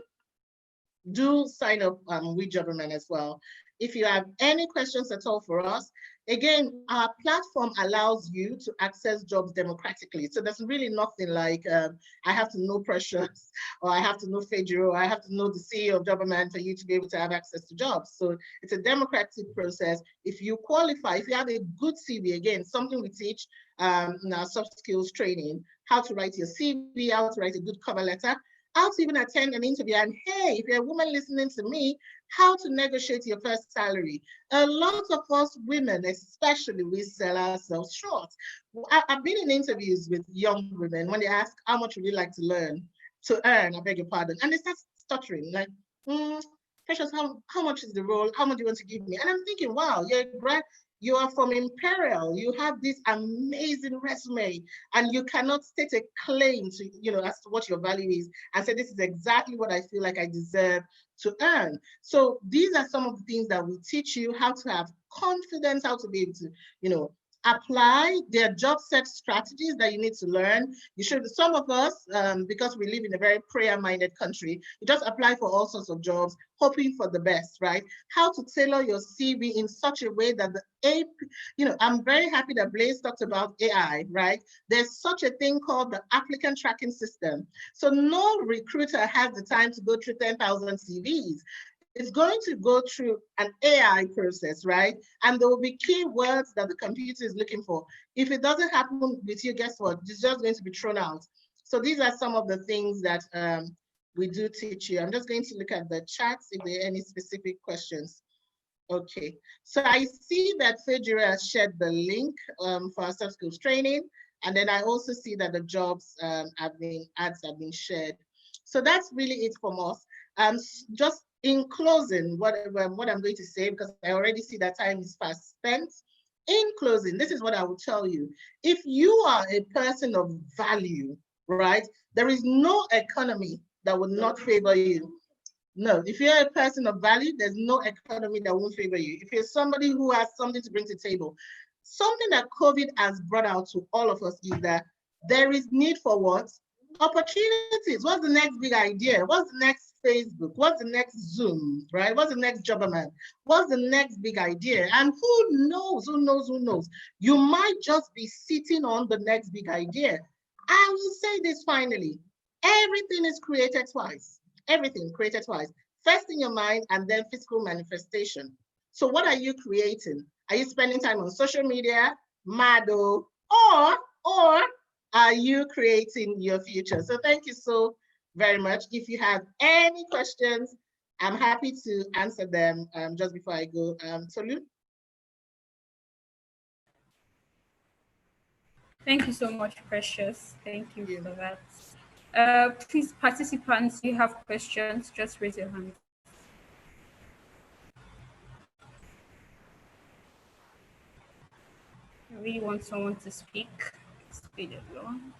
Do sign up with Jobberman as well. If you have any questions at all for us, again, our platform allows you to access jobs democratically. So there's really nothing like I have to know Precious, or I have to know Fedra, or I have to know the CEO of Jobberman for you to be able to have access to jobs. So it's a democratic process. If you qualify, if you have a good CV, again, something we teach in our soft skills training, how to write your CV, how to write a good cover letter, how to even attend an interview, and hey, if you're a woman listening to me, how to negotiate your first salary. A lot of us women, especially, we sell ourselves short. I've been in interviews with young women when they ask, how much would you like to earn, I beg your pardon, and they start stuttering, like, Precious, how much is the role? How much do you want to give me? And I'm thinking, wow, you are from Imperial, you have this amazing resume, and you cannot state a claim to, as to what your value is, and say, this is exactly what I feel like I deserve to earn. So these are some of the things that we teach you, how to have confidence, how to be able to, apply. Their job search strategies that you need to learn. You should, some of us, because we live in a very prayer-minded country, you just apply for all sorts of jobs, hoping for the best, right? How to tailor your CV in such a way that I'm very happy that Blaise talked about AI, right? There's such a thing called the applicant tracking system. So no recruiter has the time to go through 10,000 CVs. It's going to go through an AI process, right? And there will be keywords that the computer is looking for. If it doesn't happen with you, guess what? It's just going to be thrown out. So these are some of the things that we do teach you. I'm just going to look at the chats if there are any specific questions. Okay, so I see that Fedra has shared the link for our soft skills training. And then I also see that the jobs ads have been shared. So that's really it from us. Just in closing, what I'm going to say, because I already see that time is fast spent. In closing, this is what I will tell you. If you are a person of value, right, there is no economy that would not favor you. No, if you're a person of value, there's no economy that won't favor you. If you're somebody who has something to bring to the table, something that COVID has brought out to all of us is that there is need for what? Opportunities. What's the next big idea? What's the next Facebook? What's the next Zoom, right? What's the next Jobberman? What's the next big idea? And who knows? You might just be sitting on the next big idea. I will say this finally. Everything is created twice. Everything created twice. First in your mind and then physical manifestation. So what are you creating? Are you spending time on social media, Mado, or are you creating your future? So thank you so very much. If you have any questions, I'm happy to answer them just before I go. Tolu? Thank you so much, Precious. Thank you for that. Please, participants, you have questions, just raise your hand. I really want someone to speak. Speed everyone.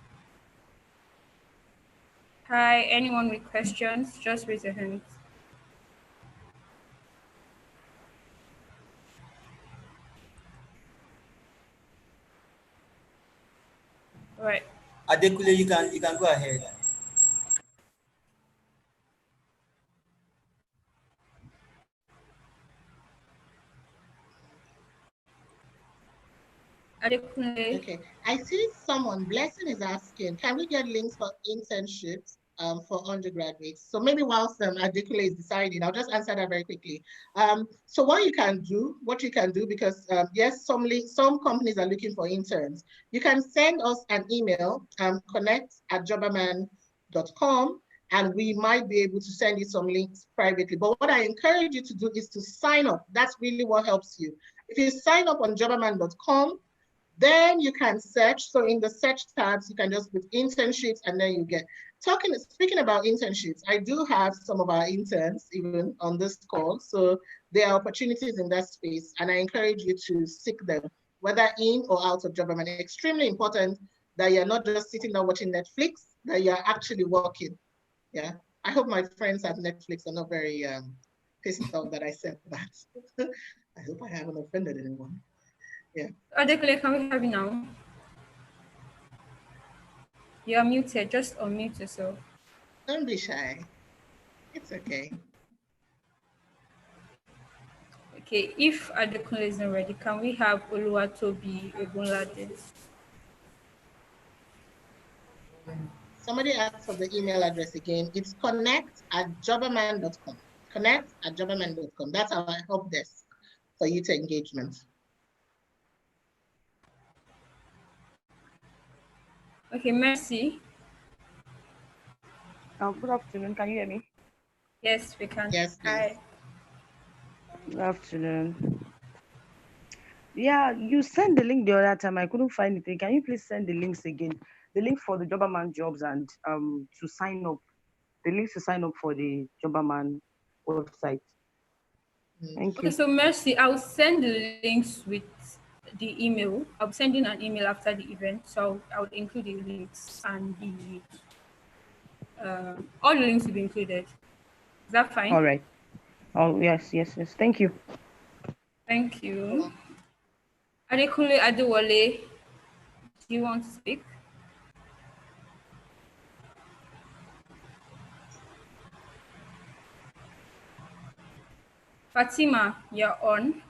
Hi, anyone with questions, just raise your hand. All right. Adekunle, you can go ahead. Okay, I see someone, Blessing is asking, can we get links for internships for undergraduates? So maybe whilst Adekunle is deciding, I'll just answer that very quickly. So what you can do, because yes, some companies are looking for interns. You can send us an email, connect@jobberman.com, and we might be able to send you some links privately. But what I encourage you to do is to sign up. That's really what helps you. If you sign up on jobberman.com, then you can search. So in the search tabs, you can just put internships, and then you get speaking about internships. I do have some of our interns even on this call. So there are opportunities in that space, and I encourage you to seek them, whether in or out of Jobberman. Extremely important that you're not just sitting there watching Netflix, that you're actually working. Yeah. I hope my friends at Netflix are not very pissed off that I said that. I hope I haven't offended anyone. Yeah. Adekunle, can we have you now? You're muted. Just unmute yourself. Don't be shy. It's okay. Okay, if Adekunle isn't ready, can we have Oluwatobi Ogunlade? Somebody asked for the email address again. It's connect@jobberman.com. Connect@jobberman.com. That's our help desk for youth engagement. Okay, Mercy. Good afternoon. Can you hear me? Yes, we can. Yes, please. Hi. Good afternoon. Yeah, you sent the link the other time. I couldn't find it. Can you please send the links again? The link for the Jobberman jobs and to sign up. The links to sign up for the Jobberman website. Thank Okay, you. so Mercy, I'll send the links with the email. I'll be sending an email after the event, so I would include the links and the all the links will be included. Is that fine? All right. Oh yes. Thank you. Thank you. Adekunle Adewale, do you want to speak? Fatima, you're on.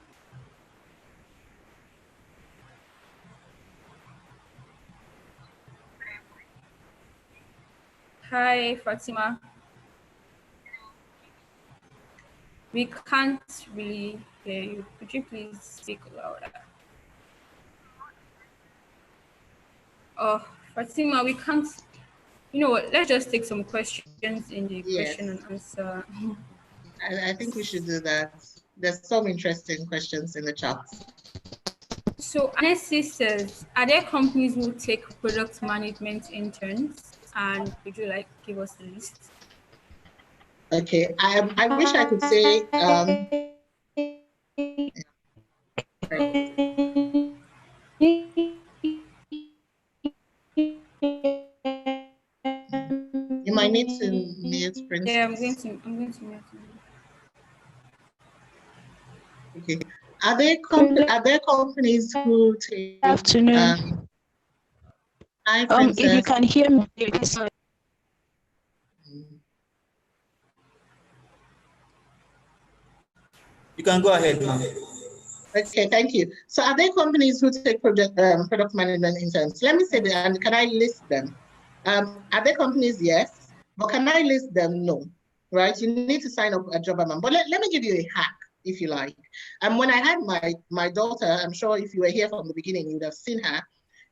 Hi, Fatima. We can't really hear you. Could you please speak louder? Oh, Fatima, we can't. You know what? Let's just take some questions in the Yes. question and answer. I think we should do that. There's some interesting questions in the chat. So Anesi says, are there companies who take product management interns? And could you like give us the list? Okay, I wish I could say you might need to mute Princess. Yeah, I'm going to mute him. Okay. Are there companies who take Afternoon. Hi, Princess. If you can hear me, please. You can go ahead, ma'am. Okay, thank you. So are there companies who take product management interns? Let me say that, and can I list them? Are there companies? Yes. But can I list them? No. Right? You need to sign up at Jobberman. But let me give you a hack, if you like. When I had my daughter, I'm sure if you were here from the beginning, you would have seen her.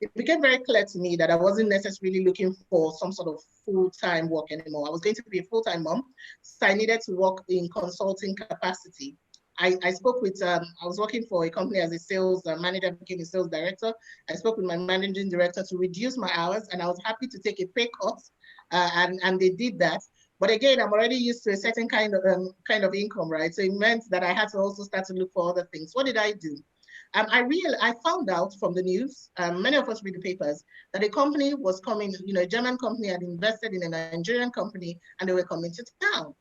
It became very clear to me that I wasn't necessarily looking for some sort of full-time work anymore. I was going to be a full-time mom, so I needed to work in consulting capacity. I spoke with, I was working for a company as a sales manager, became a sales director. I spoke with my managing director to reduce my hours, and I was happy to take a pay cut, and they did that. But again, I'm already used to a certain kind of income, right? So it meant that I had to also start to look for other things. What did I do? I found out from the news, many of us read the papers, that a company was coming, a German company had invested in a Nigerian company, and they were coming to town.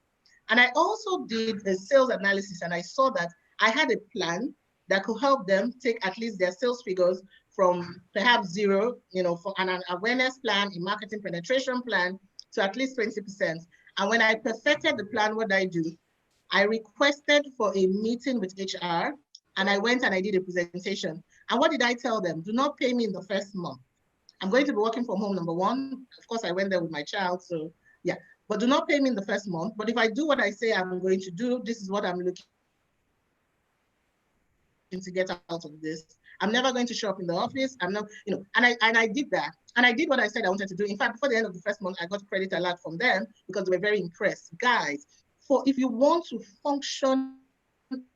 And I also did a sales analysis, and I saw that I had a plan that could help them take at least their sales figures from perhaps zero, for an awareness plan, a marketing penetration plan, to at least 20%. And when I perfected the plan, what did I do? I requested for a meeting with HR, and I went and I did a presentation. And what did I tell them? Do not pay me in the first month. I'm going to be working from home, number one. Of course, I went there with my child, so yeah. But do not pay me in the first month. But if I do what I say I'm going to do, this is what I'm looking to get out of this. I'm never going to show up in the office. I'm not, and I did that. And I did what I said I wanted to do. In fact, before the end of the first month, I got credit alert from them because they were very impressed. Guys, if you want to function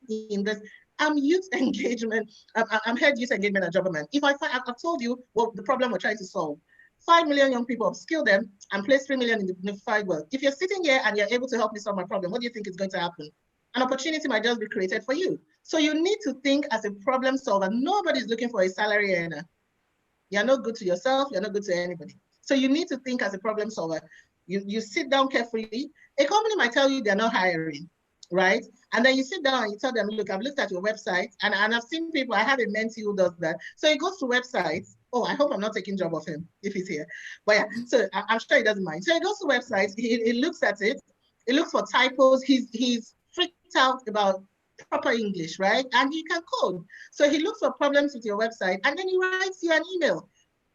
in this, I'm youth engagement. I'm head youth engagement at Jobberman. I've told you what the problem we're trying to solve. 5 million young people, upskill them and place 3 million in the dignified world. If you're sitting here and you're able to help me solve my problem, what do you think is going to happen? An opportunity might just be created for you. So you need to think as a problem solver. Nobody's looking for a salary earner. You're not good to yourself. You're not good to anybody. So you need to think as a problem solver. You sit down carefully. A company might tell you they're not hiring, right? And then you sit down and you tell them, look, I've looked at your website and I've seen people, I have a mentee who does that. So he goes to websites Oh, I hope I'm not taking job of him if he's here. But yeah, so I'm sure he doesn't mind. So he goes to websites, he looks at it, he looks for typos, he's freaked out about proper English, right? And he can code. So he looks for problems with your website and then he writes you an email.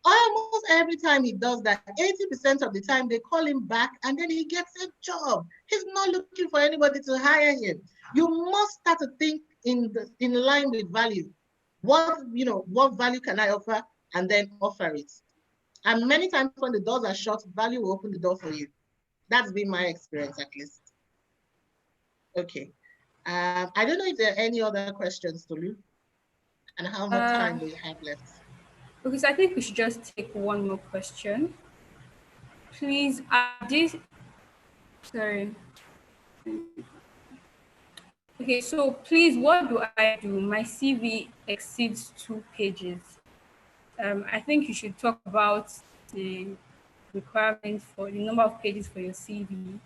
Almost every time he does that, 80% of the time they call him back and then he gets a job. He's not looking for anybody to hire him. You must start to think in line with value. What value can I offer? And then offer it. And many times when the doors are shut, value will open the door for you. That's been my experience at least. Okay. I don't know if there are any other questions, Tolu, and how much time do you have left? Because I think we should just take one more question. Please, sorry. Okay, so please, what do I do? My CV exceeds 2 pages. I think you should talk about the requirements for the number of pages for your CV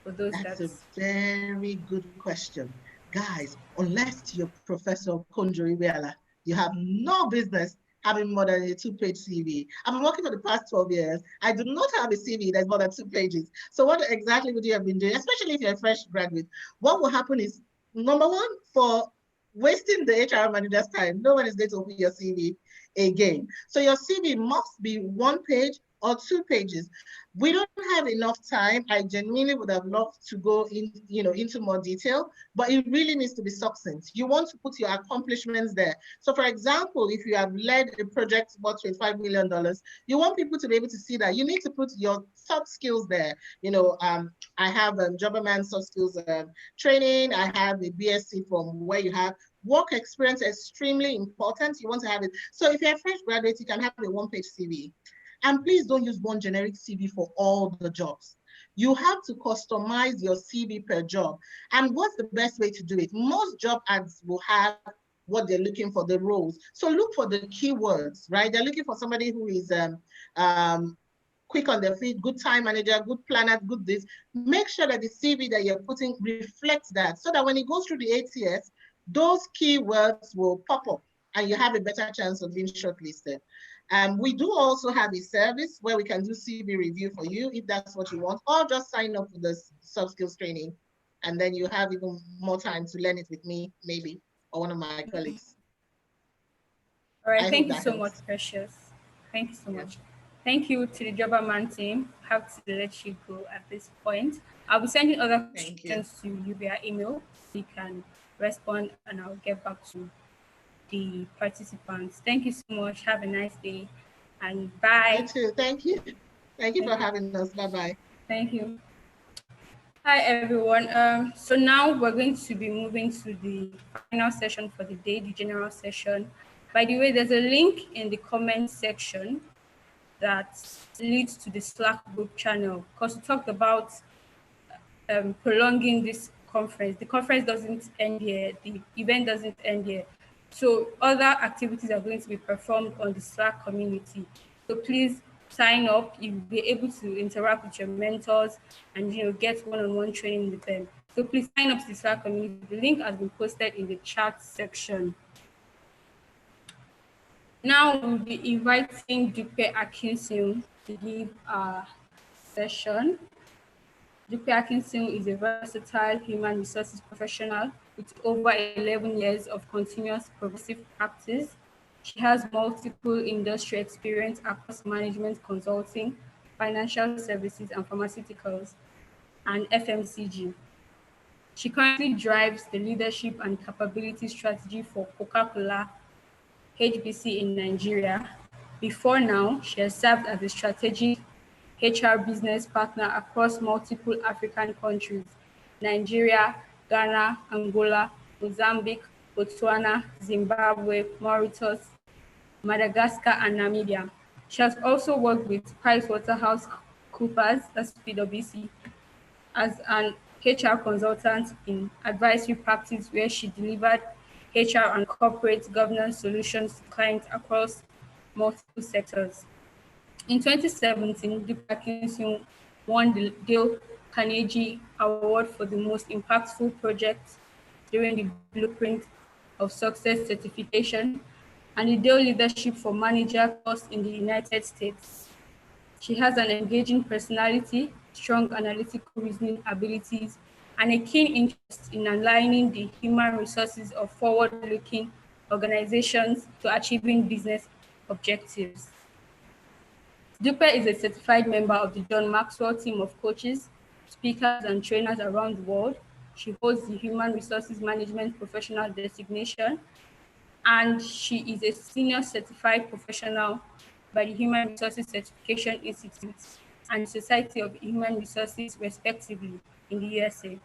for those That's a very good question. Guys, unless you're Professor Konjuri Weala, you have no business having more than a 2-page CV. I've been working for the past 12 years. I do not have a CV that's more than 2 pages. So what exactly would you have been doing, especially if you're a fresh graduate? What will happen is, number one, for wasting the HR manager's time, no one is going to open your CV again. So your CV must be 1 page or 2 pages. We don't have enough time. I genuinely would have loved to go into more detail, but it really needs to be succinct. You want to put your accomplishments there. So for example, if you have led a project worth $25 million, you want people to be able to see that. You need to put your soft skills there. I have Jobberman soft skills training. I have a BSc from where you have work experience, extremely important. You want to have it. So if you're a fresh graduate, you can have a 1-page CV. And please don't use one generic CV for all the jobs. You have to customize your CV per job. And what's the best way to do it? Most job ads will have what they're looking for, the roles. So look for the keywords, right? They're looking for somebody who is quick on their feet, good time manager, good planner, good this. Make sure that the CV that you're putting reflects that, so that when it goes through the ATS, those keywords will pop up and you have a better chance of being shortlisted. We do also have a service where we can do CV review for you if that's what you want, or just sign up for the soft skills training, and then you have even more time to learn it with me, maybe, or one of my colleagues. All right, thank you so much, Precious. Thank you so much. Thank you to the Jobberman team. I have to let you go at this point. I'll be sending other questions to you via email. You can respond and I'll get back to the participants. Thank you so much. Have a nice day and bye. You too. Thank you. Thank you for having us. Bye-bye. Thank you. Hi, everyone. So now we're going to be moving to the final session for the day, the general session. By the way, there's a link in the comment section that leads to the Slack group channel, because we talked about prolonging this conference. The conference doesn't end here. The event doesn't end here. So other activities are going to be performed on the Slack community. So please sign up. You'll be able to interact with your mentors and get one-on-one training with them. So please sign up to the Slack community. The link has been posted in the chat section. Now we'll be inviting Dupe Akinsun to give a session. Dupe Akinsun is a versatile human resources professional with over 11 years of continuous progressive practice. She has multiple industry experience across management consulting, financial services and pharmaceuticals, and FMCG. She currently drives the leadership and capability strategy for Coca-Cola HBC in Nigeria. Before now, she has served as a strategic HR business partner across multiple African countries: Nigeria, Ghana, Angola, Mozambique, Botswana, Zimbabwe, Mauritius, Madagascar, and Namibia. She has also worked with PricewaterhouseCoopers, that's PwC, as an HR consultant in advisory practice, where she delivered HR and corporate governance solutions to clients across multiple sectors. In 2017, Dupe Akinsun won the Dale Carnegie Award for the most impactful project during the Blueprint of Success certification and the Dell Leadership for Manager course in the United States. She has an engaging personality, strong analytical reasoning abilities, and a keen interest in aligning the human resources of forward-looking organizations to achieving business objectives. Dupe is a certified member of the John Maxwell team of coaches, speakers, and trainers around the world. She holds the Human Resources Management Professional designation, and she is a senior certified professional by the Human Resources Certification Institute and Society of Human Resources, respectively, in the USA.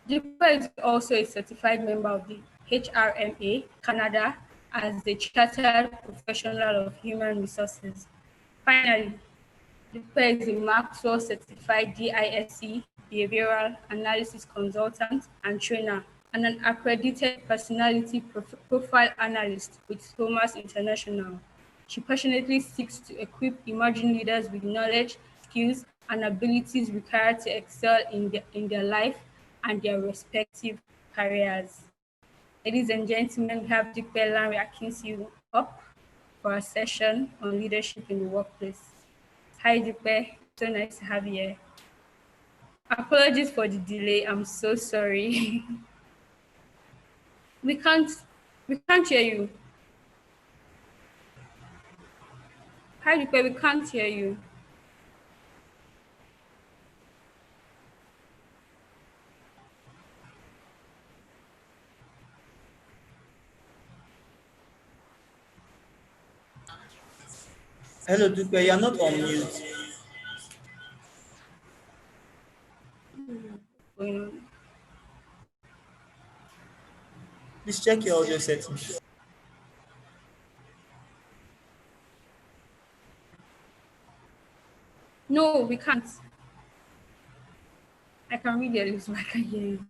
Dupe is also a certified member of the HRMA Canada as the Chartered Professional of Human Resources. Finally, Dupe is a Maxwell certified DISC behavioral analysis consultant and trainer, and an accredited personality profile analyst with Thomas International. She passionately seeks to equip emerging leaders with knowledge, skills, and abilities required to excel in their life and their respective careers. Ladies and gentlemen, we have Dupe Lanre Akinsi up for a session on leadership in the workplace. Hi, Dupe. So nice to have you here. Apologies for the delay. I'm so sorry. we can't hear you. Hi, Dupe. We can't hear you. Hello, Dupe, you're not on mute. Please check your audio settings. No, we can't. I can read your lips, but I can hear you.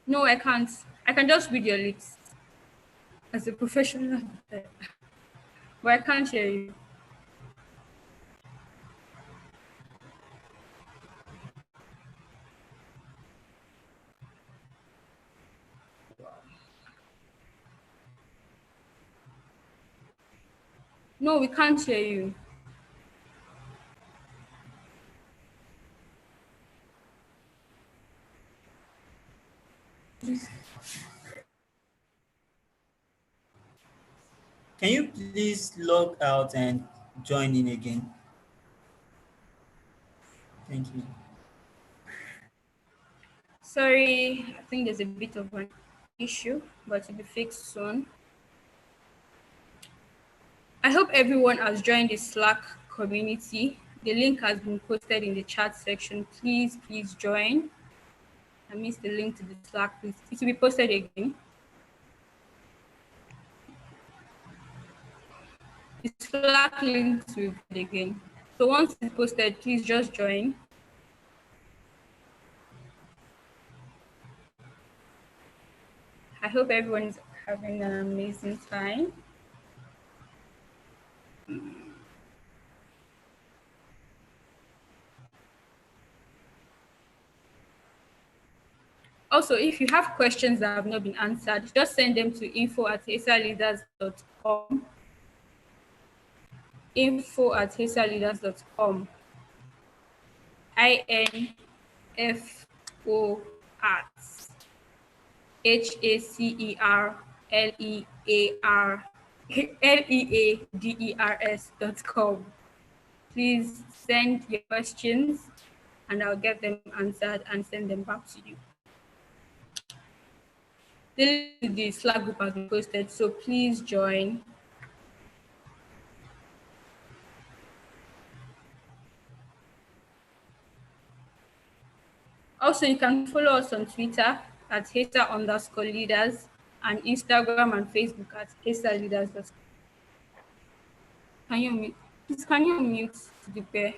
No, I can't. I can just read your lips as a professional, but I can't hear you. No, we can't hear you. Can you please log out and join in again? Thank you. Sorry, I think there's a bit of an issue, but it'll be fixed soon. I hope everyone has joined the Slack community. The link has been posted in the chat section. Please join. I missed the link to the Slack. Please, it will be posted again. The Slack link will be again. So once it's posted, please just join. I hope everyone is having an amazing time. Also, if you have questions that have not been answered, just send them to info@hesaleaders.com. info@hesaleaders.com. info@ HACERLEADERS.com. Please send your questions and I'll get them answered and send them back to you. The Slack group has been posted, so please join. Also, you can follow us on Twitter at HESA_leaders and Instagram and Facebook at HESAleaders. Can you mute? Please, can you unmute Dupe?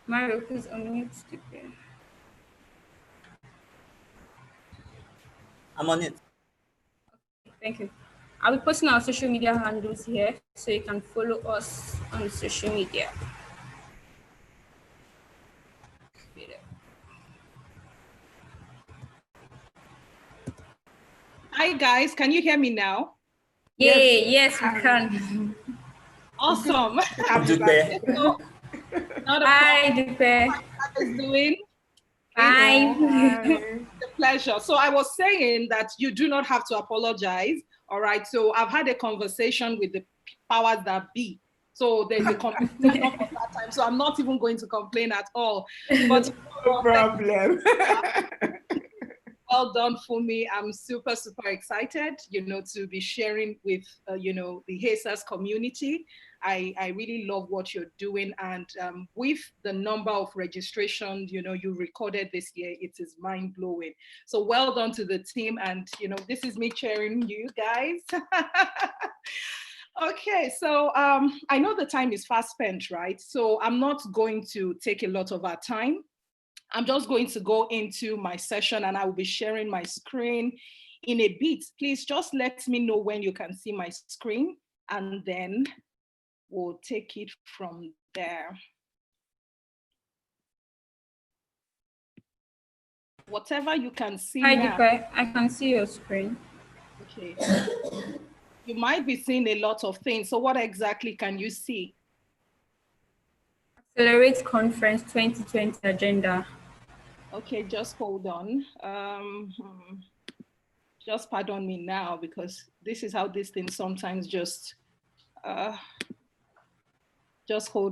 Mario, please unmute Dupe. I'm on it. Thank you. I'll be posting our social media handles here so you can follow us on social media. Hi guys, can you hear me now? Yay, yes, we can. Awesome. Dupe. So, not a Hi, problem. Dupe. How are you doing? Hi. It's a pleasure. So I was saying that you do not have to apologize. All right. So I've had a conversation with the powers that be. So there's a conversation of that time. So I'm not even going to complain at all. But No problem. well done, Fumi. I'm super, super excited, to be sharing with, the HESAS community. I really love what you're doing. And with the number of registrations, you recorded this year, it is mind blowing. So well done to the team. And, this is me cheering you guys. Okay, so I know the time is fast spent, right? So I'm not going to take a lot of our time. I'm just going to go into my session and I will be sharing my screen in a bit. Please just let me know when you can see my screen and then we'll take it from there. Whatever you can see Hi, now. Dupe. I can see your screen. Okay. You might be seeing a lot of things. So what exactly can you see? Accelerate Conference 2020 agenda. Okay, just hold on. Just pardon me now because this is how these things sometimes just hold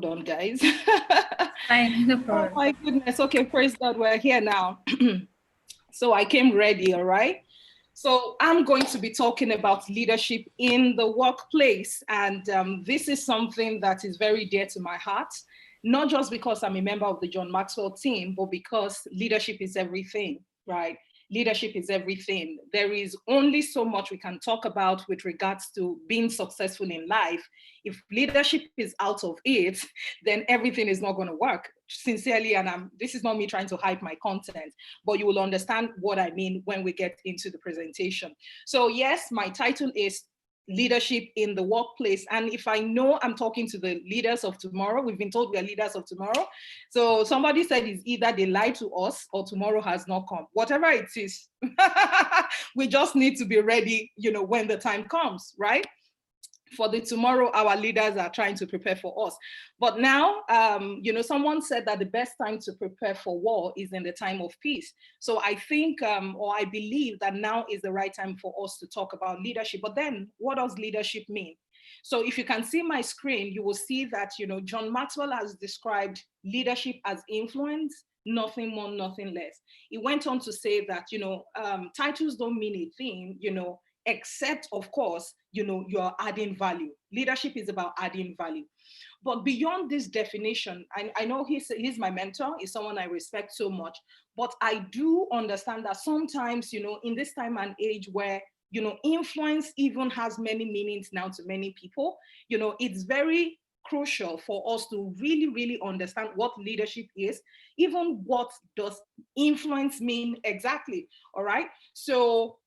on, guys. Fine, no problem. Oh my goodness. Okay, praise God, we're here now. So I came ready, all right? So I'm going to be talking about leadership in the workplace. And this is something that is very dear to my heart, not just because I'm a member of the John Maxwell team, but because leadership is everything, right? Leadership is everything. There is only so much we can talk about with regards to being successful in life. If leadership is out of it, then everything is not going to work. Sincerely, and this is not me trying to hype my content, but you will understand what I mean when we get into the presentation. So yes, my title is Leadership in the Workplace. And if I know I'm talking to the leaders of tomorrow, we've been told we are leaders of tomorrow. So somebody said it's either they lie to us or tomorrow has not come. Whatever it is, we just need to be ready, when the time comes, right? For the tomorrow, our leaders are trying to prepare for us. But now, someone said that the best time to prepare for war is in the time of peace. So I think, or I believe that now is the right time for us to talk about leadership. But then what does leadership mean? So if you can see my screen, you will see that, John Maxwell has described leadership as influence, nothing more, nothing less. He went on to say that, titles don't mean a thing, except, of course, you're adding value. Leadership is about adding value. But beyond this definition, I know he's my mentor, he's someone I respect so much, but I do understand that sometimes, in this time and age where, influence even has many meanings now to many people, it's very crucial for us to really, really understand what leadership is, even what does influence mean exactly, all right? So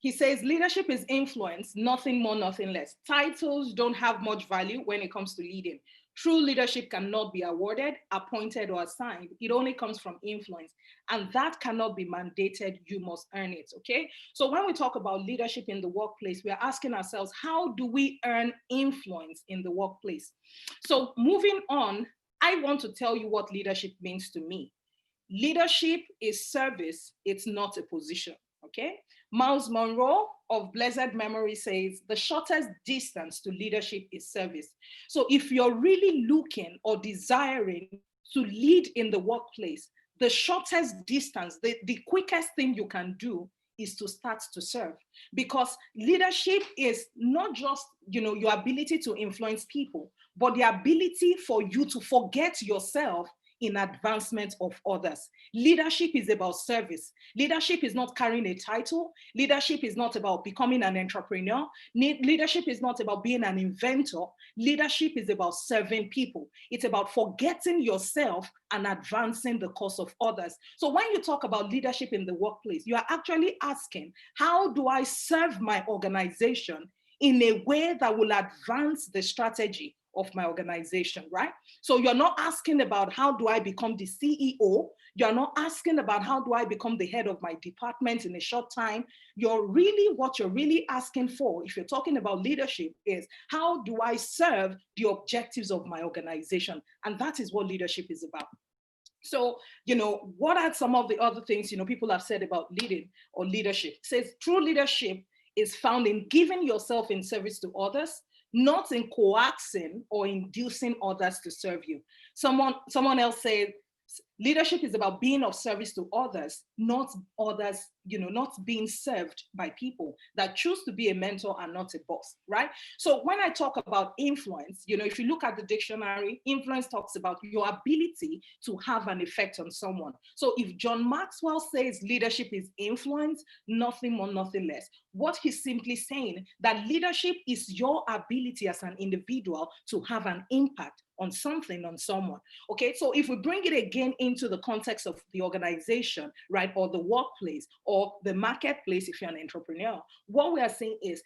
he says leadership is influence, nothing more, nothing less. Titles don't have much value when it comes to leading. True leadership cannot be awarded, appointed, or assigned. It only comes from influence. And that cannot be mandated. You must earn it, okay? So when we talk about leadership in the workplace, we're asking ourselves, how do we earn influence in the workplace? So moving on, I want to tell you what leadership means to me. Leadership is service, it's not a position, okay? Miles Monroe of blessed memory says, the shortest distance to leadership is service. So if you're really looking or desiring to lead in the workplace, the shortest distance, the quickest thing you can do is to start to serve. Because leadership is not just, your ability to influence people, but the ability for you to forget yourself in advancement of others. Leadership is about service. Leadership is not carrying a title. Leadership is not about becoming an entrepreneur. Leadership is not about being an inventor. Leadership is about serving people. It's about forgetting yourself and advancing the cause of others. So when you talk about leadership in the workplace, you are actually asking, how do I serve my organization in a way that will advance the strategy of my organization, right? So you're not asking about how do I become the CEO. You're not asking about how do I become the head of my department in a short time. What you're really asking for, if you're talking about leadership, is how do I serve the objectives of my organization? And that is what leadership is about. So, what are some of the other things, people have said about leading or leadership? It says true leadership is found in giving yourself in service to others, not in coaxing or inducing others to serve you. Someone else said, leadership is about being of service to others, not being served by people that choose to be a mentor and not a boss, right? So when I talk about influence, if you look at the dictionary, influence talks about your ability to have an effect on someone. So if John Maxwell says leadership is influence, nothing more, nothing less. What he's simply saying that leadership is your ability as an individual to have an impact on something, on someone. Okay, so if we bring it again into the context of the organization, right, or the workplace or the marketplace, if you're an entrepreneur, what we are saying is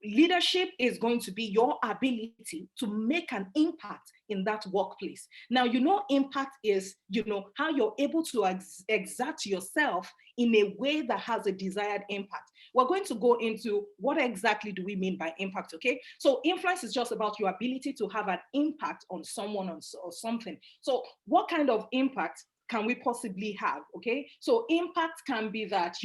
leadership is going to be your ability to make an impact in that workplace. Now, impact is, how you're able to exert yourself in a way that has a desired impact. We're going to go into what exactly do we mean by impact, okay? So influence is just about your ability to have an impact on someone or something. So what kind of impact can we possibly have, okay? So impact can be that,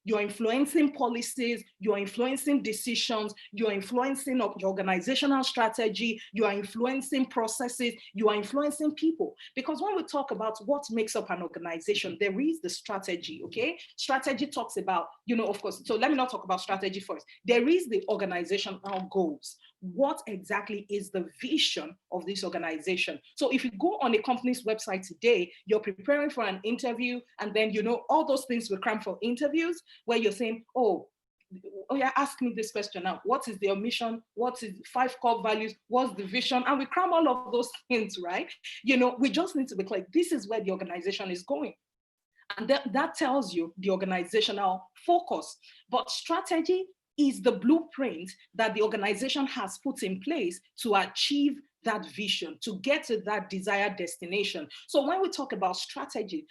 you're influencing policies, you're influencing decisions, you're influencing your organizational strategy, you are influencing processes, you are influencing people. Because when we talk about what makes up an organization, there is the strategy, okay? Strategy talks about, of course, so let me not talk about strategy first. There is the organizational goals. What exactly is the vision of this organization? So if you go on a company's website today, you're preparing for an interview, and then all those things will cram for interviews where you're saying, oh yeah, ask me this question now. What is their mission? What is 5 core values? What's the vision? And we cram all of those things, right? We just need to be clear. This is where the organization is going. And that tells you the organizational focus. But strategy is the blueprint that the organization has put in place to achieve that vision, to get to that desired destination. So when we talk about strategy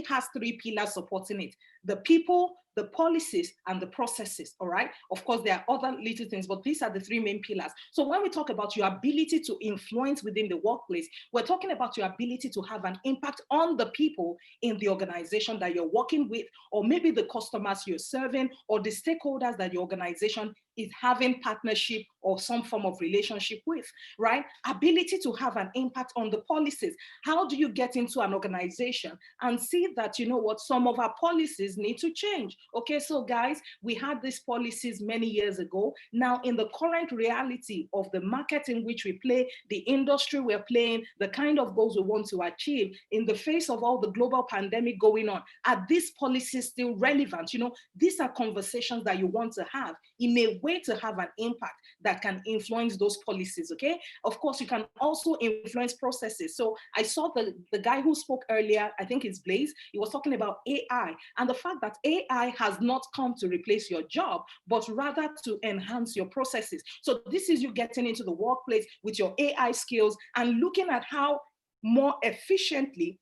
has 3 pillars supporting it: the people, the policies, and the processes, all right? Of course, there are other little things, but these are the 3 main pillars. So when we talk about your ability to influence within the workplace, we're talking about your ability to have an impact on the people in the organization that you're working with, or maybe the customers you're serving, or the stakeholders that your organization is having partnership or some form of relationship with, right? Ability to have an impact on the policies. How do you get into an organization and see that, some of our policies need to change? Okay, so guys, we had these policies many years ago. Now, in the current reality of the market in which we play, the industry we're playing, the kind of goals we want to achieve, in the face of all the global pandemic going on, are these policies still relevant? These are conversations that you want to have in a way to have an impact that can influence those policies, okay? Of course, you can also influence processes. So I saw the guy who spoke earlier, I think it's Blaze, he was talking about AI and the fact that AI has not come to replace your job, but rather to enhance your processes. So this is you getting into the workplace with your AI skills and looking at how more efficiently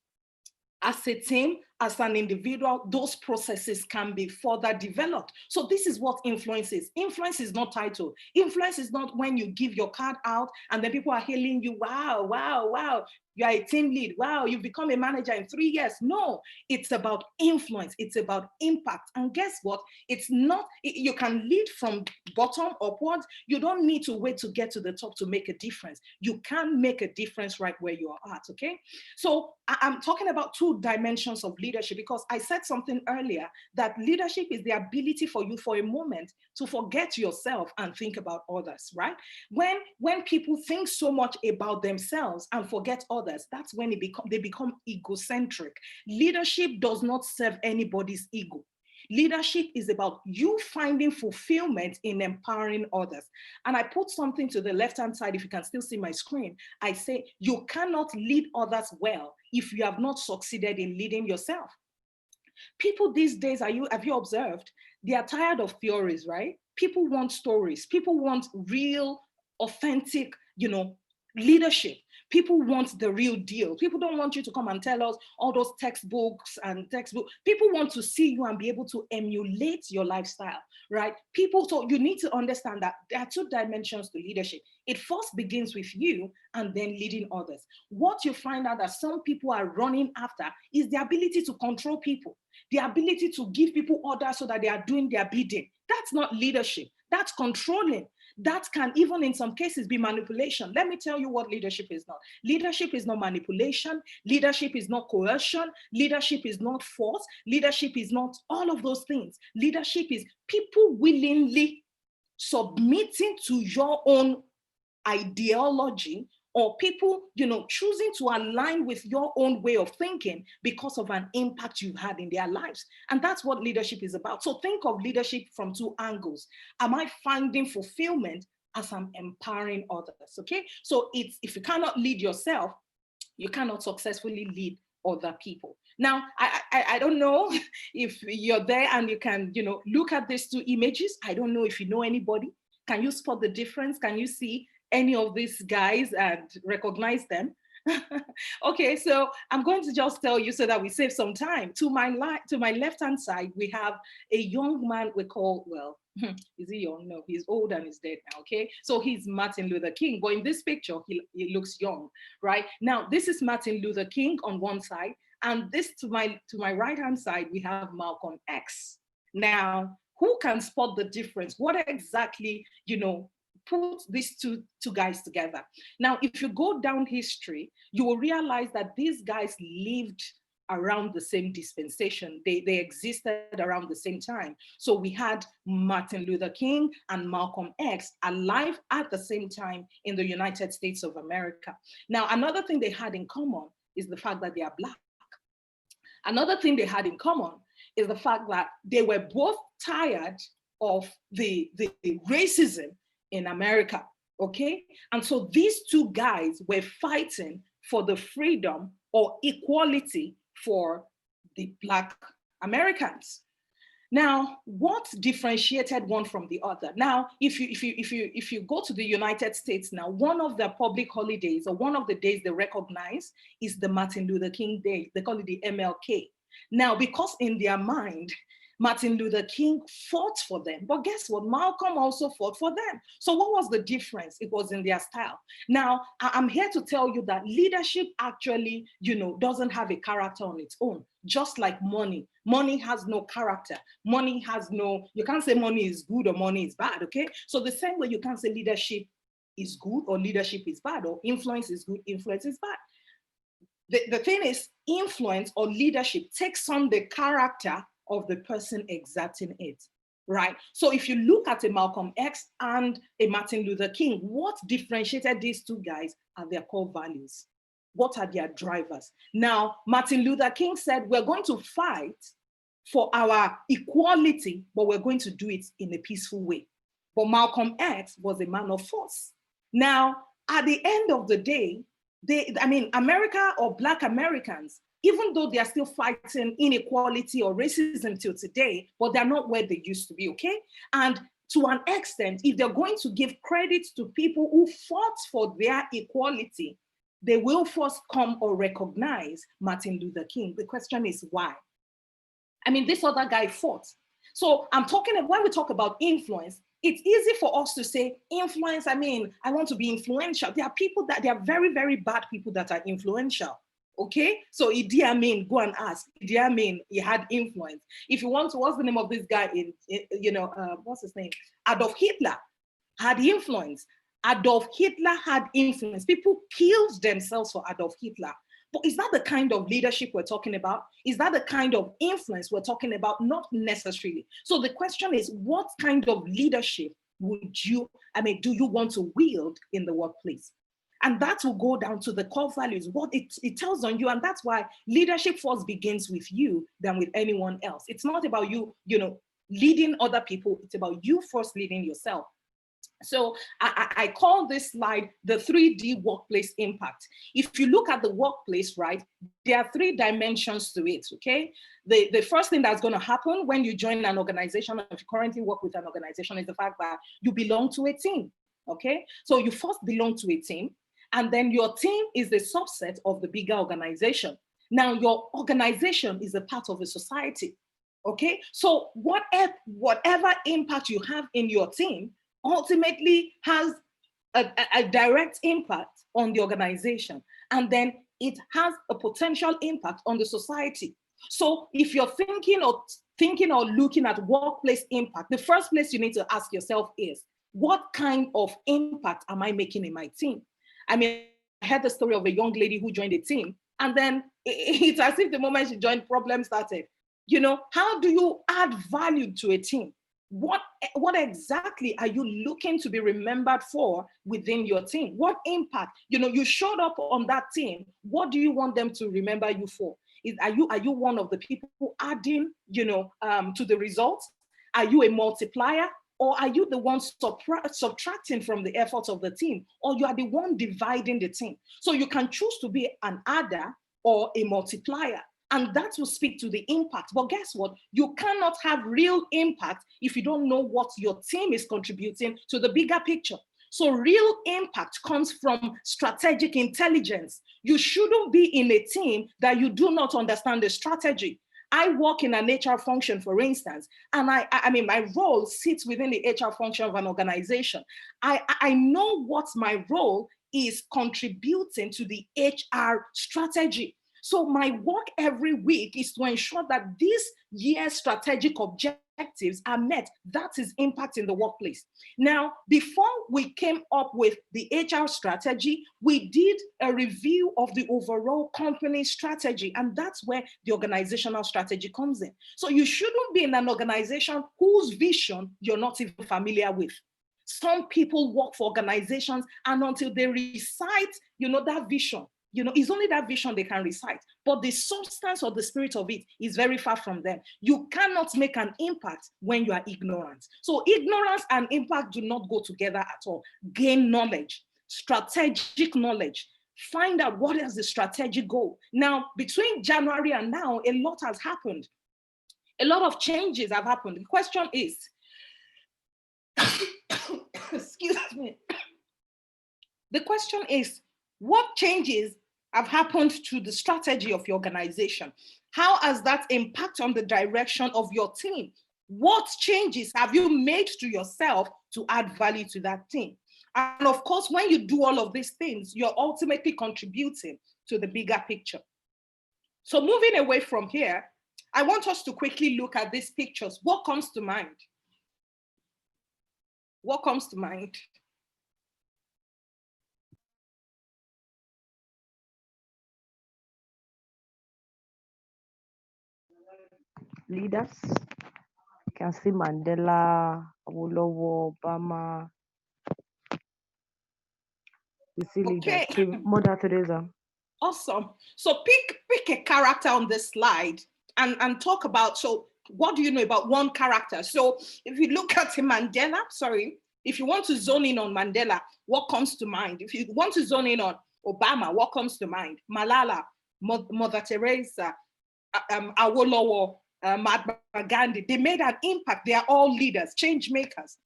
as a team, as an individual, those processes can be further developed. So this is what influence is. Influence is not title. Influence is not when you give your card out and then people are hailing you, wow, wow, wow, you are a team lead, wow, you've become a manager in 3 years. No, it's about influence. It's about impact. And guess what? It's not, you can lead from bottom upwards. You don't need to wait to get to the top to make a difference. You can make a difference right where you are at, okay? So I'm talking about 2 dimensions of leadership because I said something earlier that leadership is the ability for you for a moment to forget yourself and think about others, right? When people think so much about themselves and forget others, that's when they become egocentric. Leadership does not serve anybody's ego. Leadership is about you finding fulfillment in empowering others. And I put something to the left-hand side, if you can still see my screen. I say, you cannot lead others well if you have not succeeded in leading yourself. People these days, have you observed? They are tired of theories, right? People want stories. People want real, authentic, leadership. People want the real deal. People don't want you to come and tell us all those textbooks and textbooks. People want to see you and be able to emulate your lifestyle, right? People, so you need to understand that there are two dimensions to leadership. It first begins with you and then leading others. What you find out that some people are running after is the ability to control people, the ability to give people orders so that they are doing their bidding. That's not leadership. That's controlling. That can even in some cases be manipulation. Let me tell you what leadership is not. Leadership is not manipulation. Leadership is not coercion. Leadership is not force. Leadership is not all of those things. Leadership is people willingly submitting to your own ideology, or people, choosing to align with your own way of thinking because of an impact you've had in their lives. And that's what leadership is about. So think of leadership from two angles. Am I finding fulfillment as I'm empowering others? Okay. So if you cannot lead yourself, you cannot successfully lead other people. Now, I don't know if you're there and you can, look at these two images. I don't know if you know anybody. Can you spot the difference? Can you see any of these guys and recognize them? Okay, so I'm going to just tell you so that we save some time. To my left-hand side, we have a young man we call, well, is he young? No, he's old and he's dead now, okay? So he's Martin Luther King, but in this picture, he looks young, right? Now, this is Martin Luther King on one side, and this to my right-hand side, we have Malcolm X. Now, who can spot the difference? What exactly, put these two guys together? Now, if you go down history, you will realize that these guys lived around the same dispensation. They existed around the same time. So we had Martin Luther King and Malcolm X alive at the same time in the United States of America. Now, another thing they had in common is the fact that they are Black. Another thing they had in common is the fact that they were both tired of the racism in America, okay? And so these two guys were fighting for the freedom or equality for the Black Americans. Now, what differentiated one from the other? Now, if you go to the United States now, one of the public holidays or one of the days they recognize is the Martin Luther King Day. They call it the MLK. Now, because in their mind, Martin Luther King fought for them, but guess what? Malcolm also fought for them. So what was the difference? It was in their style. Now, I'm here to tell you that leadership actually, doesn't have a character on its own, just like money. Money has no character. Money has no, you can't say money is good or money is bad, okay? So the same way you can't say leadership is good or leadership is bad, or influence is good, influence is bad. The thing is, influence or leadership takes on the character of the person exerting it, right? So if you look at a Malcolm X and a Martin Luther King, what differentiated these two guys are their core values. What are their drivers? Now, Martin Luther King said, we're going to fight for our equality, but we're going to do it in a peaceful way. But Malcolm X was a man of force. Now, at the end of the day, America or Black Americans, even though they are still fighting inequality or racism till today, but they're not where they used to be, okay? And to an extent, if they're going to give credit to people who fought for their equality, they will first come or recognize Martin Luther King. The question is why? This other guy fought. So I'm talking, when we talk about influence, it's easy for us to say influence, I want to be influential. There are people that, they are very, very bad people that are influential. Okay, so Idi Amin, go and ask. Idi Amin, he had influence. If you want to, what's the name of this guy what's his name? Adolf Hitler had influence. Adolf Hitler had influence. People killed themselves for Adolf Hitler. But is that the kind of leadership we're talking about? Is that the kind of influence we're talking about? Not necessarily. So the question is, what kind of leadership would you, do you want to wield in the workplace? And that will go down to the core values, what it tells on you. And that's why leadership first begins with you than with anyone else. It's not about you, leading other people. It's about you first leading yourself. So I call this slide the 3D workplace impact. If you look at the workplace, right, there are 3 dimensions to it, okay? The first thing that's going to happen when you join an organization, if you currently work with an organization, is the fact that you belong to a team, okay? So you first belong to a team. And then your team is a subset of the bigger organization. Now, your organization is a part of a society. Okay, so whatever impact you have in your team ultimately has a direct impact on the organization, and then it has a potential impact on the society. So if you're thinking or looking at workplace impact, the first place you need to ask yourself is, what kind of impact am I making in my team? I mean, I heard the story of a young lady who joined a team, and then it's as if the moment she joined, problems started. You know, how do you add value to a team? What exactly are you looking to be remembered for within your team? What impact? You know, you showed up on that team. What do you want them to remember you for? Are you one of the people adding, you know, to the results? Are you a multiplier? Or are you the one subtracting from the efforts of the team? Or you are the one dividing the team? So you can choose to be an adder or a multiplier. And that will speak to the impact. But guess what? You cannot have real impact if you don't know what your team is contributing to the bigger picture. So real impact comes from strategic intelligence. You shouldn't be in a team that you do not understand the strategy. I work in an HR function, for instance, and I mean, my role sits within the HR function of an organization. I know what my role is contributing to the HR strategy. So my work every week is to ensure that this year's strategic objectives are met. That is impact in the workplace. Now, before we came up with the HR strategy, we did a review of the overall company strategy, and that's where the organizational strategy comes in. So you shouldn't be in an organization whose vision you're not even familiar with. Some people work for organizations, and until they recite, you know, that vision, you know, it's only that vision they can recite, but the substance or the spirit of it is very far from them. You cannot make an impact when you are ignorant. So ignorance and impact do not go together at all. Gain knowledge, strategic knowledge. Find out what is the strategic goal. Now, between January and now, a lot has happened. A lot of changes have happened. The question is, excuse me. The question is, what changes have happened to the strategy of your organization? How has that impact on the direction of your team? What changes have you made to yourself to add value to that team? And of course, when you do all of these things, you're ultimately contributing to the bigger picture. So moving away from here, I want us to quickly look at these pictures. What comes to mind? What comes to mind? Leaders. You can see Mandela, Awolowo, Obama. You see leaders. Okay. Mother Teresa. Awesome. So pick a character on this slide and talk about, so what do you know about one character? So if you look at Mandela, if you want to zone in on Mandela, what comes to mind? If you want to zone in on Obama, what comes to mind? Malala, Mother Teresa, Awolowo, Mahatma Gandhi. They made an impact. They are all leaders, change makers.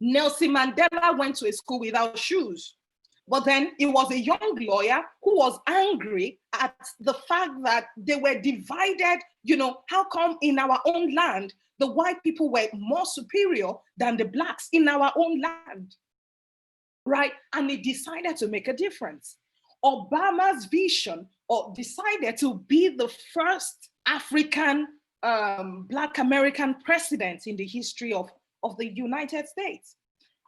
Nelson Mandela went to a school without shoes. But then he was a young lawyer who was angry at the fact that they were divided. You know, how come in our own land, the white people were more superior than the blacks in our own land, right? And he decided to make a difference. Obama's vision decided to be the first African Black American president in the history of the United States.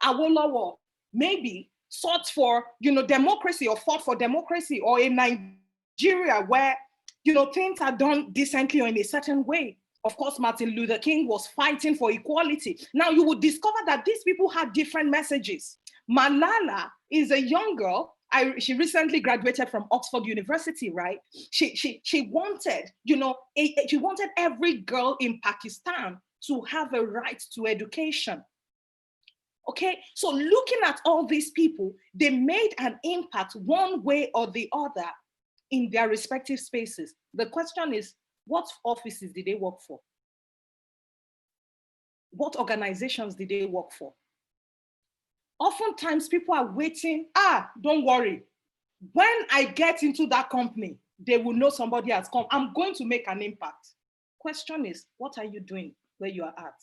Awolowo maybe sought for, you know, democracy or fought for democracy, or in Nigeria where, you know, things are done decently or in a certain way. Of course, Martin Luther King was fighting for equality. Now you would discover that these people had different messages. Malala is a young girl. She recently graduated from Oxford University, right? She wanted, you know, she wanted every girl in Pakistan to have a right to education. Okay, so looking at all these people, they made an impact one way or the other in their respective spaces. The question is, what offices did they work for? What organizations did they work for? Oftentimes people are waiting, don't worry. When I get into that company, they will know somebody has come. I'm going to make an impact. Question is, what are you doing where you are at?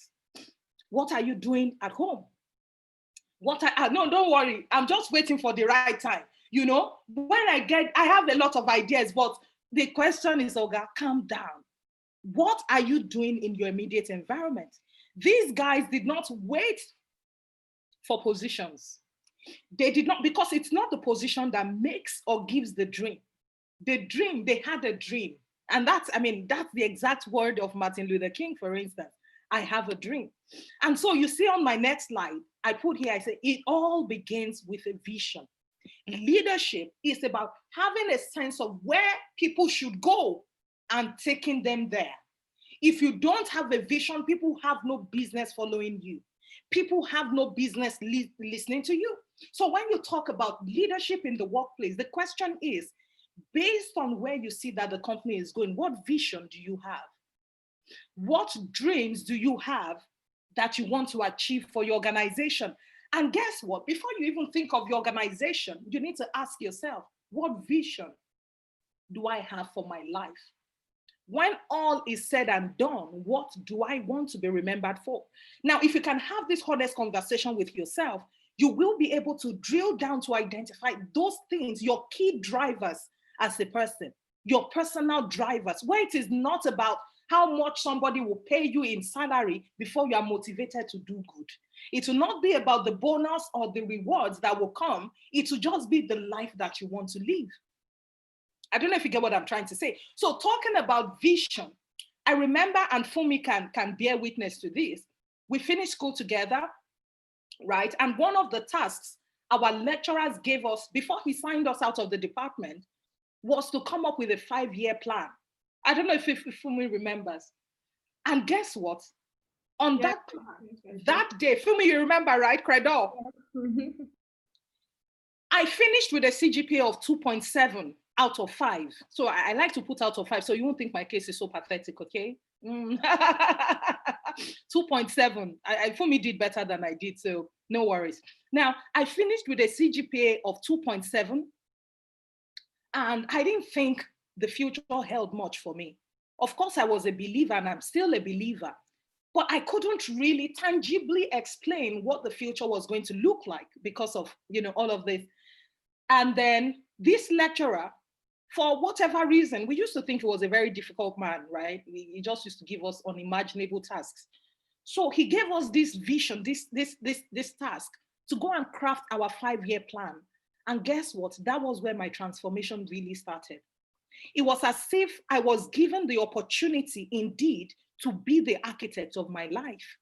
What are you doing at home? No, don't worry. I'm just waiting for the right time. You know, when I have a lot of ideas, but the question is, Oga, calm down. What are you doing in your immediate environment? These guys did not wait for positions. They did not, because it's not the position that makes or gives the dream. The dream, they had a dream. And that's the exact word of Martin Luther King, for instance. I have a dream. And so you see on my next slide, I put here, I say, it all begins with a vision. Leadership is about having a sense of where people should go and taking them there. If you don't have a vision, people have no business following you. People have no business listening to you. So when you talk about leadership in the workplace, the question is, based on where you see that the company is going, what vision do you have? What dreams do you have that you want to achieve for your organization? And guess what? Before you even think of your organization, you need to ask yourself, what vision do I have for my life? When all is said and done, what do I want to be remembered for? Now, if you can have this honest conversation with yourself, you will be able to drill down to identify those things, your key drivers as a person, your personal drivers, where it is not about how much somebody will pay you in salary before you are motivated to do good. It will not be about the bonus or the rewards that will come. It will just be the life that you want to live. I don't know if you get what I'm trying to say. So talking about vision, I remember, and Fumi can bear witness to this, we finished school together, right? And one of the tasks our lecturers gave us before he signed us out of the department was to come up with a 5-year plan. I don't know if Fumi remembers. And guess what? On that day, Fumi, you remember, right, Credo? I finished with a CGPA of 2.7 out of 5. So I like to put out of 5, so you won't think my case is so pathetic, okay? 2.7. Fumi did better than I did, so no worries. Now, I finished with a CGPA of 2.7, and I didn't think the future held much for me. Of course, I was a believer, and I'm still a believer, but I couldn't really tangibly explain what the future was going to look like because of, all of this. And then this lecturer, for whatever reason, we used to think he was a very difficult man, right? He just used to give us unimaginable tasks. So he gave us this vision, this task to go and craft our 5-year plan. And guess what? That was where my transformation really started. It was as if I was given the opportunity, indeed, to be the architect of my life.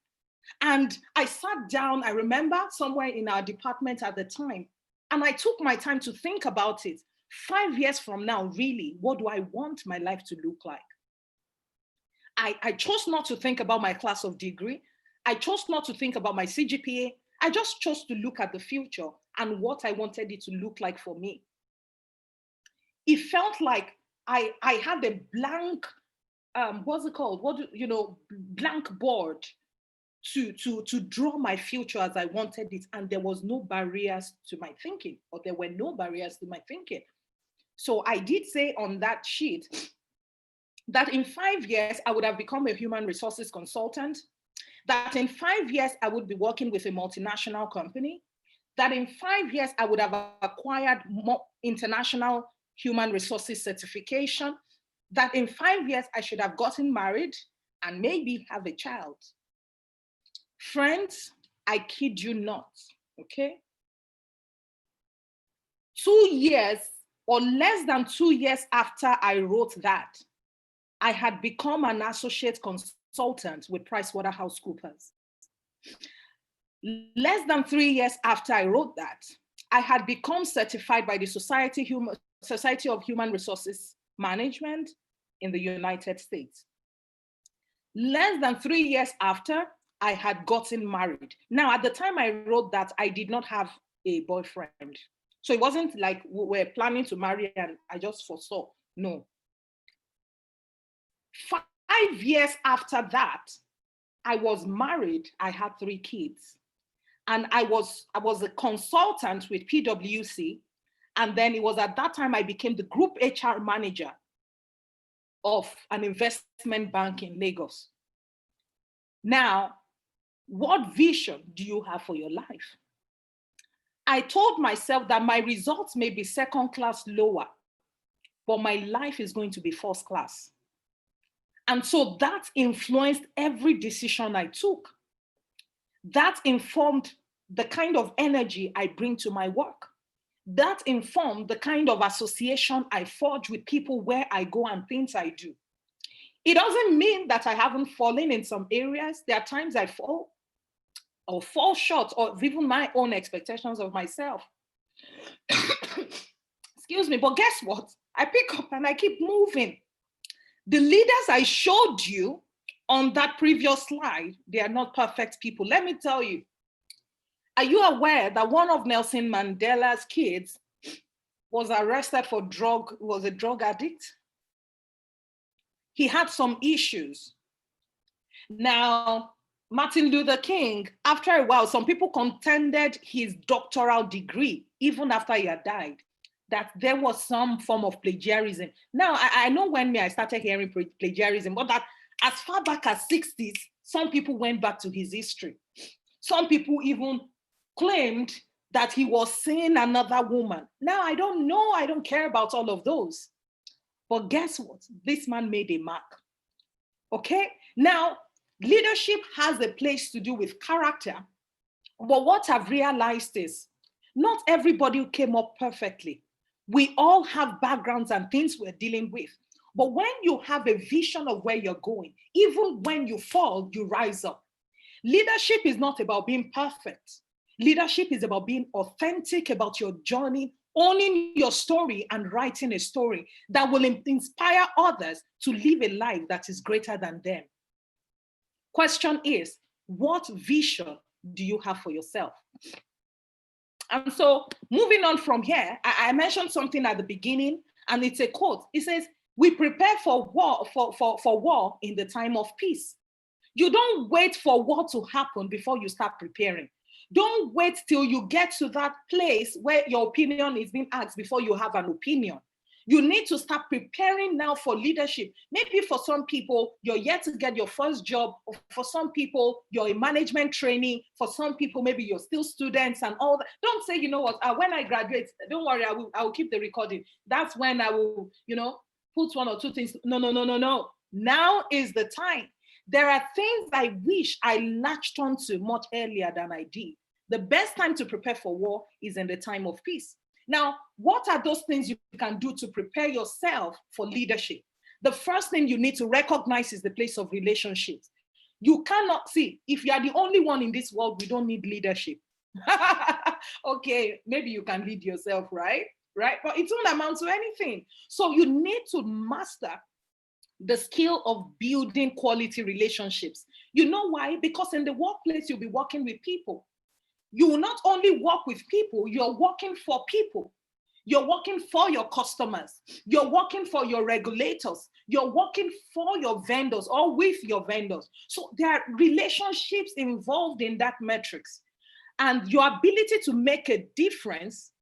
And I sat down, I remember somewhere in our department at the time, and I took my time to think about it. 5 years from now, really, what do I want my life to look like? I chose not to think about my class of degree. I chose not to think about my CGPA. I just chose to look at the future and what I wanted it to look like for me. It felt like I had a blank, what's it called? Blank board to draw my future as I wanted it. And there was no barriers to my thinking, or there were no barriers to my thinking. So I did say on that sheet that in 5 years, I would have become a human resources consultant, that in 5 years, I would be working with a multinational company, that in 5 years, I would have acquired more international human resources certification, that in 5 years, I should have gotten married and maybe have a child. Friends, I kid you not, okay? 2 years or less than 2 years after I wrote that, I had become an associate consultant with PricewaterhouseCoopers. Less than 3 years after I wrote that, I had become certified by the Society of Human Resources Management in the United States. Less than 3 years after, I had gotten married. Now, at the time I wrote that, I did not have a boyfriend. So it wasn't like we were planning to marry and I just foresaw. No. 5 years after that, I was married. I had 3 kids. And I was a consultant with PwC. And then it was at that time I became the group HR manager of an investment bank in Lagos. Now, what vision do you have for your life? I told myself that my results may be second class lower, but my life is going to be first class. And so that influenced every decision I took. That informed the kind of energy I bring to my work. That informed the kind of association I forge with people where I go and things I do. It doesn't mean that I haven't fallen in some areas. There are times I fall or fall short of even my own expectations of myself. Excuse me, but guess what? I pick up and I keep moving. The leaders I showed you on that previous slide, they are not perfect people. Let me tell you, are you aware that one of Nelson Mandela's kids was arrested for was a drug addict? He had some issues. Now, Martin Luther King, after a while, some people contended his doctoral degree, even after he had died, that there was some form of plagiarism. Now, I know when I started hearing plagiarism, but that as far back as 60s, some people went back to his history. Some people even claimed that he was seeing another woman. Now, I don't know, I don't care about all of those. But guess what? This man made a mark. Okay? Now, leadership has a place to do with character. But what I've realized is not everybody came up perfectly. We all have backgrounds and things we're dealing with. But when you have a vision of where you're going, even when you fall, you rise up. Leadership is not about being perfect. Leadership is about being authentic about your journey, owning your story and writing a story that will inspire others to live a life that is greater than them. Question is, what vision do you have for yourself? And so moving on from here, I mentioned something at the beginning, and it's a quote. It says, we prepare for war, for war in the time of peace. You don't wait for war to happen before you start preparing. Don't wait till you get to that place where your opinion is being asked before you have an opinion. You need to start preparing now for leadership. Maybe for some people, you're yet to get your first job. For some people, you're in management training. For some people, maybe you're still students and all that. Don't say, you know what, when I graduate, don't worry, I will keep the recording. That's when I will, put one or two things. No. Now is the time. There are things I wish I latched onto much earlier than I did. The best time to prepare for war is in the time of peace. Now, what are those things you can do to prepare yourself for leadership? The first thing you need to recognize is the place of relationships. You cannot see, if you are the only one in this world, we don't need leadership. Okay, maybe you can lead yourself, right? But it won't amount to anything. So you need to master the skill of building quality relationships. You know why? Because in the workplace, you'll be working with people. You will not only work with people, you're working for people. You're working for your customers. You're working for your regulators. You're working for your vendors or with your vendors. So there are relationships involved in that metrics. And your ability to make a difference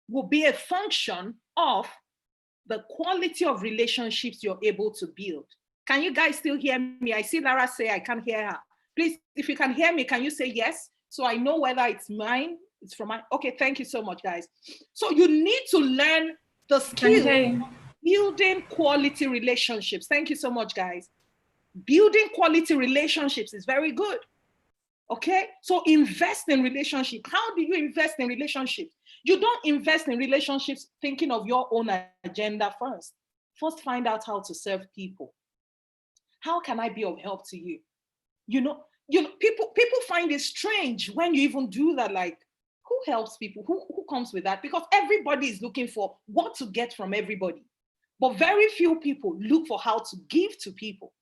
will be a function of the quality of relationships you're able to build. Can you guys still hear me? I see Lara say I can't hear her. Please, if you can hear me, can you say yes? So I know whether it's mine, it's from mine. Okay, thank you so much, guys. So you need to learn the skill of building quality relationships. Thank you so much, guys. Building quality relationships is very good. Okay, so invest in relationships. How do you invest in relationships? You don't invest in relationships thinking of your own agenda first. First, find out how to serve people. How can I be of help to you? People find it strange when you even do that. Like, who helps people? Who comes with that? Because everybody is looking for what to get from everybody. But very few people look for how to give to people.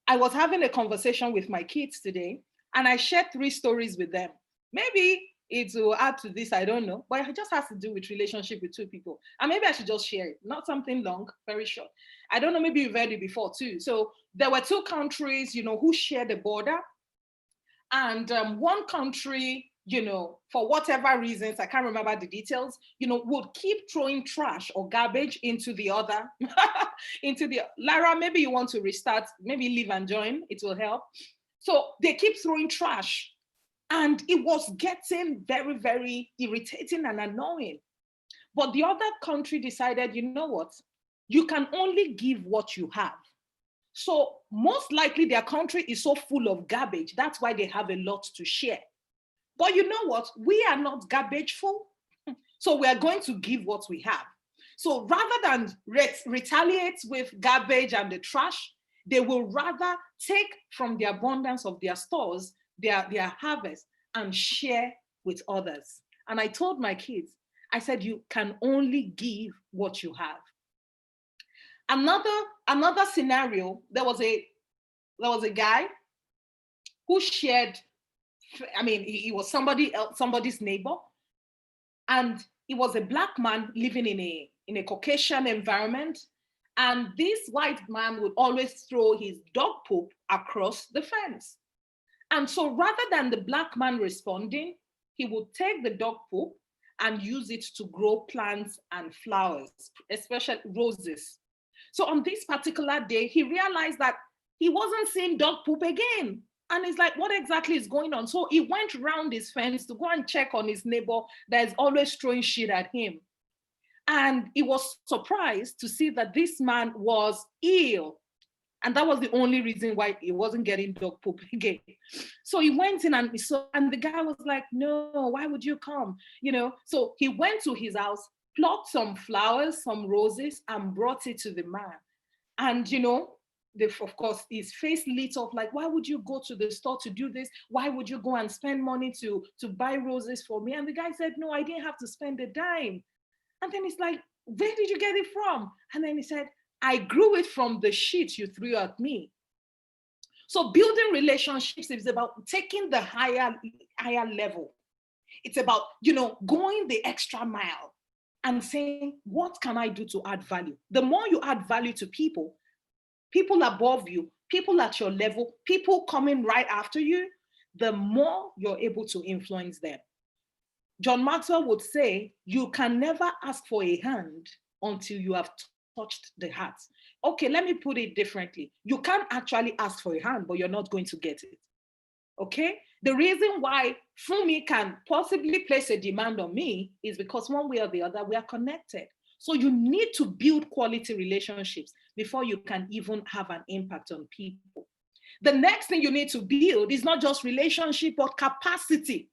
I was having a conversation with my kids today, and I shared 3 stories with them. Maybe it will add to this, I don't know, but it just has to do with relationship with 2 people. And maybe I should just share it, not something long, very short. I don't know, maybe you've heard it before too. So there were 2 countries, who shared the border. And one country, for whatever reasons, I can't remember the details, would keep throwing trash or garbage into the other, Lara, maybe you want to restart, maybe leave and join, it will help. So they keep throwing trash. And it was getting very, very irritating and annoying. But the other country decided, you know what? You can only give what you have. So most likely their country is so full of garbage. That's why they have a lot to share. But you know what? We are not garbage full. So we are going to give what we have. So rather than retaliate with garbage and the trash, they will rather take from the abundance of their stores, their harvest, and share with others. And I told my kids, I said, you can only give what you have. Another scenario, there was a guy who shared, he was somebody's neighbor, and he was a Black man living in a Caucasian environment. And this white man would always throw his dog poop across the fence. And so rather than the Black man responding, he would take the dog poop and use it to grow plants and flowers, especially roses. So on this particular day, he realized that he wasn't seeing dog poop again. And he's like, what exactly is going on? So he went around his fence to go and check on his neighbor that is always throwing shit at him. And he was surprised to see that this man was ill. And that was the only reason why he wasn't getting dog poop again. So he went in and the guy was like, no, why would you come? So he went to his house, plucked some flowers, some roses, and brought it to the man. And, of course, his face lit up like, why would you go to the store to do this? Why would you go and spend money to buy roses for me? And the guy said, no, I didn't have to spend a dime. And then he's like, where did you get it from? And then he said, I grew it from the shit you threw at me. So building relationships is about taking the higher level. It's about, going the extra mile and saying, what can I do to add value? The more you add value to people above you, people at your level, people coming right after you, the more you're able to influence them. John Maxwell would say, you can never ask for a hand until you have touched the heart. Okay, let me put it differently. You can't actually ask for a hand, but you're not going to get it. Okay? The reason why Funmi can possibly place a demand on me is because one way or the other, we are connected. So you need to build quality relationships before you can even have an impact on people. The next thing you need to build is not just relationship, but capacity.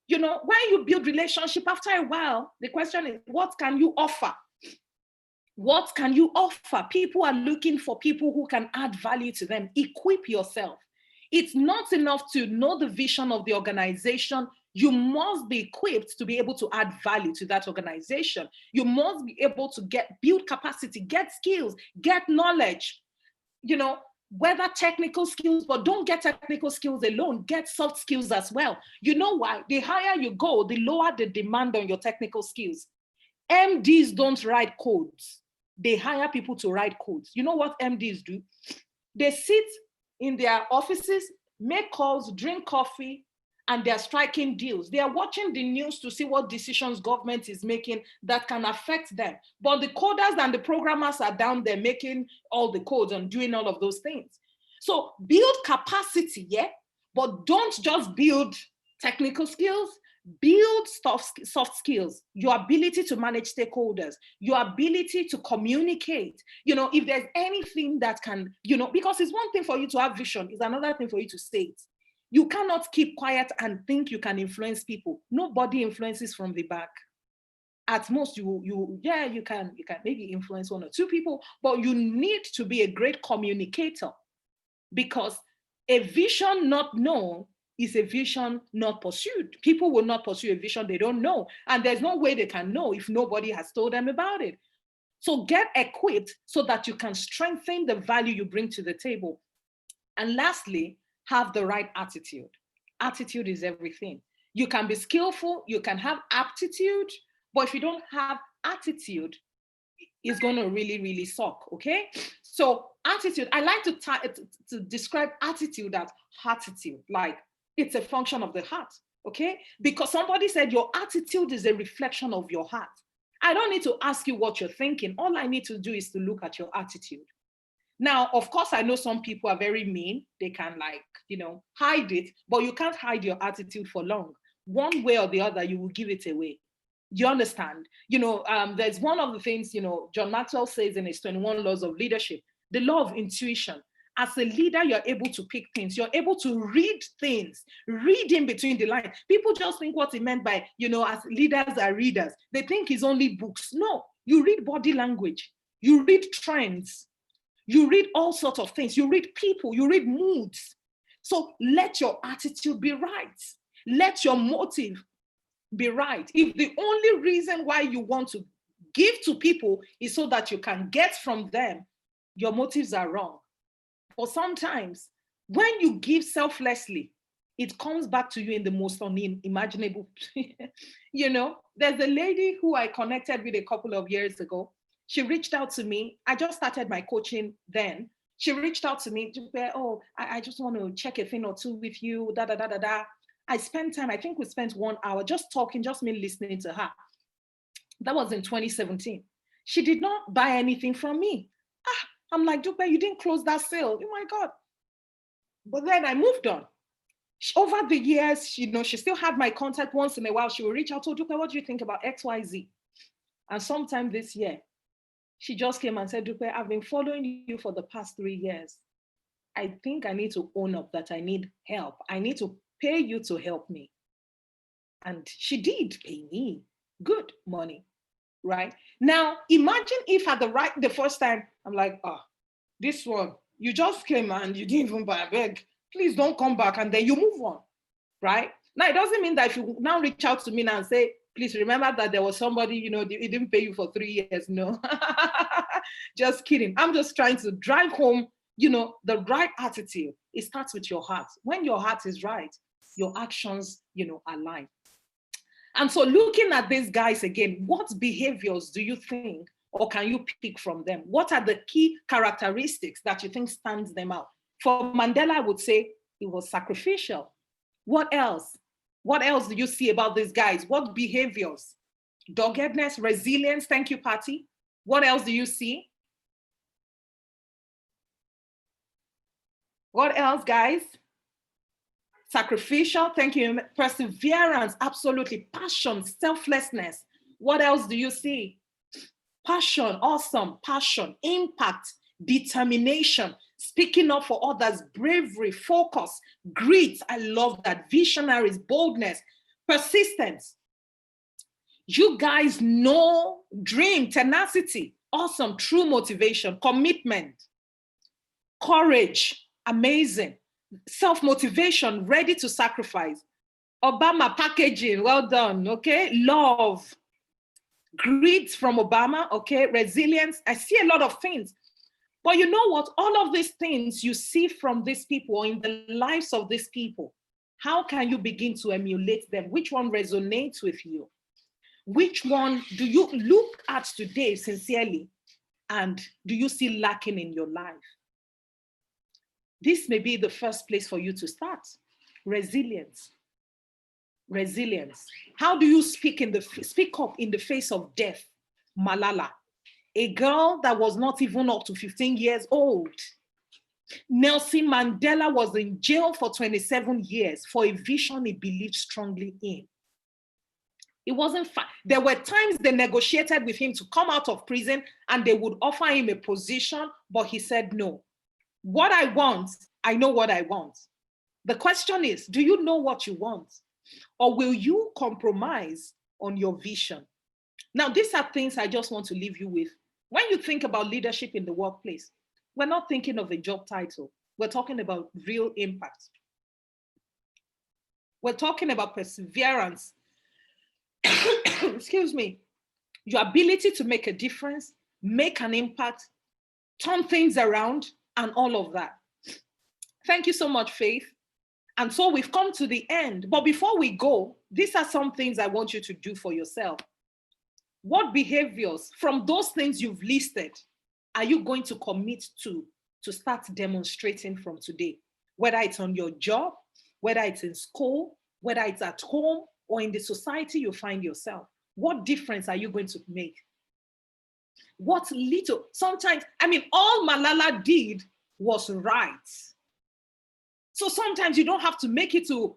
When you build relationship, after a while, the question is, what can you offer? What can you offer? People are looking for people who can add value to them. Equip yourself. It's not enough to know the vision of the organization. You must be equipped to be able to add value to that organization. You must be able to build capacity, get skills, get knowledge, whether technical skills, but don't get technical skills alone, get soft skills as well. You know why? The higher you go, the lower the demand on your technical skills. MDs don't write codes. They hire people to write codes. You know what MDs do? They sit in their offices, make calls, drink coffee, and they're striking deals. They are watching the news to see what decisions government is making that can affect them. But the coders and the programmers are down there making all the codes and doing all of those things. So build capacity, yeah? But don't just build technical skills, build soft skills, your ability to manage stakeholders, your ability to communicate. If there's anything that can, because it's one thing for you to have vision, it's another thing for you to say it. You cannot keep quiet and think you can influence people. Nobody influences from the back. At most, you can maybe influence one or two people, but you need to be a great communicator, because a vision not known is a vision not pursued. People will not pursue a vision they don't know. And there's no way they can know if nobody has told them about it. So get equipped so that you can strengthen the value you bring to the table. And lastly, have the right attitude. Attitude is everything. You can be skillful, you can have aptitude, but if you don't have attitude, it's going to really, really suck, okay? So attitude, I like to describe attitude as attitude. Like, It's a function of the heart, okay? Because somebody said your attitude is a reflection of your heart. I don't need to ask you what you're thinking. All I need to do is to look at your attitude. Now, of course, I know some people are very mean. They can hide it, but you can't hide your attitude for long. One way or the other, you will give it away. You understand? There's one of the things, John Maxwell says in his 21 laws of leadership, the law of intuition. As a leader, you're able to pick things. You're able to read things, read in between the lines. People just think what he meant by, as leaders are readers. They think it's only books. No, you read body language. You read trends. You read all sorts of things. You read people. You read moods. So let your attitude be right. Let your motive be right. If the only reason why you want to give to people is so that you can get from them, your motives are wrong. But sometimes when you give selflessly, it comes back to you in the most unimaginable. There's a lady who I connected with a couple of years ago. She reached out to me. I just started my coaching then. She reached out to me to say, oh, I just want to check a thing or two with you, da, da, da, da, da. I spent time, I think we spent 1 hour just talking, just me listening to her. That was in 2017. She did not buy anything from me. I'm like, Dupe, you didn't close that sale. Oh my God. But then I moved on. Over the years, she still had my contact. Once in a while. She will reach out to Dupe, what do you think about XYZ? And sometime this year, she just came and said, Dupe, I've been following you for the past 3 years. I think I need to own up that I need help. I need to pay you to help me. And she did pay me good money, right? Now, imagine if at the first time, I'm like, this one, you just came and you didn't even buy a bag. Please don't come back. And then you move on, right? Now, it doesn't mean that if you now reach out to me now and say, please remember that there was somebody, he didn't pay you for 3 years. No, just kidding. I'm just trying to drive home, the right attitude. It starts with your heart. When your heart is right, your actions, align. And so looking at these guys again, what behaviors do you think, or can you pick from them? What are the key characteristics that you think stands them out? For Mandela, I would say it was sacrificial. What else? What else do you see about these guys? What behaviors? Doggedness, resilience. Thank you, Patty. What else do you see? What else, guys? Sacrificial, thank you. Perseverance, absolutely. Passion, selflessness. What else do you see? Passion, awesome. Passion, impact, determination, speaking up for others, bravery, focus, grit. I love that. Visionaries, boldness, persistence. You guys know, dream, tenacity, awesome, true motivation, commitment, courage, amazing. Self-motivation, ready to sacrifice. Obama packaging, well done, okay? Love, grit from Obama, okay? Resilience. I see a lot of things. But you know what? All of these things you see from these people or in the lives of these people, how can you begin to emulate them? Which one resonates with you? Which one do you look at today sincerely and do you see lacking in your life? This may be the first place for you to start. Resilience. Resilience. How do you speak up in the face of death? Malala, a girl that was not even up to 15 years old. Nelson Mandela was in jail for 27 years for a vision he believed strongly in. It wasn't fun. There were times they negotiated with him to come out of prison and they would offer him a position, but he said no. What I want, I know what I want. The question is, do you know what you want? Or will you compromise on your vision? Now, these are things I just want to leave you with. When you think about leadership in the workplace, we're not thinking of a job title. We're talking about real impact. We're talking about perseverance. Excuse me. Your ability to make a difference, make an impact, turn things around, and all of that. Thank you so much, Faith. And so we've come to the end. But before we go, these are some things I want you to do for yourself. What behaviors from those things you've listed are you going to commit to start demonstrating from today? Whether it's on your job, whether it's in school, whether it's at home, or in the society you find yourself. What difference are you going to make? What little, sometimes, I mean, all Malala did was right. So sometimes you don't have to make it to,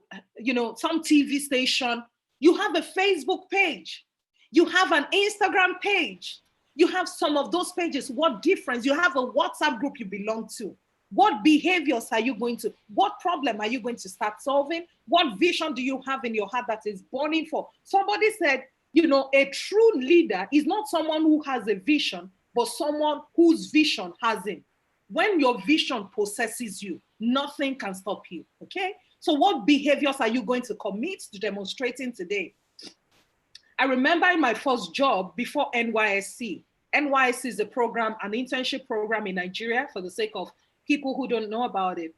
some TV station. You have a Facebook page. You have an Instagram page. You have some of those pages. What difference? You have a WhatsApp group you belong to. What behaviors are you going to, what problem are you going to start solving? What vision do you have in your heart that is burning for? Somebody said, a true leader is not someone who has a vision, but someone whose vision has him. When your vision possesses you, nothing can stop you, okay? So what behaviors are you going to commit to demonstrating today? I remember in my first job before NYSC. NYSC is a program, an internship program in Nigeria, for the sake of people who don't know about it.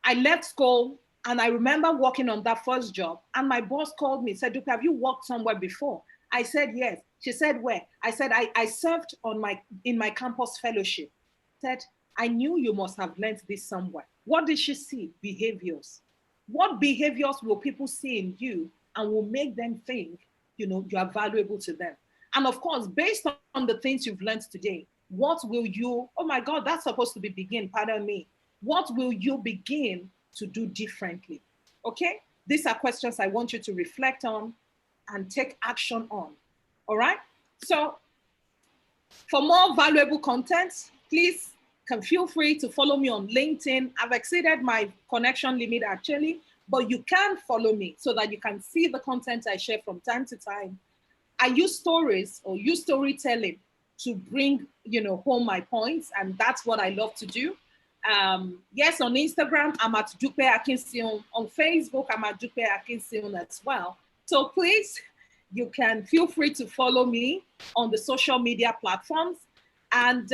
I left school and I remember working on that first job, and my boss called me, said, "Dupe, have you worked somewhere before?" I said, "Yes." She said, "Where?" I said, I served in my campus fellowship. Said, "I knew you must have learned this somewhere." What did she see? Behaviors. What behaviors will people see in you and will make them think, you are valuable to them? And of course, based on the things you've learned today, what will you, oh my God, that's supposed to be begin, pardon me. What will you begin to do differently? Okay? These are questions I want you to reflect on and take action on. All right? So for more valuable content, please can feel free to follow me on LinkedIn. I've exceeded my connection limit actually, but you can follow me so that you can see the content I share from time to time. I use stories or use storytelling to bring, home my points, and that's what I love to do. Yes, on Instagram, I'm at Dupe Akinseun. On Facebook, I'm at Dupe Akinseun as well. So please, you can feel free to follow me on the social media platforms. And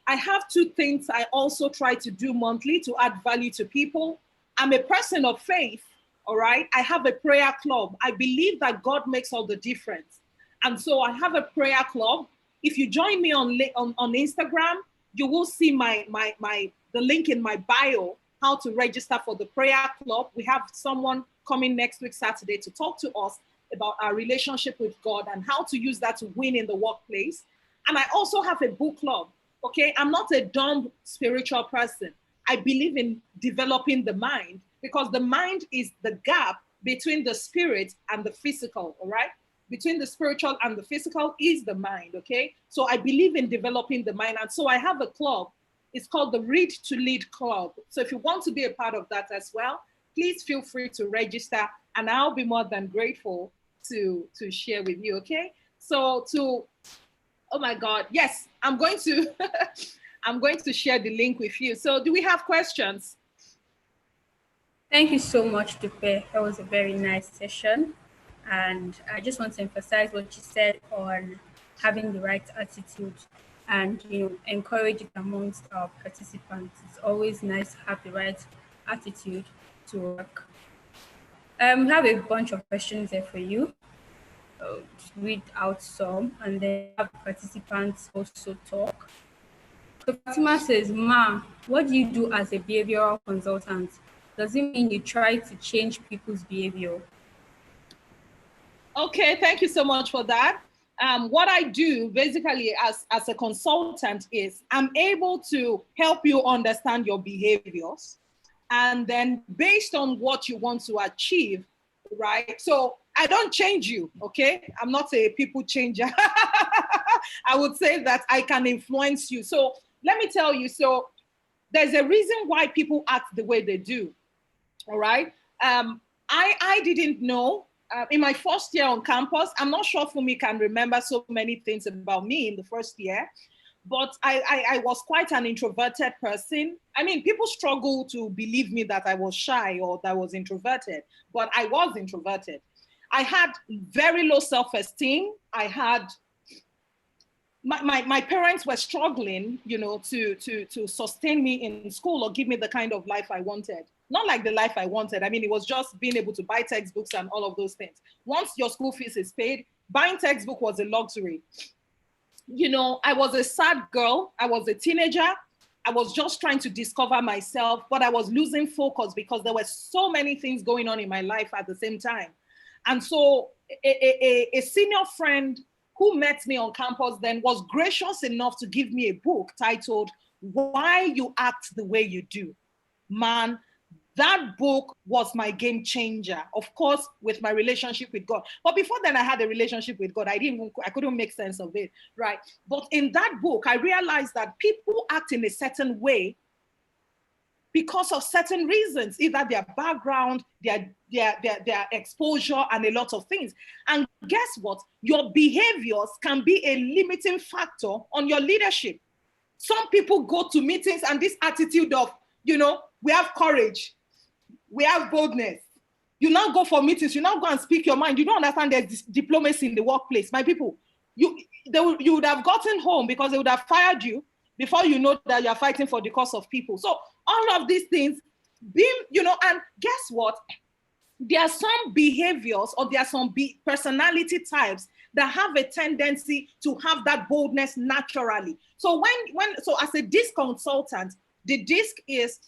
I have two things I also try to do monthly to add value to people. I'm a person of faith, all right? I have a prayer club. I believe that God makes all the difference. And so I have a prayer club. If you join me on Instagram, you will see the link in my bio, how to register for the prayer club. We have someone coming next week, Saturday, to talk to us about our relationship with God and how to use that to win in the workplace. And I also have a book club, okay? I'm not a dumb spiritual person. I believe in developing the mind, because the mind is the gap between the spirit and the physical, all right? Between the spiritual and the physical is the mind, okay? So I believe in developing the mind. And so I have a club. It's called the Read to Lead Club. So if you want to be a part of that as well, please feel free to register, and I'll be more than grateful to share with you, okay? So oh my God, yes, I'm going to share the link with you. So do we have questions? Thank you so much, Dupe. That was a very nice session. And I just want to emphasize what you said on having the right attitude and encourage it amongst our participants. It's always nice to have the right attitude to work. We have a bunch of questions there for you. Read out some and then have participants also talk. So Fatima says, "Ma, what do you do as a behavioral consultant? Does it mean you try to change people's behavior?" Okay, thank you so much for that. What I do basically as a consultant is I'm able to help you understand your behaviors, and then based on what you want to achieve, right? So I don't change you, okay? I'm not a people changer. I would say that I can influence you. So let me tell you, so there's a reason why people act the way they do, all right? I didn't know. In my first year on campus, I'm not sure Fumi can remember so many things about me in the first year, but I was quite an introverted person. I mean, people struggle to believe me that I was shy or that I was introverted, but I was introverted. I had very low self-esteem. I had, my parents were struggling, to sustain me in school or give me the kind of life I wanted. Not like the life I wanted. I mean, it was just being able to buy textbooks and all of those things. Once your school fees is paid, buying textbook was a luxury. I was a sad girl. I was a teenager. I was just trying to discover myself, but I was losing focus because there were so many things going on in my life at the same time. And so a senior friend who met me on campus then was gracious enough to give me a book titled Why You Act the Way You Do. Man, that book was my game changer, of course, with my relationship with God. But before then, I had a relationship with God. I couldn't make sense of it, right? But in that book, I realized that people act in a certain way because of certain reasons, either their background, their exposure, and a lot of things. And guess what? Your behaviors can be a limiting factor on your leadership. Some people go to meetings and this attitude of, we have courage, we have boldness. You now go for meetings, you now go and speak your mind. You don't understand there's diplomacy in the workplace. My people, you would have gotten home because they would have fired you before you know that you're fighting for the cause of people. So all of these things, and guess what? There are some behaviors or there are some personality types that have a tendency to have that boldness naturally. So so as a DISC consultant, the DISC is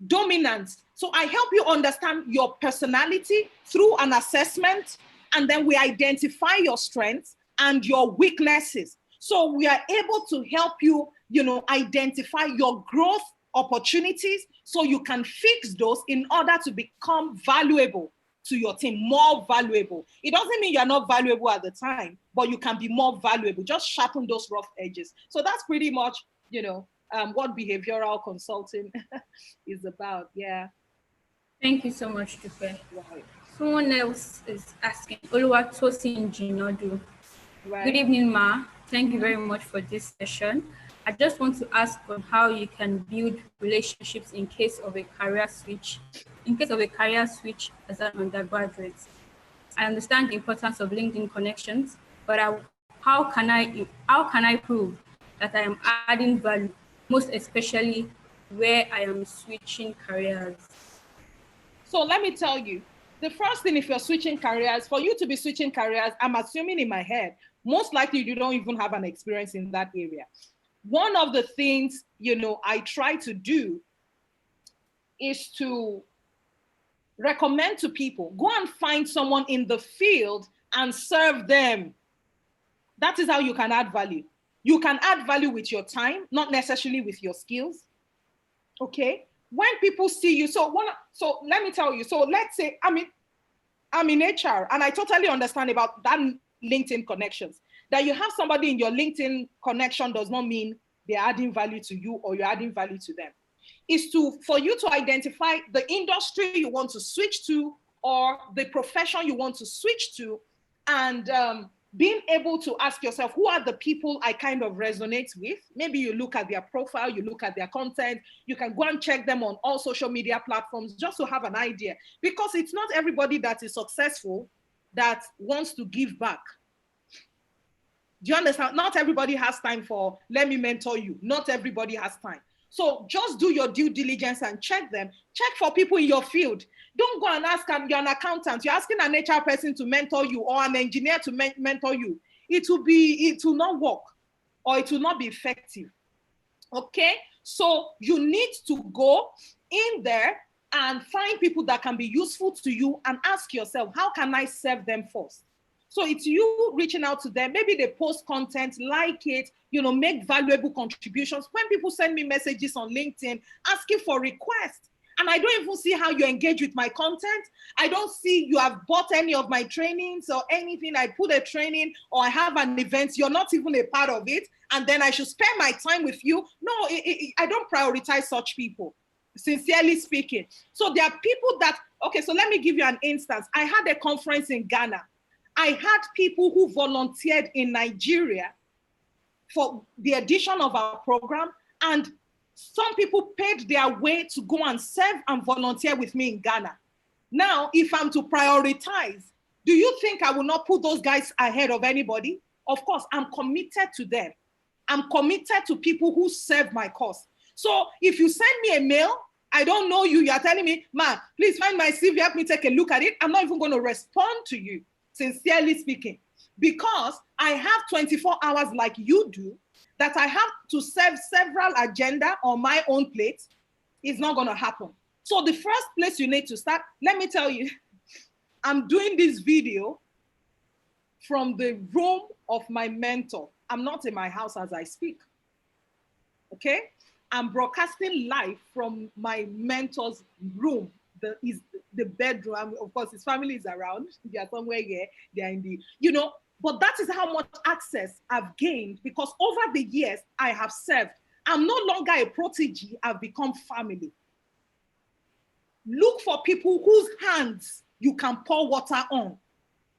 dominance. So I help you understand your personality through an assessment, and then we identify your strengths and your weaknesses. So we are able to help you, identify your growth opportunities so you can fix those in order to become valuable to your team, more valuable. It doesn't mean you're not valuable at the time, but you can be more valuable. Just sharpen those rough edges. So that's pretty much, what behavioral consulting is about. Yeah. Thank you so much, Dupe. Right. Someone else is asking, Oluwatosin Jinodu. Right. Good evening, Ma. Thank you very much for this session. I just want to ask on how you can build relationships in case of a career switch. As an undergraduate. I understand the importance of LinkedIn connections, but how can I prove that I am adding value, most especially where I am switching careers? So let me tell you, the first thing, if you're switching careers, for you to be switching careers, I'm assuming in my head, most likely you don't even have an experience in that area. One of the things, I try to do is to recommend to people, go and find someone in the field and serve them. That is how you can add value. You can add value with your time, not necessarily with your skills. Okay? When people see you, so let me tell you, so let's say I'm in HR and I totally understand about that LinkedIn connections. That you have somebody in your LinkedIn connection does not mean they're adding value to you or you're adding value to them. Is for you to identify the industry you want to switch to or the profession you want to switch to, and being able to ask yourself, who are the people I kind of resonate with? Maybe you look at their profile, you look at their content, you can go and check them on all social media platforms just to have an idea. Because it's not everybody that is successful that wants to give back. Do you understand? Not everybody has time for, let me mentor you. Not everybody has time. So just do your due diligence and check them. Check for people in your field. Don't go and ask them, you're an accountant, you're asking an HR person to mentor you or an engineer to mentor you. It will not work or it will not be effective. Okay? So you need to go in there and find people that can be useful to you and ask yourself, how can I serve them first? So it's you reaching out to them. Maybe they post content, like it, make valuable contributions. When people send me messages on LinkedIn asking for requests, and I don't even see how you engage with my content. I don't see you have bought any of my trainings or anything. I put a training or I have an event. You're not even a part of it. And then I should spend my time with you. No, I don't prioritize such people, sincerely speaking. So there are people that, okay, so let me give you an instance. I had a conference in Ghana. I had people who volunteered in Nigeria for the edition of our program, and some people paid their way to go and serve and volunteer with me in Ghana. Now, if I'm to prioritize, do you think I will not put those guys ahead of anybody? Of course, I'm committed to them. I'm committed to people who serve my cause. So if you send me a mail, I don't know you, you're telling me, Ma, please find my CV, help me take a look at it. I'm not even going to respond to you, sincerely speaking, because I have 24 hours like you do, that I have to serve several agenda on my own plate, is not going to happen. So the first place you need to start, let me tell you, I'm doing this video from the room of my mentor. I'm not in my house as I speak. Okay? I'm broadcasting live from my mentor's room, the bedroom. Of course, his family is around. They are somewhere here. They are in the, but that is how much access I've gained, because over the years I have served. I'm no longer a protege. I've become family. Look for people whose hands you can pour water on,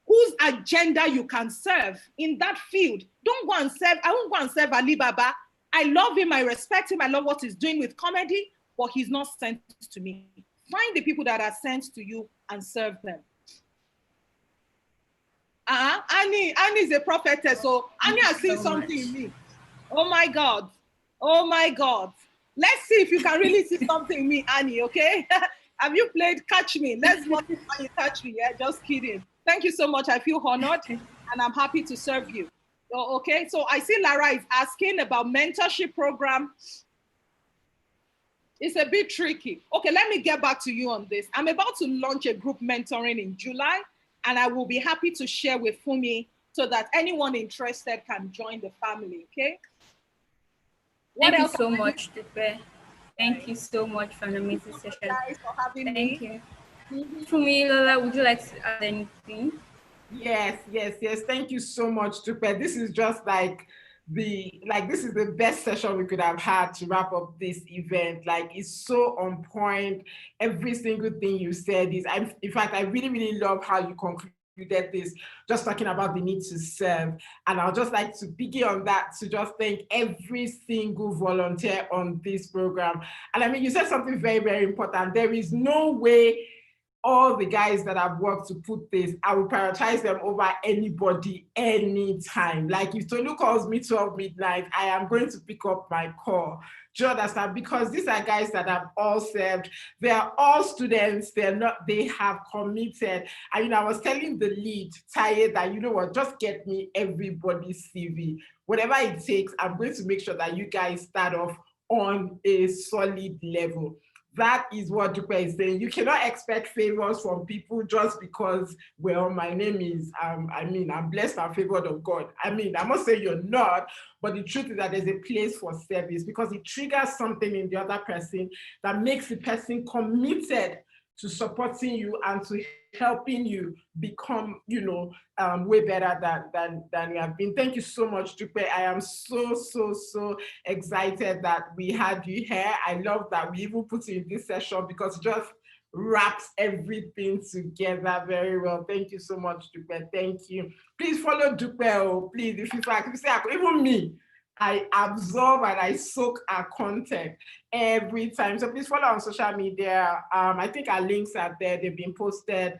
whose agenda you can serve in that field. Don't go and serve. I won't go and serve Ali Baba. I love him. I respect him. I love what he's doing with comedy, but he's not sent to me. Find the people that are sent to you and serve them. Annie is a prophetess, so Annie has seen something in me. Oh my God. Oh my God. Let's see if you can really see something in me, Annie, okay? Have you played Catch Me? Let's watch it when you catch me. Yeah, just kidding. Thank you so much. I feel honored and I'm happy to serve you. Oh, okay, so I see Lara is asking about mentorship program. It's a bit tricky. Okay, let me get back to you on this. I'm about to launch a group mentoring in July, and I will be happy to share with Fumi so that anyone interested can join the family, okay? Thank you so much, Dupe. Thank you so much for an amazing session. Thanks for having me. Thank you. Fumi, Lola, would you like to add anything? Yes. Thank you so much, Dupe. This is just this is the best session we could have had to wrap up this event. Like, it's so on point. Every single thing you said is, in fact, I really, really love how you concluded this, just talking about the need to serve. And I'll just like to begin on that to just thank every single volunteer on this program. And I mean, you said something very, very important. There is no way all the guys that have worked to put this, I will prioritize them over anybody, anytime. Like, if Tolu calls me 12 midnight, I am going to pick up my call. Do you understand? Because these are guys that have all served. They are all students. They have committed. And I was telling the lead, Taye, that, you know what, just get me everybody's CV. Whatever it takes, I'm going to make sure that you guys start off on a solid level. That is what Dupe is saying. You cannot expect favors from people just because, well, my name is, I'm blessed and favored of God. I mean, I'm not saying you're not, but the truth is that there's a place for service, because it triggers something in the other person that makes the person committed to supporting you and to helping you become, way better than you have been. Thank you so much, Dupe. I am so excited that we had you here. I love that we even put you in this session, because it just wraps everything together very well. Thank you so much, Dupe. Thank you. Please follow Dupe. Please, if you say, even me, I absorb and I soak our content every time. So please follow on social media. I think our links are there. They've been posted.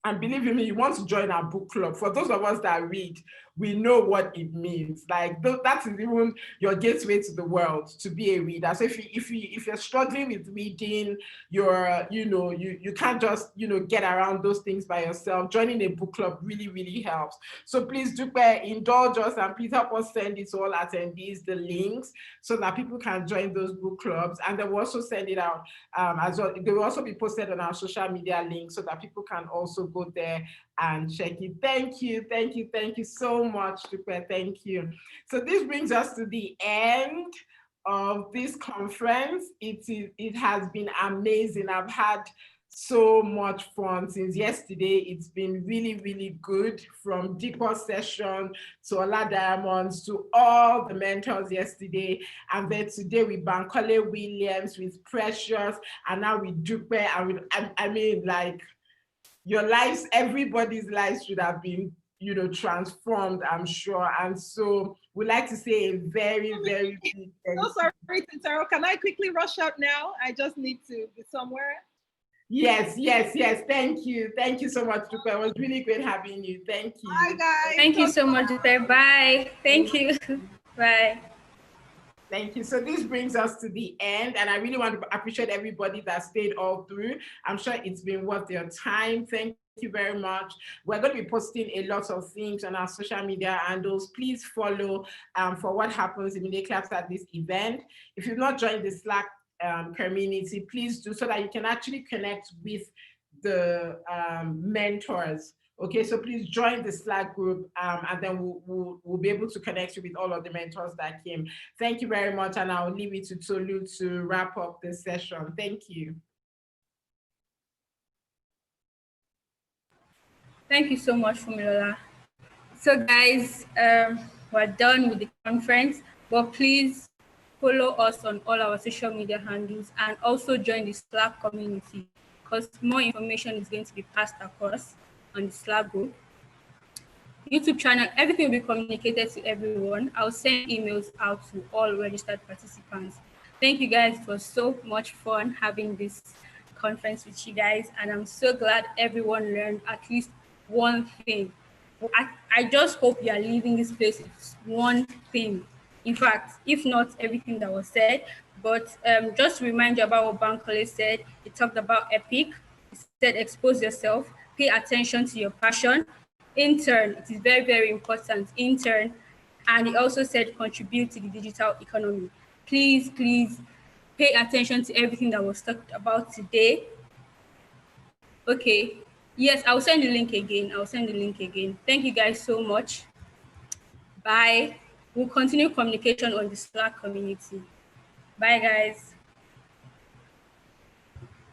And believe me, you want to join our book club. For those of us that read, we know what it means. Like, that is even your gateway to the world, to be a reader. So if you're struggling with reading, you can't just get around those things by yourself. Joining a book club really helps. So please do indulge us, and please help us send it to all attendees, the links, so that people can join those book clubs. And then we'll also send it out as well. They will also be posted on our social media links so that people can also go there and check it. Thank you so much, Dupe. Thank you. So this brings us to the end of this conference. It has been amazing. I've had so much fun since yesterday. It's been really good, from Deepa's session to Ola Diamonds to all the mentors yesterday. And then today with Bankole Williams, with Precious, and now with Dupe. I mean, like, your lives, everybody's lives should have been, transformed, I'm sure. And so we'd like to say a very big thank you. So sorry, Tintero. Can I quickly rush out now? I just need to be somewhere. Yes. Thank you. Thank you so much, Dupe. It was really great having you. Thank you. Bye, guys. Thank you so much, Dupe. Bye. Thank you. Bye. Thank you. So this brings us to the end, and I really want to appreciate everybody that stayed all through. I'm sure it's been worth your time. Thank you very much. We're going to be posting a lot of things on our social media handles. Please follow for what happens immediately after this event. If you've not joined the Slack community, please do, so that you can actually connect with the mentors. Okay, so please join the Slack group, and then we'll be able to connect you with all of the mentors that came. Thank you very much, and I'll leave it to Tolu to wrap up the session. Thank you. Thank you so much, Fumilola. So guys, we're done with the conference, but please follow us on all our social media handles and also join the Slack community, because more information is going to be passed across on the Slack group. YouTube channel, everything will be communicated to everyone. I'll send emails out to all registered participants. Thank you guys. It was so much fun having this conference with you guys, and I'm so glad everyone learned at least one thing. I just hope you are leaving this place with one thing. In fact, if not everything that was said, but just to remind you about what Bankole said. He talked about EPIC. He said expose yourself, pay attention to your passion. Intern, it is very, very important. Intern. And he also said contribute to the digital economy. Please, please pay attention to everything that was talked about today. Okay. Yes, I'll send the link again. Thank you guys so much. Bye. We'll continue communication on the Slack community. Bye, guys.